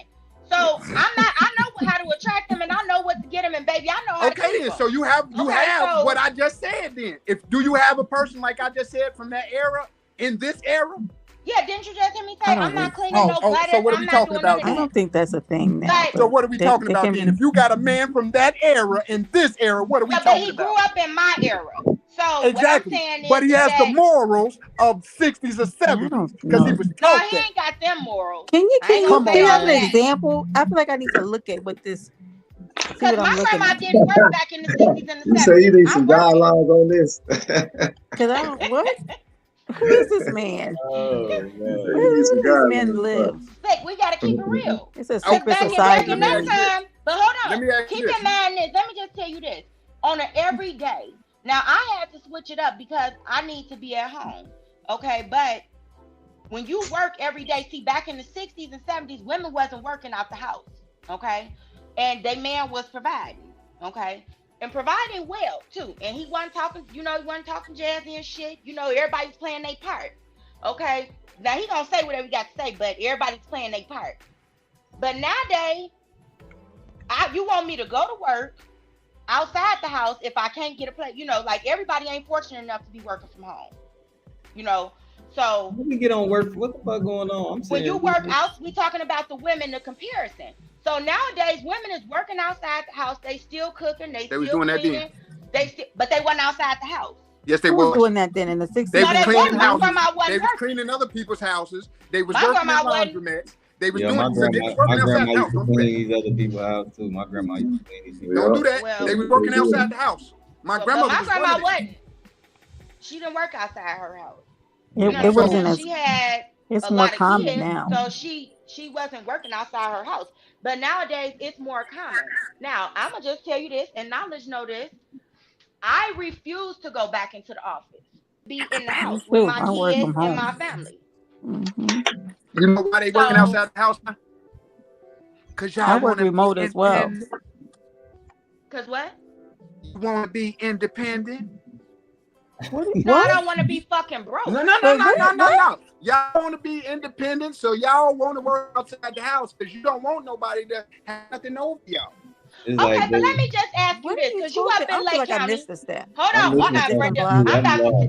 So I know how to attract them, and I know what to get them, and baby, I know how to Okay, keep then. them. So you have so, what I just said. Then, do you have a person like I just said from that era in this era? Yeah, didn't you just hear me say I'm not cleaning no so gutters? what are I'm we not talking doing about none of then? I that. don't think that's a thing now. But- So what are we talking about can then? be- If you got a man from that era in this era, what are we Yeah, but talking he about? grew up in my era. So Exactly. what I'm saying is But he has the that morals of 60s or I 70s don't because he know. was no, taught he that. ain't got them morals. Can you I ain't Come gonna do say you on, have all an of man. that. example? I feel like I need to look at what this. See Because what I'm my looking grandma at. didn't work back in the 60s and the You say 70s. you need I'm some working. guidelines on this. Because I don't. What? Who is this man? Oh You say man. you need some Where do these men guidelines. live? Sick, we gotta keep it real. It's a Oh, secret Back society in let me that ask here. you time, but hold Let on. me ask you Keep this. in mind this. Let me just tell you this. On an everyday. Now I had to switch it up because I need to be at home. Okay, but when you work every day, see, back in the 60s and 70s, women wasn't working out the house. Okay. And they man was providing. Okay. And providing well too. And he wasn't talking, he wasn't talking jazzy and shit. Everybody's playing their part. Okay. Now he gonna say whatever he got to say, but everybody's playing their part. But nowadays, you want me to go to work outside the house if I can't get a place. Like everybody ain't fortunate enough to be working from home. So Let me get on work. What the fuck going on? I'm when saying you work out, we talking about the women, the comparison. So nowadays, women is working outside the house. They still cooking. They was still doing that cleaning. But they wasn't outside the house. Yes, they Who was was. doing that then in the 60s? They No, was they cleaning wasn't. My houses. grandma wasn't They was working. cleaning other people's houses. They was My working in grandma wasn't. laundromats. They was Yeah, doing. my So they grandma, was working my outside grandma the used house. to Don't do clean that. these other people's house too. My grandma used to clean these people. Don't do Yeah. that. Well, They was working outside the house. My but grandmother my was one grandma of them. wasn't. She didn't work outside her house. It, You it know, wasn't as. she had It's a more lot of common kids, now. so she wasn't working outside her house. But nowadays, it's more common. Now, I'm gonna just tell you this, and knowledge know this. I refuse to go back into the office. Be in the Me house with too. my I work kids from and my home. family. Hmm. You know why they working So, outside the house now? Cause I y'all work want to be remote as well. independent. cause what? You want to be independent. What? No, I What? don't want to be fucking broke. No. Wait, what? No. Y'all want to be independent, so y'all want to work outside the house because you don't want nobody to have nothing over y'all. It's Okay, like but let me just ask you What this, are you because you talking? up I in feel Lake like I County. missed a step. Hold I'm on, hold listening on, to Different Brenda. block.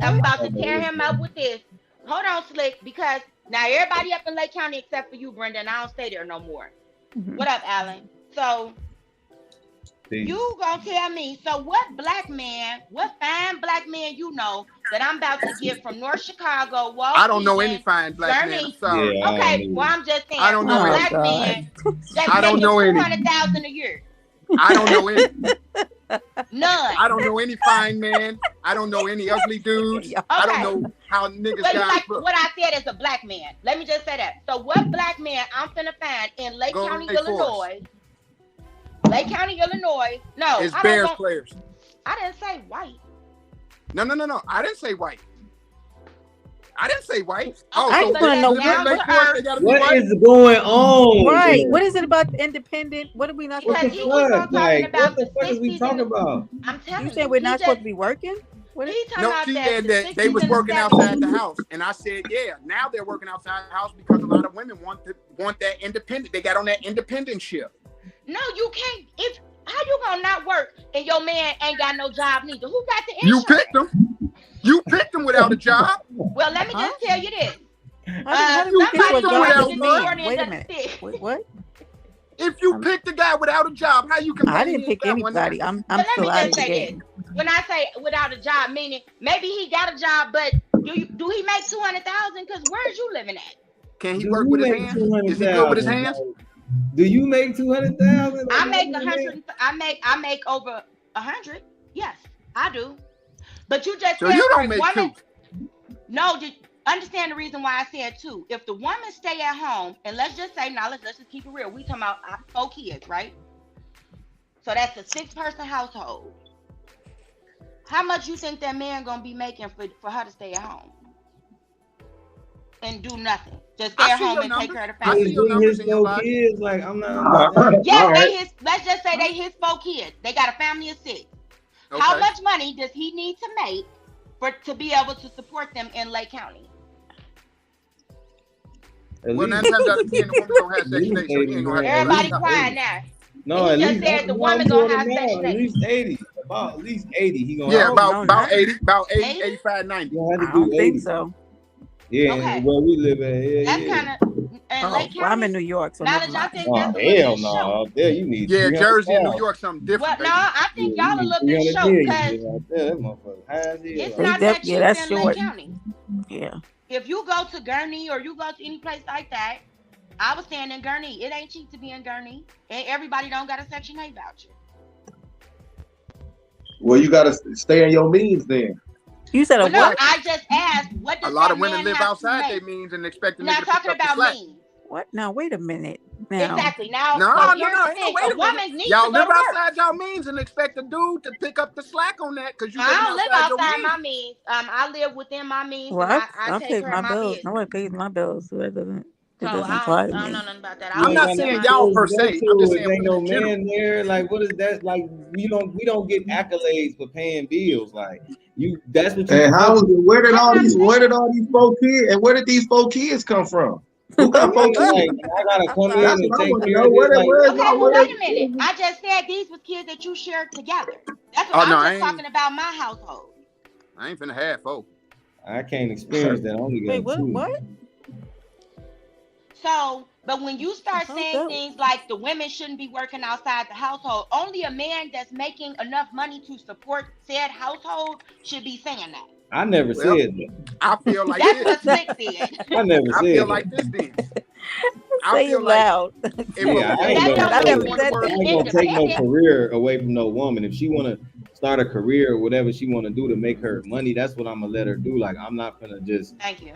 I'm about to lost. tear him up with this. Hold on, Slick, because now everybody up in Lake County except for you, Brenda, and I don't stay there no more. Mhm. What up, Alan? So Peace. you gonna tell me, so what fine black man you know that I'm about to get from North Chicago, I don't know any Waukegan, fine black man. I'm Germany? sorry. Yeah, I don't Okay, know. well I'm just saying, I don't know Oh any. black man God. that's I don't making know any. 200,000 a year. I don't know any. None. I don't know any fine man. I don't know any ugly dudes. Yeah. I don't Okay. know how niggas So you got. like Look, what I said as a black man. Let me just say that. So what black man I'm finna find in Lake Go County, Lake Forest. Illinois? Lake County, Illinois. No, It's I don't Bears want. players. I didn't say white. No. I didn't say white. I didn't say white. Okay, I just but wanna know that's Lake down Forest, to they earth. gotta be What white. is going on? Right. here? What is it about the independent? What are we not What supposed the to Because be he keeps fuck? on talking Like, about what the the fuck is we 60s talking and about? I'm telling You you, saying we're he not just supposed to be working? What is he talking No, about she that said the that 60s they was and the working 70s. outside the house, and I said, yeah. Now they're working outside the house because a lot of women want that independent. They got on that independent ship. No, you can't. If how you gonna not work and your man ain't got no job neither? Who got the You insurance? picked them. You picked them without a job. Well, let me Huh? just tell you this. How did we get Somebody to a gonna job have with to without get the work? short men? end Wait a of the minute. stick. Wait, what? If you picked a guy without a job, how you I complain? didn't pick anybody. I'm But let still me out of just the say game. this. When I say without a job, meaning maybe he got a job, but do he make 200,000? Because where's you living at? Can he Do work you with his make hands? Is he good with his 200,000? hands? Do you make 200,000? I make 100. I make over 100. Yes, I do. But you just So said you for don't a make woman. two. No, understand the reason why I said two. If the woman stay at home, and let's just say now, let's just keep it real. We talking about 4 kids, right? So that's a 6-person household. How much you think that man gonna be making for her to stay at home and do nothing? Just stay I at see home your and take numbers. care of the I family. see your numbers in your body. Kids, like I'm not All understanding. Yes, right. let's just say they his 4 kids. They got a family of 6. Okay. How much money does he need to make to be able to support them in Lake County? At Well, least- 9 times out of 10, the woman don't have Section 8, so he ain't gonna have to Everybody worry. quiet now. No, He at just least said the I'm woman doing gonna it have now. Section At 8. least 80. About at least 80. He gonna Yeah, have, no, about not. 80, about 80, 80? 85, 90. he gonna have I to don't do think 80. so. Yeah, Okay. where we live at. Yeah, That's yeah. kind of in Oh, Lake well, I'm in County. New York, so Now never that y'all mind. think Oh, that's a little hell bit no. short. Up there, you need Yeah, Jersey and New 300,000. York, something Well, different, no, baby. I think Yeah, y'all a you little need bit 300 short million. because Yeah, right there, that motherfucker high as hell. it's They not def- that yeah, cheap that's in Lake short. County. Yeah. If you go to Gurnee or you go to any place like that, I was staying in Gurnee. It ain't cheap to be in Gurnee, and everybody don't got a Section 8 voucher. Well, you gotta stay in your means then. You said a Well, no, what? I just asked, what A does lot that of women man live have to outside their make? means and expect a Now nigga to pick talking up the about slack. me. What? Now, wait a minute. Now, Exactly. Now, No, but no, here's no, the ain't no thing: wait a a minute. woman needs Y'all to go live to work. outside y'all means and expect a dude to pick up the slack on that because you I living don't live outside your outside means. my means. I live within my means, well, and I I take pay care my of my bills. business. Nobody pays my bills, so it So doesn't I apply to don't me. know nothing about that. You I'm ain't not got saying no y'all per bills to go se. I'm just to. saying If ain't women no in general. man there, like what is that? Like we don't get accolades for paying bills. Like you, that's what you. And where did That's all what I'm these saying. 4 kids and where did these 4 kids come from? Who got 4 Yeah, kids? like I gotta come in That's and what I take want to care know. of this. Like Okay, well, wait a minute. I just said these was kids that you shared together. That's what Oh no, I'm I just talking about my household. ain't finna have 4. I can't experience that. I only Wait, got what? 2. What? So But when you start saying things like the women shouldn't be working outside the household, only a man that's making enough money to support said household should be saying that. I never Well, said that. I feel like That's this. what Slick said. I never I said feel that. like this then. I Say feel it like loud. if Yeah, I a ain't That woman gonna, don't I make never you one said I person, that. ain't gonna take no independent. career away from no woman. If she wanna start a career or whatever she wanna do to make her money, that's what I'm gonna let her do. Like I'm not gonna just Thank you.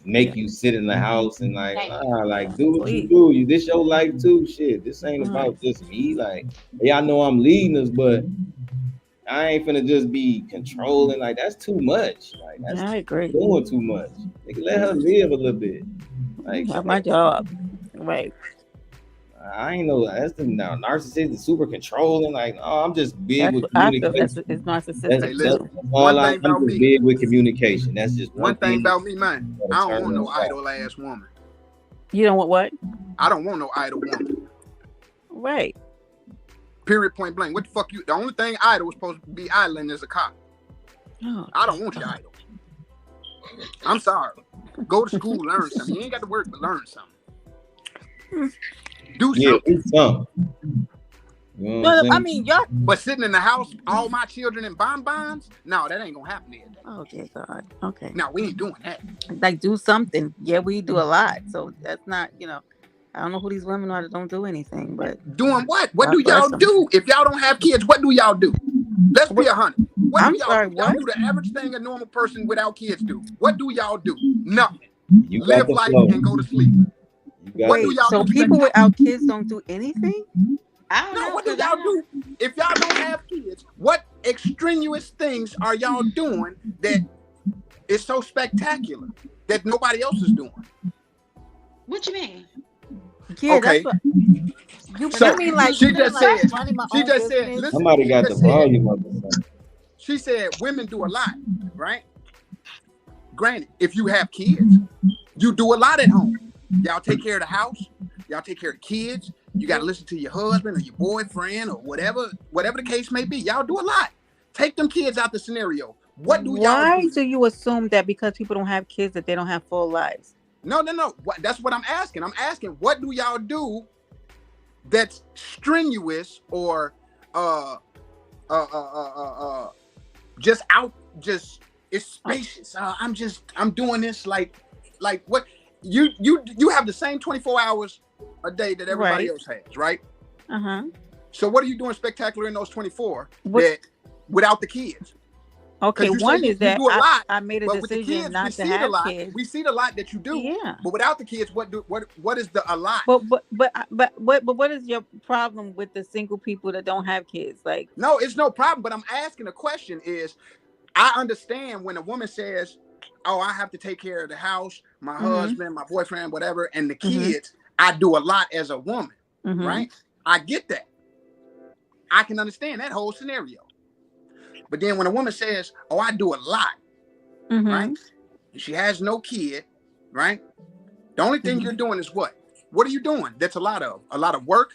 make you sit in the house and like Thank you. like do what you Please. do. You this your life too. Shit. This ain't Right. about just me. Like, yeah, I know I'm leading us, but I ain't finna just be controlling. Like that's too much. Like that's Yeah, I agree. doing too much. Nigga, let her live a little bit. Like Have my job. Right. I ain't know that's the now narcissistic, super controlling. Like, oh, I'm just big That's with what I feel. communication. It's narcissistic hey, That's listen. too. all One I'm thing about just me, big with communication. That's just one thing thing about me, man. that'll I don't turn want no us off. idle ass woman. You don't want what? I don't want no idle woman. Right. Period. Point blank. What the fuck you? The only thing idle was supposed to be idling is a cop. Oh, I don't want you idle. I'm sorry. Go to school, learn something. You ain't got to work, but learn something. Do Yeah, something. do something. You know what no, I'm I saying? mean, y'all. But sitting in the house, all my children in bonbons, no, that ain't gonna happen here. Oh dear God. Okay. No, we ain't doing that. Like do something. Yeah, we do a lot. So that's not. I don't know who these women are that don't do anything, but Doing what? What God do y'all bless 'em. do? If y'all don't have kids, what do y'all do? Let's be 100. What I'm do y'all sorry, do? Y'all what? do the average thing a normal person without kids do. What do y'all do? Nothing. You got Live the life flow. and go to sleep. You got What do Wait, y'all so do? people without kids don't do anything? I don't No, know, what do because I y'all know. do? If y'all don't have kids, what extraneous things are y'all doing that is so spectacular that nobody else is doing? What you mean? Yeah, Okay. that's what you So mean. Like she you mean just like said, running my she own just said, business? listen, Somebody she got the just said, volume up or something. she said women do a lot, right? Granted, if you have kids, you do a lot at home. Y'all take care of the house, y'all take care of the kids, you got to listen to your husband or your boyfriend or whatever the case may be. Y'all do a lot. Take them kids out the scenario. What do y'all Why do? do you assume that because people don't have kids that they don't have full lives? No. That's what I'm asking. I'm asking, what do y'all do that's strenuous or just it's spacious. I'm doing this like what you have the same 24 hours a day that everybody Right. else has, right? Uh-huh. So what are you doing spectacular in those 24 What- that without the kids? Okay, You say one you is that do a lot, I made a but with the decision kids, we not to see the have lot. kids. We see the lot that you do. Yeah. But without the kids, what is the a lot? But what is your problem with the single people that don't have kids? Like, No, it's no problem. But I'm asking a question is, I understand when a woman says, oh, I have to take care of the house, my husband, my boyfriend, whatever, and the kids, I do a lot as a woman, right? I get that. I can understand that whole scenario. But then when a woman says, oh, I do a lot, right? And she has no kid, right? The only thing you're doing is what? What are you doing? That's a lot of work.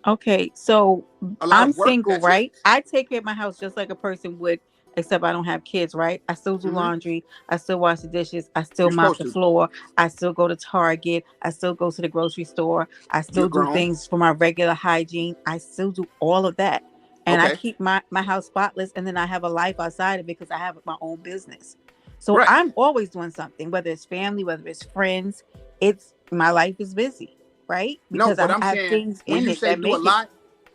Okay, so A lot I'm of work, single, that's it. right? I take care of my house just like a person would, except I don't have kids, right? I still do laundry. I still wash the dishes. I still You're mop supposed the to. floor. I still go to Target. I still go to the grocery store. I still You're do grown. things for my regular hygiene. I still do all of that. And I Okay. keep my house spotless. And then I have a life outside of it because I have my own business. So Right. I'm always doing something, whether it's family, whether it's friends. It's my life is busy, right? No, Because but I I'm have saying things when in you it say that do a make lot,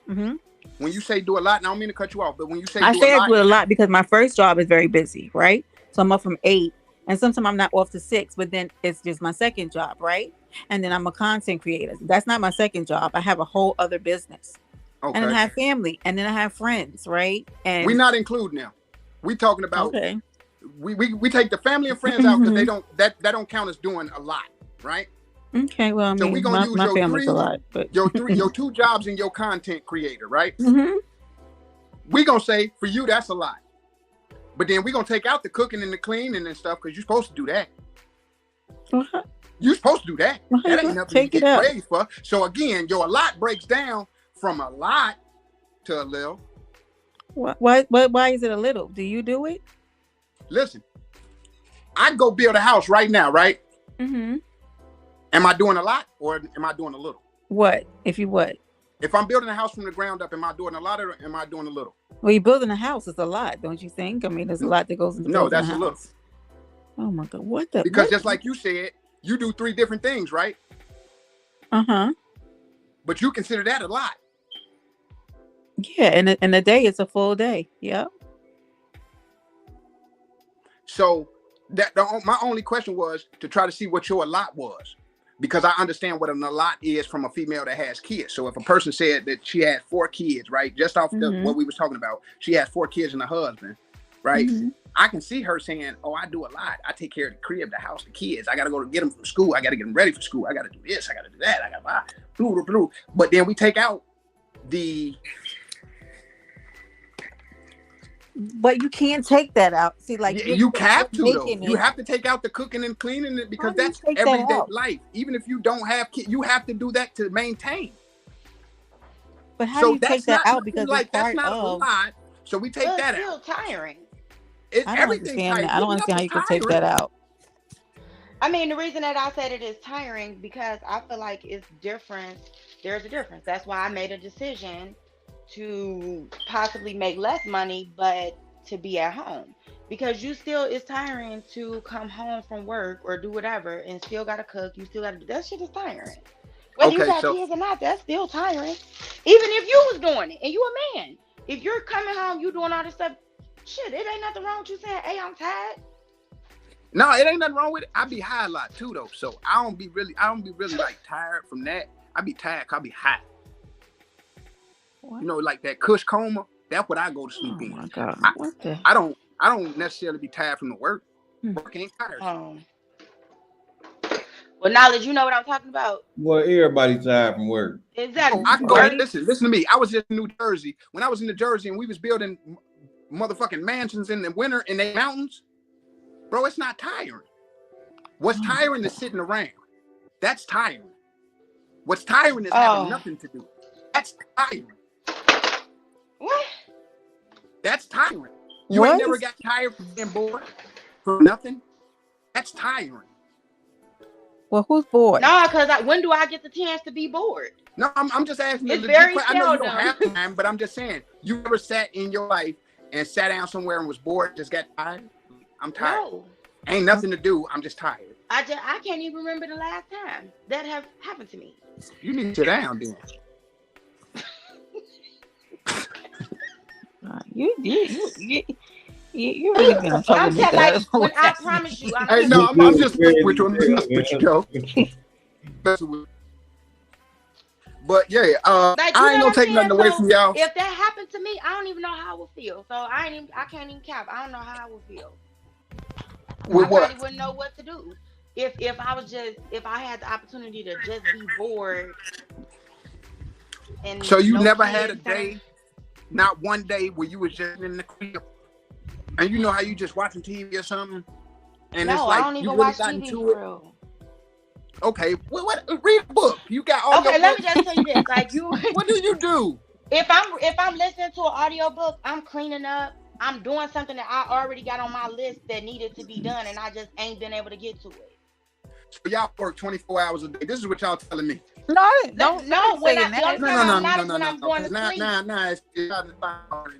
it. when you say do a lot, and I don't mean to cut you off, but when you say I do say a I lot, do it a lot because my first job is very busy, right? So I'm up from 8, and sometimes I'm not off to 6, but then it's just my second job, right? And then I'm a content creator. That's not my second job. I have a whole other business, and then I okay, have family, and then I have friends, right? And we're not including them. We talking about okay, we take the family and friends out because they don't that don't count as doing a lot, right? okay. Well, I So we mean, gonna use my family's a lot, but your 2 jobs and your content creator, right? Mhm. We gonna say for you that's a lot, but then we gonna take out the cooking and the cleaning and stuff because you're supposed to do that. You're supposed to do that. That ain't nothing Take you it get out. praised for. So again, your a lot breaks down from a lot to a little. Why is it a little? Do you do it? Listen, I go build a house right now, right? Mm-hmm. Am I doing a lot or am I doing a little? What? If you what? If I'm building a house from the ground up, am I doing a lot or am I doing a little? Well, you're building a house. It's a lot, don't you think? I mean, there's a lot that goes into No, building that's a a little. house. Oh my God, what the? Because what? just like you said, you do 3 different things, right? But you consider that a lot. Yeah, and a day is a full day. Yeah. So my only question was to try to see what your lot was, because I understand what a lot is from a female that has kids. So if a person said that she had 4 kids, right, just off what we was talking about, she has 4 kids and a husband, right? I can see her saying, "Oh, I do a lot. I take care of the crib, the house, the kids. I got to go to get them from school. I got to get them ready for school. I got to do this. I got to do that. I got to buy blue. But then we take out the. But you can't take that out. See, like you have to though. You have to take out the cooking and cleaning it, because that's everyday life. Even if you don't have kids, you have to do that to maintain. But how do you take that out? Because like that's not a lot. So we take that out. It's still tiring. I don't understand that. I don't understand how you can take that out. I mean, the reason that I said it is tiring because I feel like it's different. There's a difference. That's why I made a decision to possibly make less money, but to be at home, because it's tiring to come home from work or do whatever and still gotta cook. You still gotta do that. Shit is tiring. Whether you got kids or not, that's still tiring. Even if you was doing it and you a man, if you're coming home, you doing all this stuff. Shit, it ain't nothing wrong with you saying, "Hey, I'm tired." No, it ain't nothing wrong with it. I be high a lot too, though. So I don't be really like tired from that. I be tired 'cause I be high. What? You know, like that Kush coma. That's what I go to sleep in. My God. I don't necessarily be tired from the work. Work ain't tired. Well, Knowledge, you know what I'm talking about. Well, everybody tired from work. Exactly. I can go. Listen to me. I was just in New Jersey. When I was in New Jersey and we was building motherfucking mansions in the winter in the mountains, bro, it's not tiring. What's tiring is sitting around. That's tiring. What's tiring is having nothing to do. That's tiring. What? That's tiring. You ain't never got tired from being bored from nothing. That's tiring. Well, who's bored? No, because when do I get the chance to be bored? No, I'm just asking. It's very I know you don't have time, but I'm just saying. You ever sat in your life and sat down somewhere and was bored, just got tired? I'm tired. No. Ain't nothing to do. I'm just tired. I can't even remember the last time that have happened to me. You need to sit down then. You really been in trouble. I'm saying, like, when I promise you. I'm just with you. But yeah, like, I ain't gonna take nothing away from y'all. If that happened to me, I don't even know how I would feel. So I can't even cap. I don't know how I would feel. With what? I probably wouldn't know what to do. If I had the opportunity to just be bored. And so you never had a day, not one day, where you was just in the crib, and you know how you just watching TV or something, and it's like I don't even you watch really TV for real. Okay, well, read a book. You got all. Okay, let me just tell you this: like you. What do you do? If I'm listening to an audio book, I'm cleaning up. I'm doing something that I already got on my list that needed to be done, and I just ain't been able to get to it. So y'all work 24 hours a day. This is what y'all telling me. No. When I'm going to sleep. It's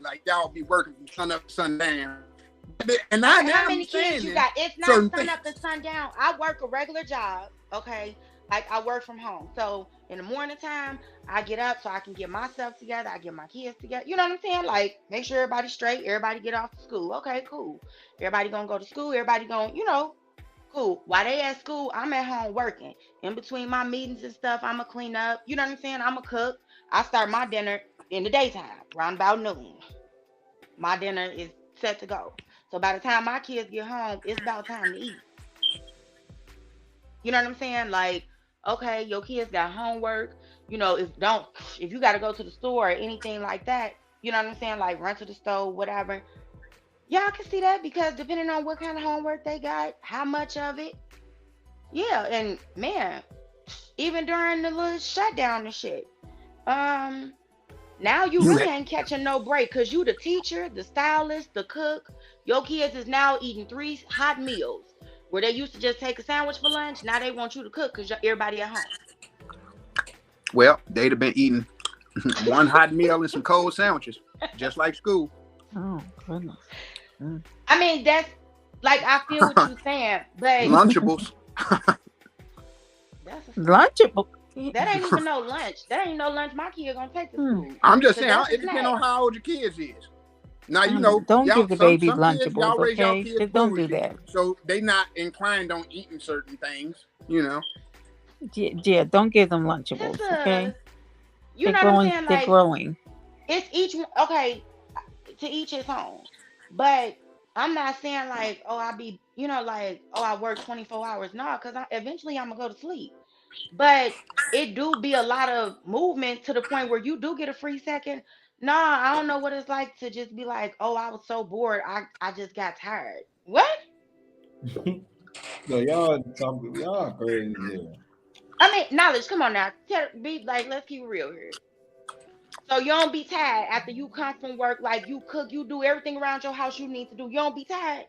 like y'all be working from sun up to sundown. And how many kids you got? It's not sun up to sundown. I work a regular job. Okay, like I work from home. So in the morning time, I get up so I can get myself together. I get my kids together. You know what I'm saying? Like make sure everybody's straight. Everybody get off to school. Okay, cool. Everybody gonna go to school. Everybody gonna, cool. While they at school, I'm at home working. In between my meetings and stuff, I'ma clean up. You know what I'm saying? I'ma cook. I start my dinner in the daytime, around about noon. My dinner is set to go. So by the time my kids get home, it's about time to eat. You know what I'm saying? Like, okay, your kids got homework. If you got to go to the store or anything like that, you know what I'm saying? Like run to the store, whatever. Y'all can see that because depending on what kind of homework they got, how much of it. Yeah, and man, even during the little shutdown and shit. Now you really ain't catching no break because you the teacher, the stylist, the cook. Your kids is now eating 3 hot meals. Where they used to just take a sandwich for lunch, now they want you to cook because everybody at home. Well, they'd have been eating one hot meal and some cold sandwiches, just like school. Oh goodness. I mean, that's like I feel what you're saying, but Lunchables. that's Lunchable. that ain't even no lunch. That ain't no lunch my kid gonna take to school. I'm just 'Cause saying, that's a it depends snack. on how old your kids is. Now, you know, Don't y'all, give the baby some kids, Lunchables, y'all raise y'all okay? kids Just don't do bougie, that. so they not inclined on eating certain things, you know. Yeah, don't give them Lunchables, It's okay? you They're know what I'm growing. saying? They're Like growing. it's each okay, to each his own. But I'm not saying like, oh, I be, like, oh, I work 24 hours. No, because eventually I'm gonna go to sleep. But it do be a lot of movement to the point where you do get a free second. Nah, I don't know what it's like to just be like, oh, I was so bored, I just got tired. What? So y'all crazy. Yeah. I mean, knowledge. Come on now, be like, let's keep it real here. So you don't be tired after you come from work, like you cook, you do everything around your house you need to do. You don't be tired.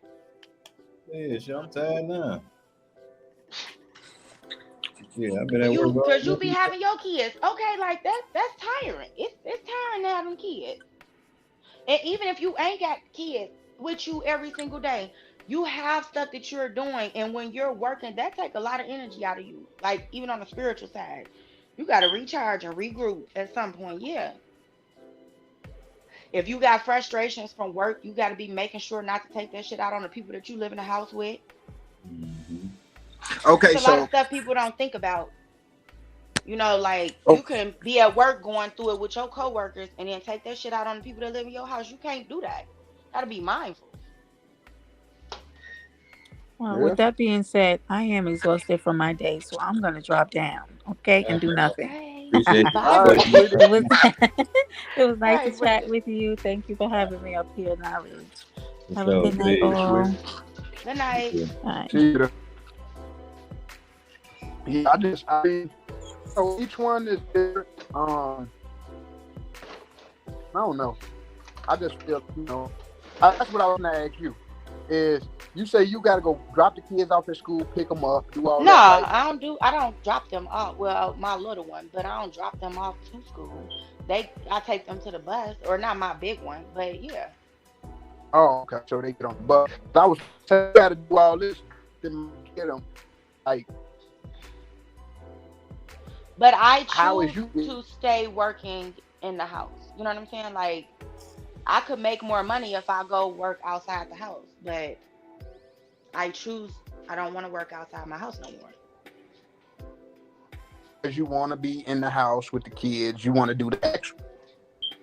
Yeah, shit, I'm tired now. Yeah, I've been Well, at work all cause you be day. having your kids. Okay, like that's tiring. It's tiring having kids. And even if you ain't got kids with you every single day, you have stuff that you're doing. And when you're working, that take a lot of energy out of you. Like even on the spiritual side. You gotta recharge and regroup at some point. Yeah. If you got frustrations from work, you gotta be making sure not to take that shit out on the people that you live in the house with. Mm-hmm. Okay, It's a lot of so stuff people don't think about. Like you can be at work going through it with your coworkers and then take that shit out on the people that live in your house. You can't do that. Gotta be mindful. Well, yeah. with that being said, I am exhausted from my day, so I'm gonna drop down, okay, and do nothing. Okay. Appreciate All Bye. right, you. sweetie. It was it was All nice to right, chat Bridget. with you. Thank you for having me up here, Knowledge. For Have a sure. good night, Peace. all. Good night. Yeah. All right. See you later. Yeah, I mean, so each one is different. I don't know. I just feel, that's what I was gonna ask you. Is you say you gotta go drop the kids off at school, pick them up, do all No, that, right? I don't drop them off. Well, my little one, but I don't drop them off to school. I take them to the bus, or not my big one, but yeah. Oh, okay. So they get on the bus. But I was saying you gotta do all this to get them. Like, But I how is choose you? to stay working in the house. You know what I'm saying? Like I could make more money if I go work outside the house, but I choose I don't want to work outside my house no more. Because you want to be in the house with the kids, you want to do the extra.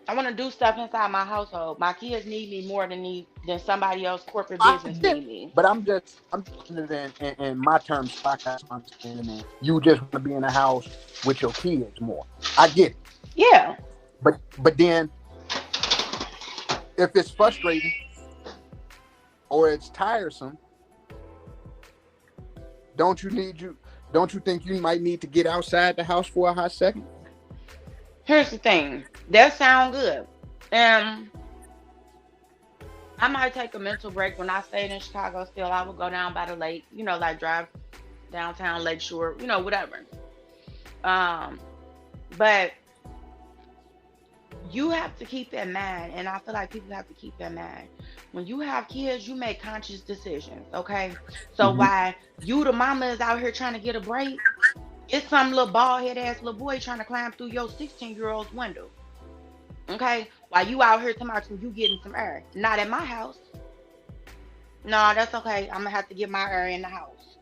I want to do stuff inside my household. My kids need me more than somebody else corporate I business get need it. me. But I'm putting it in my terms, so I can understand it. You just want to be in the house with your kids more. I get it. Yeah. But then if it's frustrating or it's tiresome, don't you think you might need to get outside the house for a hot second? Here's the thing. That sound good. And I might take a mental break when I stayed in Chicago still. I would go down by the lake, like drive downtown Lakeshore, whatever. But you have to keep in mind, and I feel like people have to keep in mind, when you have kids, you make conscious decisions, okay? So while you, the mama, is out here trying to get a break, it's some little bald head ass little boy trying to climb through your 16-year-old's window, okay? While you out here tomorrow, you getting some air. Not at my house. No, that's okay. I'm gonna have to get my air in the house.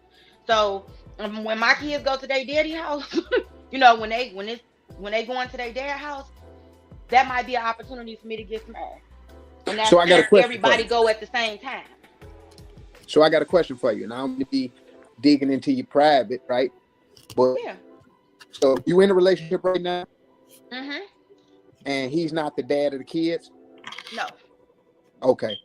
So when my kids go to their daddy house, when they go into their dad house, that might be an opportunity for me to get some air. And that's So I got a if question everybody for you. go at the same time. So I got a question for you. Now I'm gonna be digging into your private, right? But Yeah. so you in a relationship right now, Mm-hmm. and he's not the dad of the kids? No. Okay.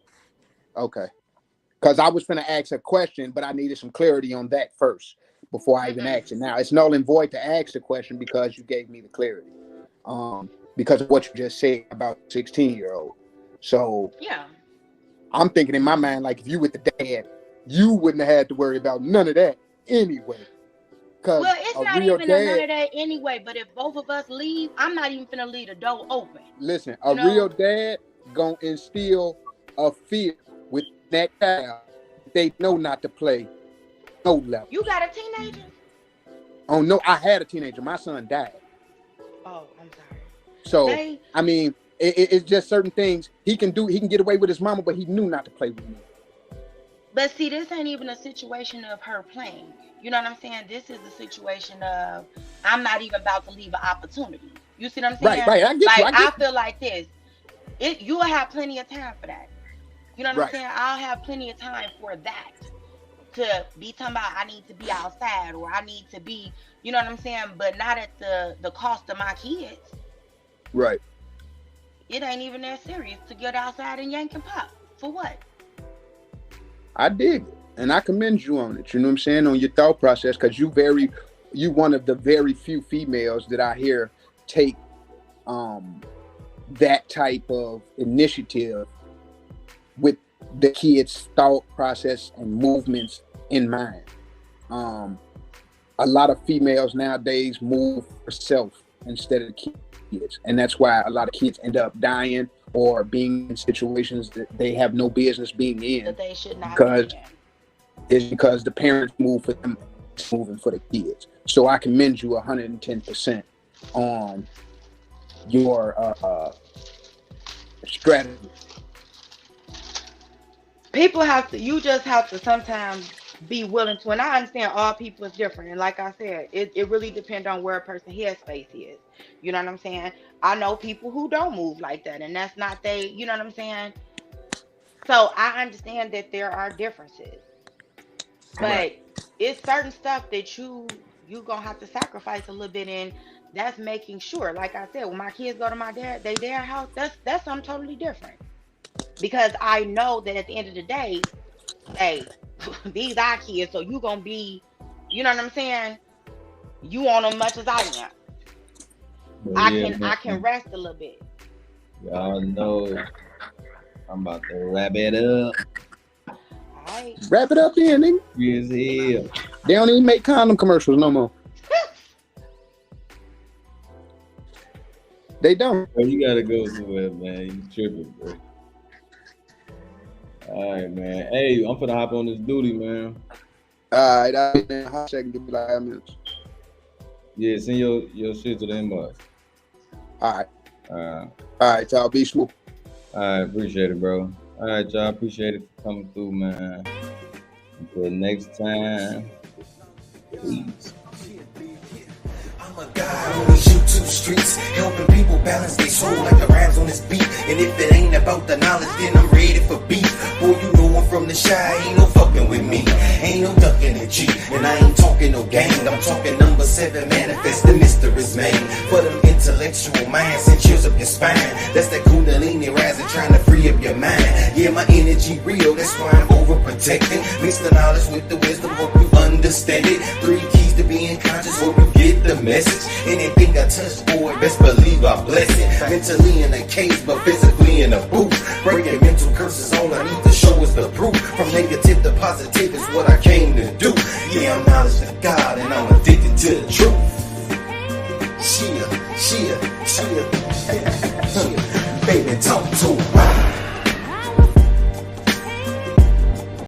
Because I was gonna ask a question, but I needed some clarity on that first before I even Mm-mm. asked it. Now it's null and void to ask the question because you gave me the clarity. Because of what you just said about 16-year-old. So Yeah. I'm thinking in my mind, like if you with the dad, you wouldn't have had to worry about none of that anyway. Well, it's not even none of that anyway. But if both of us leave, I'm not even finna leave the door open. Listen, real dad gonna instill a fear with that child. They know not to play no level. You got a teenager? Oh no, I had a teenager. My son died. Oh, I'm sorry. So I mean, it's just certain things he can do. He can get away with his mama, but he knew not to play with me. But see, this ain't even a situation of her playing. You know what I'm saying? This is a situation of I'm not even about to leave an opportunity. You see what I'm saying? Right. I get you. I feel like this. You'll have plenty of time for that. You know what I'm saying? I'll have plenty of time for that. To be talking about I need to be outside or I need to be, you know what I'm saying? But not at the cost of my kids. Right. It ain't even that serious to get outside and yank and pop. For what? I dig it. And I commend you on it. You know what I'm saying? On your thought process, because you one of the very few females that I hear take that type of initiative with the kids' thought process and movements in mind. A lot of females nowadays move for self instead of kids. And that's why a lot of kids end up dying or being in situations that they have no business being in. That they should not be in. It's because the parents move for them, moving for the kids. So I commend you 110% on your strategy. You just have to sometimes be willing to, and I understand all people is different. And like I said, it really depends on where a person's headspace is. You know what I'm saying? I know people who don't move like that, and that's not you know what I'm saying? So I understand that there are differences. But it's certain stuff that you gonna have to sacrifice a little bit in. That's making sure, like I said, when my kids go to their house, that's something totally different. Because I know that at the end of the day, hey, these are kids, so you gonna be, you know what I'm saying? You want them much as I am. I can rest a little bit. Y'all know I'm about to wrap it up. Right. Wrap it up then, nigga. Yes, hell. They don't even make condom commercials no more. They don't. Bro, you gotta go somewhere, man. You tripping, bro. All right, man. Hey, I'm finna hop on this duty, man. All right, I'll be in a hot second. Give me like 5 minutes. Yeah, send your shit to the inbox. All right, y'all. Be smooth. All right, appreciate it, bro. All right, y'all. Appreciate it for coming through, man. Until next time, peace. I'm a guy on these YouTube streets, helping people balance their soul like the rhymes on this beat. And if it ain't about the knowledge, then I'm ready for beef. Boy, you know I'm from the shy, ain't no fucking with me. Ain't no ducking the G, and I ain't talking no gang. I'm talking number 7, manifest the mysteries, man. For them intellectual minds, send chills up your spine. That's that kundalini rising, trying to free up your mind. Yeah, my energy real, that's why I'm overprotecting. Mix the knowledge with the wisdom, hope you understand it. 3 keys to being conscious, hope you get the message. Anything I touch, boy, best believe I bless it. Mentally in a cage, but physically in a booth. Breaking mental curses, all I need to show is the proof. From negative to positive is what I came to do. Yeah, I'm knowledge of God, and I'm addicted to the truth.